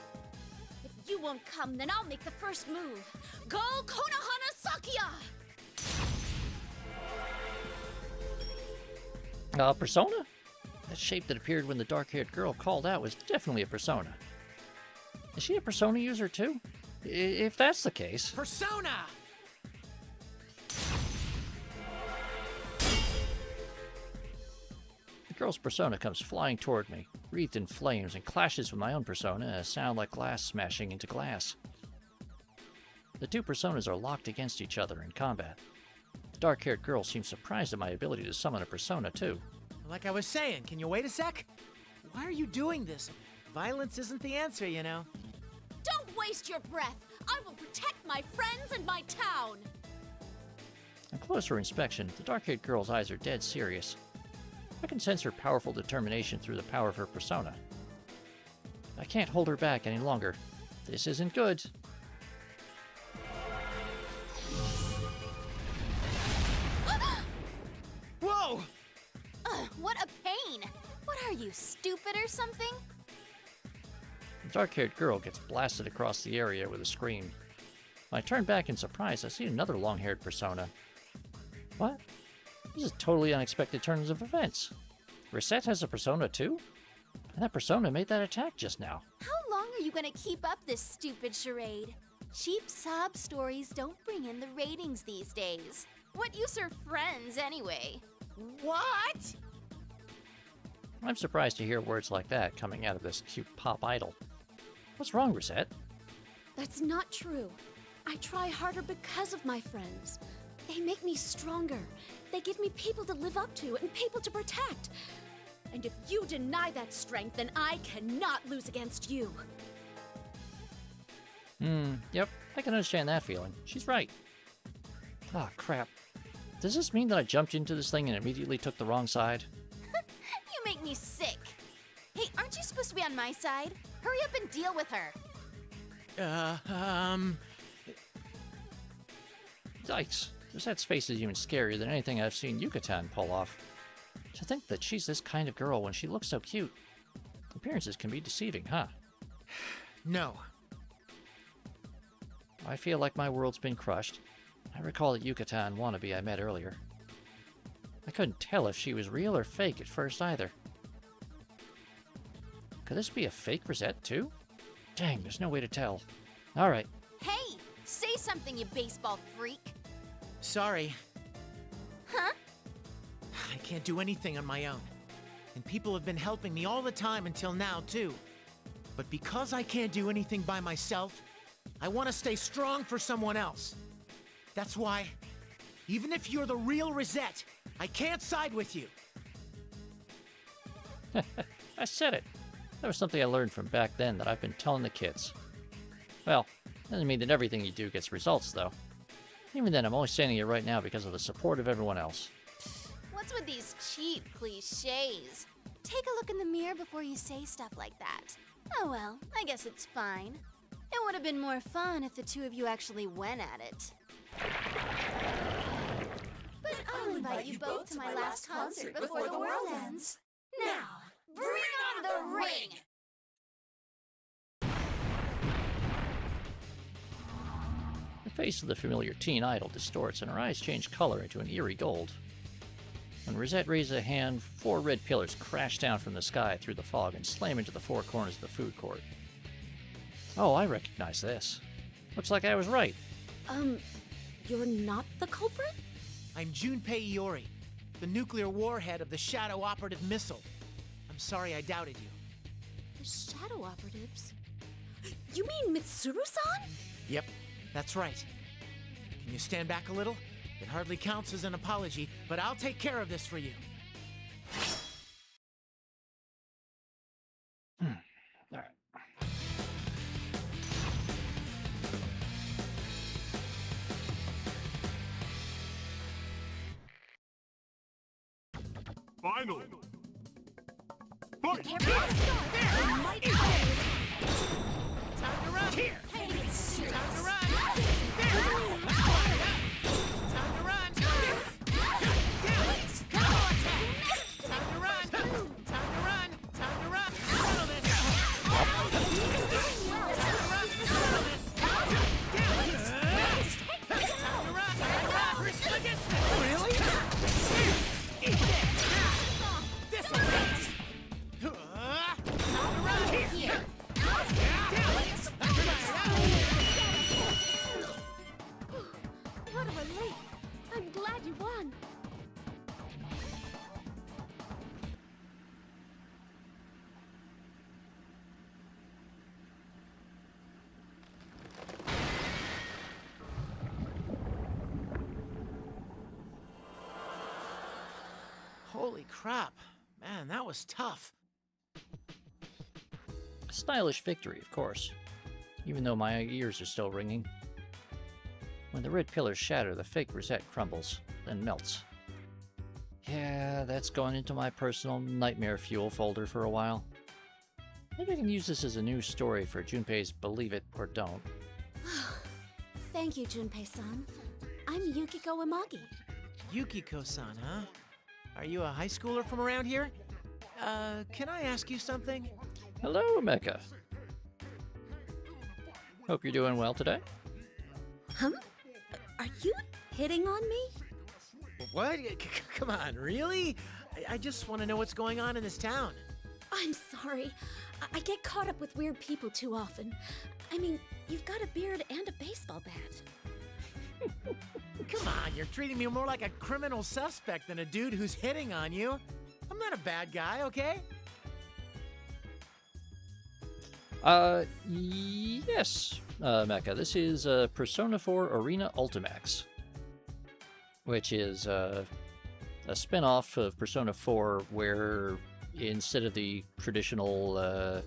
If you won't come, then I'll make the first move. Go Konohana Sakuya! Persona? That shape that appeared when the dark-haired girl called out was definitely a persona. Is she a persona user too? If that's the case... Persona! The girl's persona comes flying toward me, wreathed in flames, and clashes with my own persona in a sound like glass smashing into glass. The two personas are locked against each other in combat. The dark-haired girl seems surprised at my ability to summon a persona too. Like I was saying, can you wait a sec? Why are you doing this? Violence isn't the answer, you know. Don't waste your breath! I will protect my friends and my town! On closer inspection, the dark-haired girl's eyes are dead serious. I can sense her powerful determination through the power of her persona. I can't hold her back any longer. This isn't good. Whoa! What a pain! What are you, stupid or something? The dark-haired girl gets blasted across the area with a scream. When I turn back in surprise, I see another long-haired persona. What? This is totally unexpected turns of events. Rosette has a persona too? And that persona made that attack just now. How long are you gonna keep up this stupid charade? Cheap sob stories don't bring in the ratings these days. What use are friends, anyway? What? I'm surprised to hear words like that coming out of this cute pop idol. What's wrong, Rosette? That's not true. I try harder because of my friends. They make me stronger. They give me people to live up to and people to protect. And if you deny that strength, then I cannot lose against you. Yep, I can understand that feeling. She's right. Ah, crap. Does this mean that I jumped into this thing and immediately took the wrong side? You make me sick. Hey, aren't you supposed to be on my side? Hurry up and deal with her. Yikes. Rosette's face is even scarier than anything I've seen Yucatan pull off. To think that she's this kind of girl when she looks so cute. Appearances can be deceiving, huh? No. I feel like my world's been crushed. I recall the Yucatan wannabe I met earlier. I couldn't tell if she was real or fake at first either. Could this be a fake Rosette too? Dang, there's no way to tell. Alright. Hey, say something, you baseball freak. Sorry. Huh? I can't do anything on my own. And people have been helping me all the time until now, too. But because I can't do anything by myself, I want to stay strong for someone else. That's why, even if you're the real Rosette, I can't side with you. I said it. That was something I learned from back then that I've been telling the kids. Well, doesn't mean that everything you do gets results, though. Even then, I'm only saying it right now because of the support of everyone else. What's with these cheap cliches? Take a look in the mirror before you say stuff like that. Oh well, I guess it's fine. It would have been more fun if the two of you actually went at it. But I'll invite you both to my last concert before the world ends. Now, bring on the ring! The face of the familiar teen idol distorts and her eyes change color into an eerie gold. When Rosette raises a hand, 4 red pillars crash down from the sky through the fog and slam into the 4 corners of the food court. Oh, I recognize this. Looks like I was right. You're not the culprit? I'm Junpei Iori, the nuclear warhead of the Shadow Operative Missile. I'm sorry I doubted you. The Shadow Operatives? You mean Mitsuru-san? Yep, that's right. Can you stand back a little? It hardly counts as an apology, but I'll take care of this for you. final. Fight! Time to run! Here! Time to run! Time to run! What a relief! I'm glad you won. Holy crap. Man, that was tough. A stylish victory, of course, even though my ears are still ringing. When the red pillars shatter, the fake rosette crumbles, then melts. Yeah, that's gone into my personal nightmare fuel folder for a while. Maybe I can use this as a new story for Junpei's Believe It or Don't. Thank you, Junpei-san. I'm Yukiko Imagi. Yukiko-san, huh? Are you a high schooler from around here? Can I ask you something? Hello, Mecha. Hope you're doing well today. Huh? Are you hitting on me? What? Come on, really? I just want to know what's going on in this town. I'm sorry. I get caught up with weird people too often. I mean, you've got a beard and a baseball bat. Come on, you're treating me more like a criminal suspect than a dude who's hitting on you. I'm not a bad guy, okay? Yes, Mecha. This is Persona 4 Arena Ultimax, which is a spin-off of Persona 4 where instead of the traditional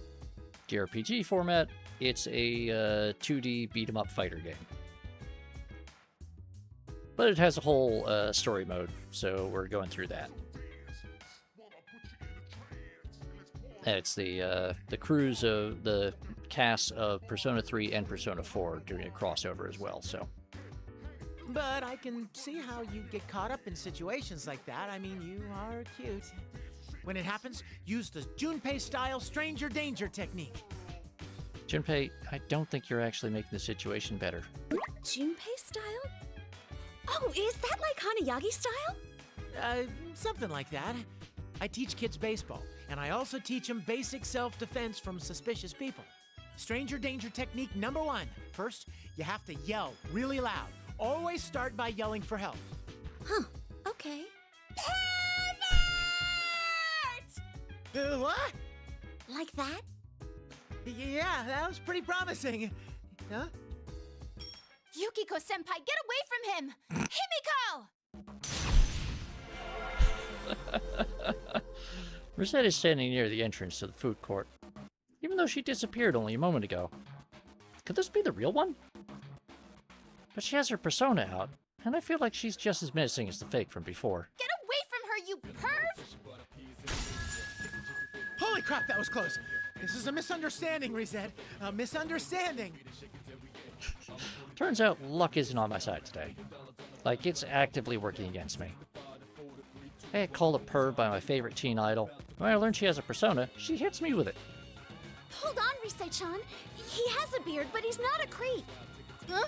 JRPG format, it's a 2D beat-em-up fighter game. But it has a whole story mode, so we're going through that. And it's the crews of the cast of Persona 3 and Persona 4 doing a crossover as well, so. But I can see how you get caught up in situations like that. I mean, you are cute. When it happens, use the Junpei-style stranger danger technique. Junpei, I don't think you're actually making the situation better. Junpei style? Oh, is that like Hanayagi style? Something like that. I teach kids baseball, and I also teach them basic self-defense from suspicious people. Stranger danger technique number 1. First, you have to yell really loud. Always start by yelling for help. Huh, okay. What? Like that? Yeah, that was pretty promising. Huh? Yukiko-senpai, get away from him! Himiko! Rosette is standing near the entrance to the food court, even though she disappeared only a moment ago. Could this be the real one? But she has her persona out, and I feel like she's just as menacing as the fake from before. Get away from her, you perv! Holy crap, that was close. This is a misunderstanding, Rosette. A misunderstanding. Turns out luck isn't on my side today. Like, it's actively working against me. I get called a perv by my favorite teen idol. When I learn she has a persona, she hits me with it. Hold on, Risei-chan. He has a beard, but he's not a creep. Huh?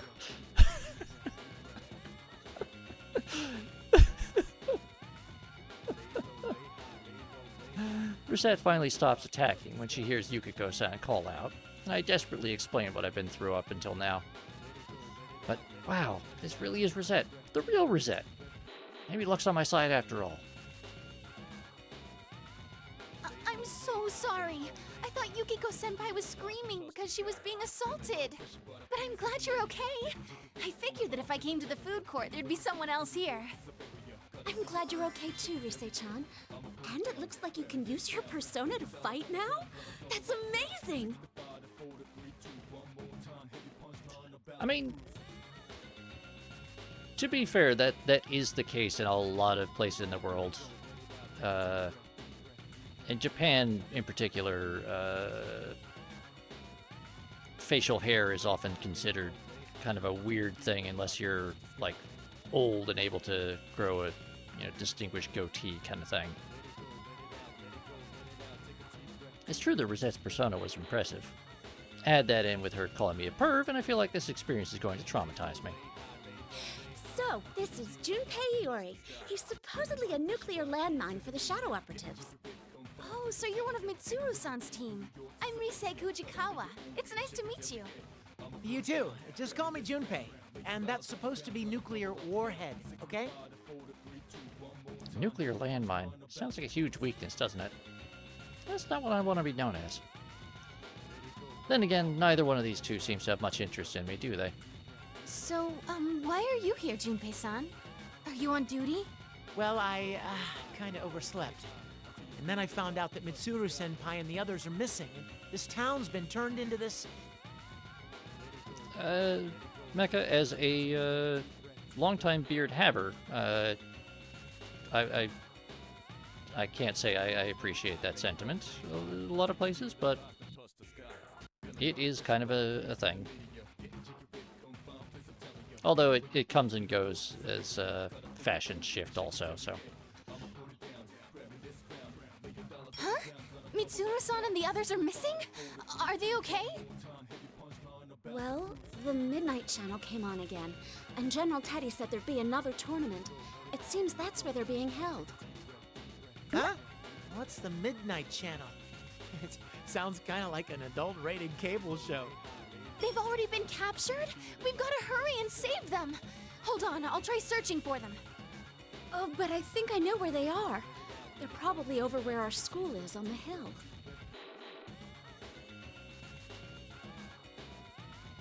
Rosette finally stops attacking when she hears Yukiko-san call out, and I desperately explain what I've been through up until now. But wow, this really is Rosette. The real Rosette. Maybe luck's on my side after all. I'm so sorry. I thought Yukiko-senpai was screaming because she was being assaulted. But I'm glad you're okay. I figured that if I came to the food court, there'd be someone else here. I'm glad you're okay too, Risei-chan. And it looks like you can use your persona to fight now? That's amazing! I mean, to be fair, that is the case in a lot of places in the world. in Japan in particular, facial hair is often considered kind of a weird thing unless you're like old and able to grow a distinguished goatee kind of thing. It's true that Rosette's persona was impressive. Add that in with her calling me a perv, and I feel like this experience is going to traumatize me. So, this is Junpei Iori. He's supposedly a nuclear landmine for the Shadow Operatives. Oh, so you're one of Mitsuru-san's team. I'm Rise Kujikawa. It's nice to meet you. You too. Just call me Junpei. And that's supposed to be nuclear warhead, okay? Nuclear landmine. Sounds like a huge weakness, doesn't it? That's not what I want to be known as. Then again, neither one of these two seems to have much interest in me, do they? So, why are you here, Junpei-san? Are you on duty? Well, I kinda overslept. And then I found out that Mitsuru-senpai and the others are missing. And this town's been turned into this... Mecha, as a longtime beard haver, I can't say I appreciate that sentiment a lot of places, but it is kind of a thing. Although it comes and goes as fashion shift also, so. Huh? Mitsuru-san and the others are missing? Are they okay? Well, the Midnight Channel came on again, and General Teddy said there'd be another tournament. It seems that's where they're being held. Huh? What's the Midnight Channel? It sounds kind of like an adult-rated cable show. They've already been captured? We've got to hurry and save them. Hold on, I'll try searching for them. Oh, but I think I know where they are. They're probably over where our school is on the hill.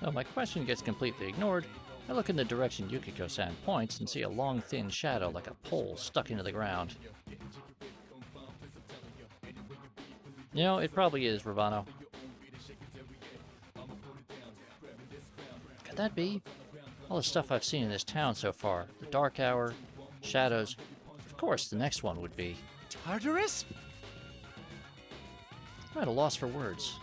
Well, my question gets completely ignored. I look in the direction Yukiko-san points and see a long, thin shadow like a pole stuck into the ground. You know, it probably is, Ravano. Could that be? All the stuff I've seen in this town so far. The Dark Hour, shadows. Of course, the next one would be... Tartarus? I'm at a loss for words.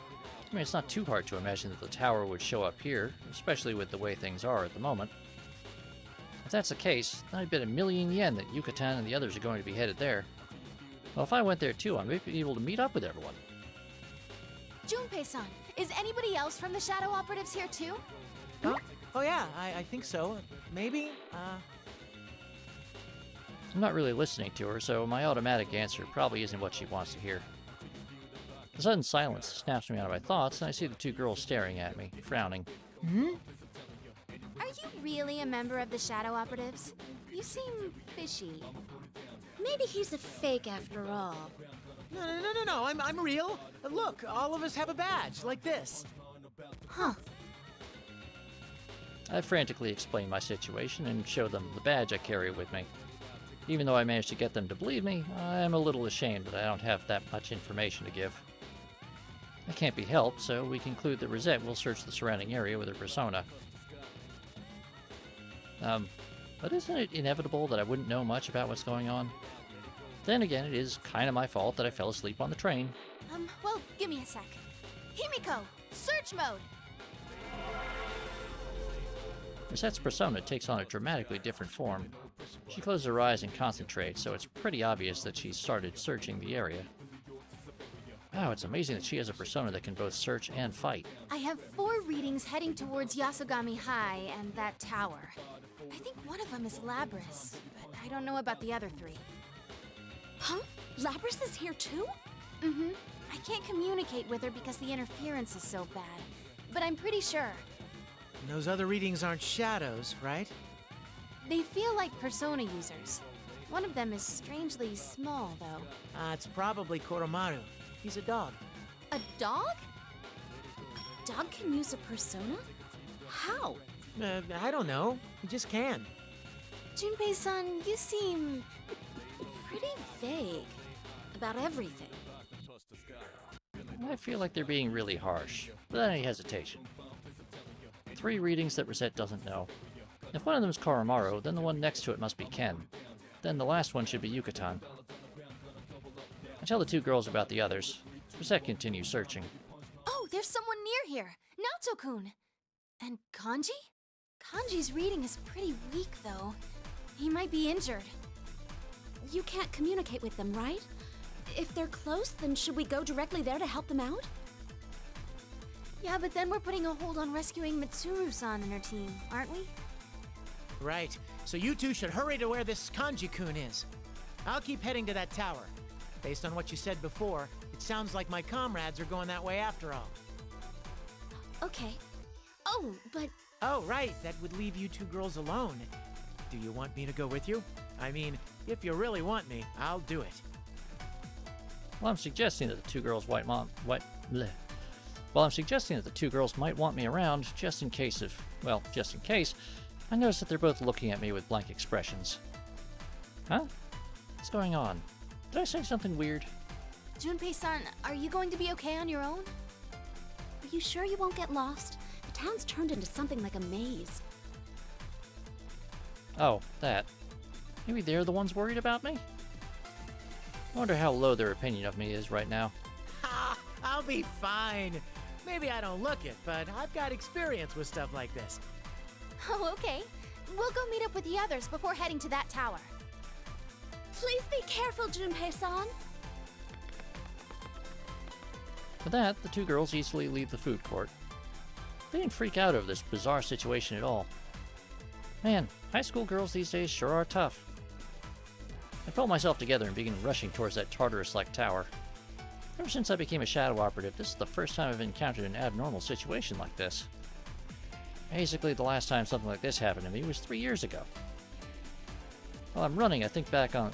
I mean, it's not too hard to imagine that the tower would show up here, especially with the way things are at the moment. If that's the case, then I'd bet 1,000,000 yen that Yucatan and the others are going to be headed there. Well, if I went there too, I might be able to meet up with everyone. Junpei-san, is anybody else from the Shadow Operatives here too? Huh? Oh yeah, I think so. Maybe? I'm not really listening to her, so my automatic answer probably isn't what she wants to hear. The sudden silence snaps me out of my thoughts, and I see the two girls staring at me, frowning. Hmm? Are you really a member of the Shadow Operatives? You seem fishy. Maybe he's a fake after all. No, I'm real. Look, all of us have a badge, like this. Huh. I frantically explain my situation and show them the badge I carry with me. Even though I managed to get them to believe me, I am a little ashamed that I don't have that much information to give. It can't be helped, so we conclude that Rosette will search the surrounding area with her persona. But isn't it inevitable that I wouldn't know much about what's going on? Then again, it is kind of my fault that I fell asleep on the train. Well, give me a sec. Himiko, search mode! Rosette's persona takes on a dramatically different form. She closes her eyes and concentrates, so it's pretty obvious that she's started searching the area. Wow, it's amazing that she has a persona that can both search and fight. I have 4 readings heading towards Yasogami High and that tower. I think one of them is Labris, but I don't know about the other 3. Huh? Labris is here too? Mm-hmm. I can't communicate with her because the interference is so bad, but I'm pretty sure. And those other readings aren't shadows, right? They feel like persona users. One of them is strangely small, though. It's probably Koromaru. He's a dog. A dog? A dog can use a persona? How? I don't know. He just can. Junpei-san, you seem pretty vague about everything. I feel like they're being really harsh, without any hesitation. 3 readings that Rosette doesn't know. If one of them is Koromaru, then the one next to it must be Ken. Then the last one should be Yucatan. I tell the two girls about the others. Rosette continues searching. Oh, there's someone near here. Naoto-kun. And Kanji? Kanji's reading is pretty weak, though. He might be injured. You can't communicate with them, right? If they're close, then should we go directly there to help them out? Yeah, but then we're putting a hold on rescuing Mitsuru-san and her team, aren't we? Right. So you two should hurry to where this Kanji-kun is. I'll keep heading to that tower. Based on what you said before, it sounds like my comrades are going that way after all. Okay. Oh, but... Oh, right. That would leave you two girls alone. Do you want me to go with you? I mean, if you really want me, I'll do it. Well, I'm suggesting that the two girls might want me around just in case I notice that they're both looking at me with blank expressions. Huh? What's going on? Did I say something weird? Junpei-san, are you going to be okay on your own? Are you sure you won't get lost? The town's turned into something like a maze. Oh, that. Maybe they're the ones worried about me? I wonder how low their opinion of me is right now. Ha! I'll be fine. Maybe I don't look it, but I've got experience with stuff like this. Oh, okay. We'll go meet up with the others before heading to that tower. Please be careful, Junpei-san. With that, the two girls easily leave the food court. They didn't freak out over this bizarre situation at all. Man, high school girls these days sure are tough. I pulled myself together and began rushing towards that Tartarus-like tower. Ever since I became a shadow operative, this is the first time I've encountered an abnormal situation like this. Basically, the last time something like this happened to me was 3 years ago. While I'm running, I think back on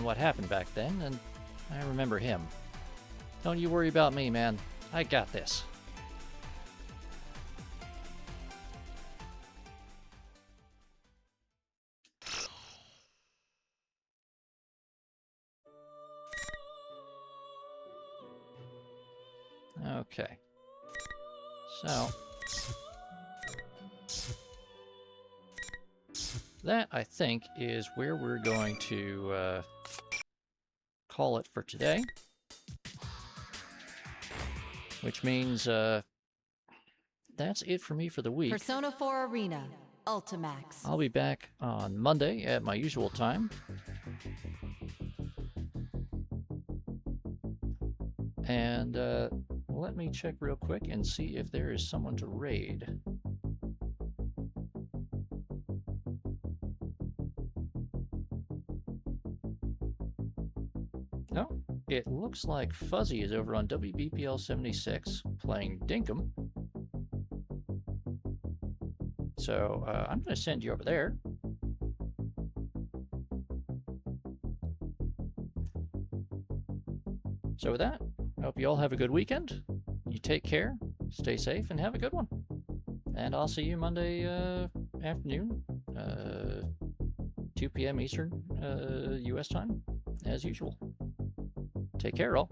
what happened back then, and I remember him. Don't you worry about me, man. I got this. Okay. So... that, I think, is where we're going to call it for today. Which means that's it for me for the week. Persona 4 Arena, Ultimax. I'll be back on Monday at my usual time. And let me check real quick and see if there is someone to raid. No, it looks like Fuzzy is over on WBPL 76 playing Dinkum. So I'm going to send you over there. So with that, I hope you all have a good weekend. You take care, stay safe, and have a good one. And I'll see you Monday afternoon, 2 p.m. Eastern U.S. time, as usual. Take care, all.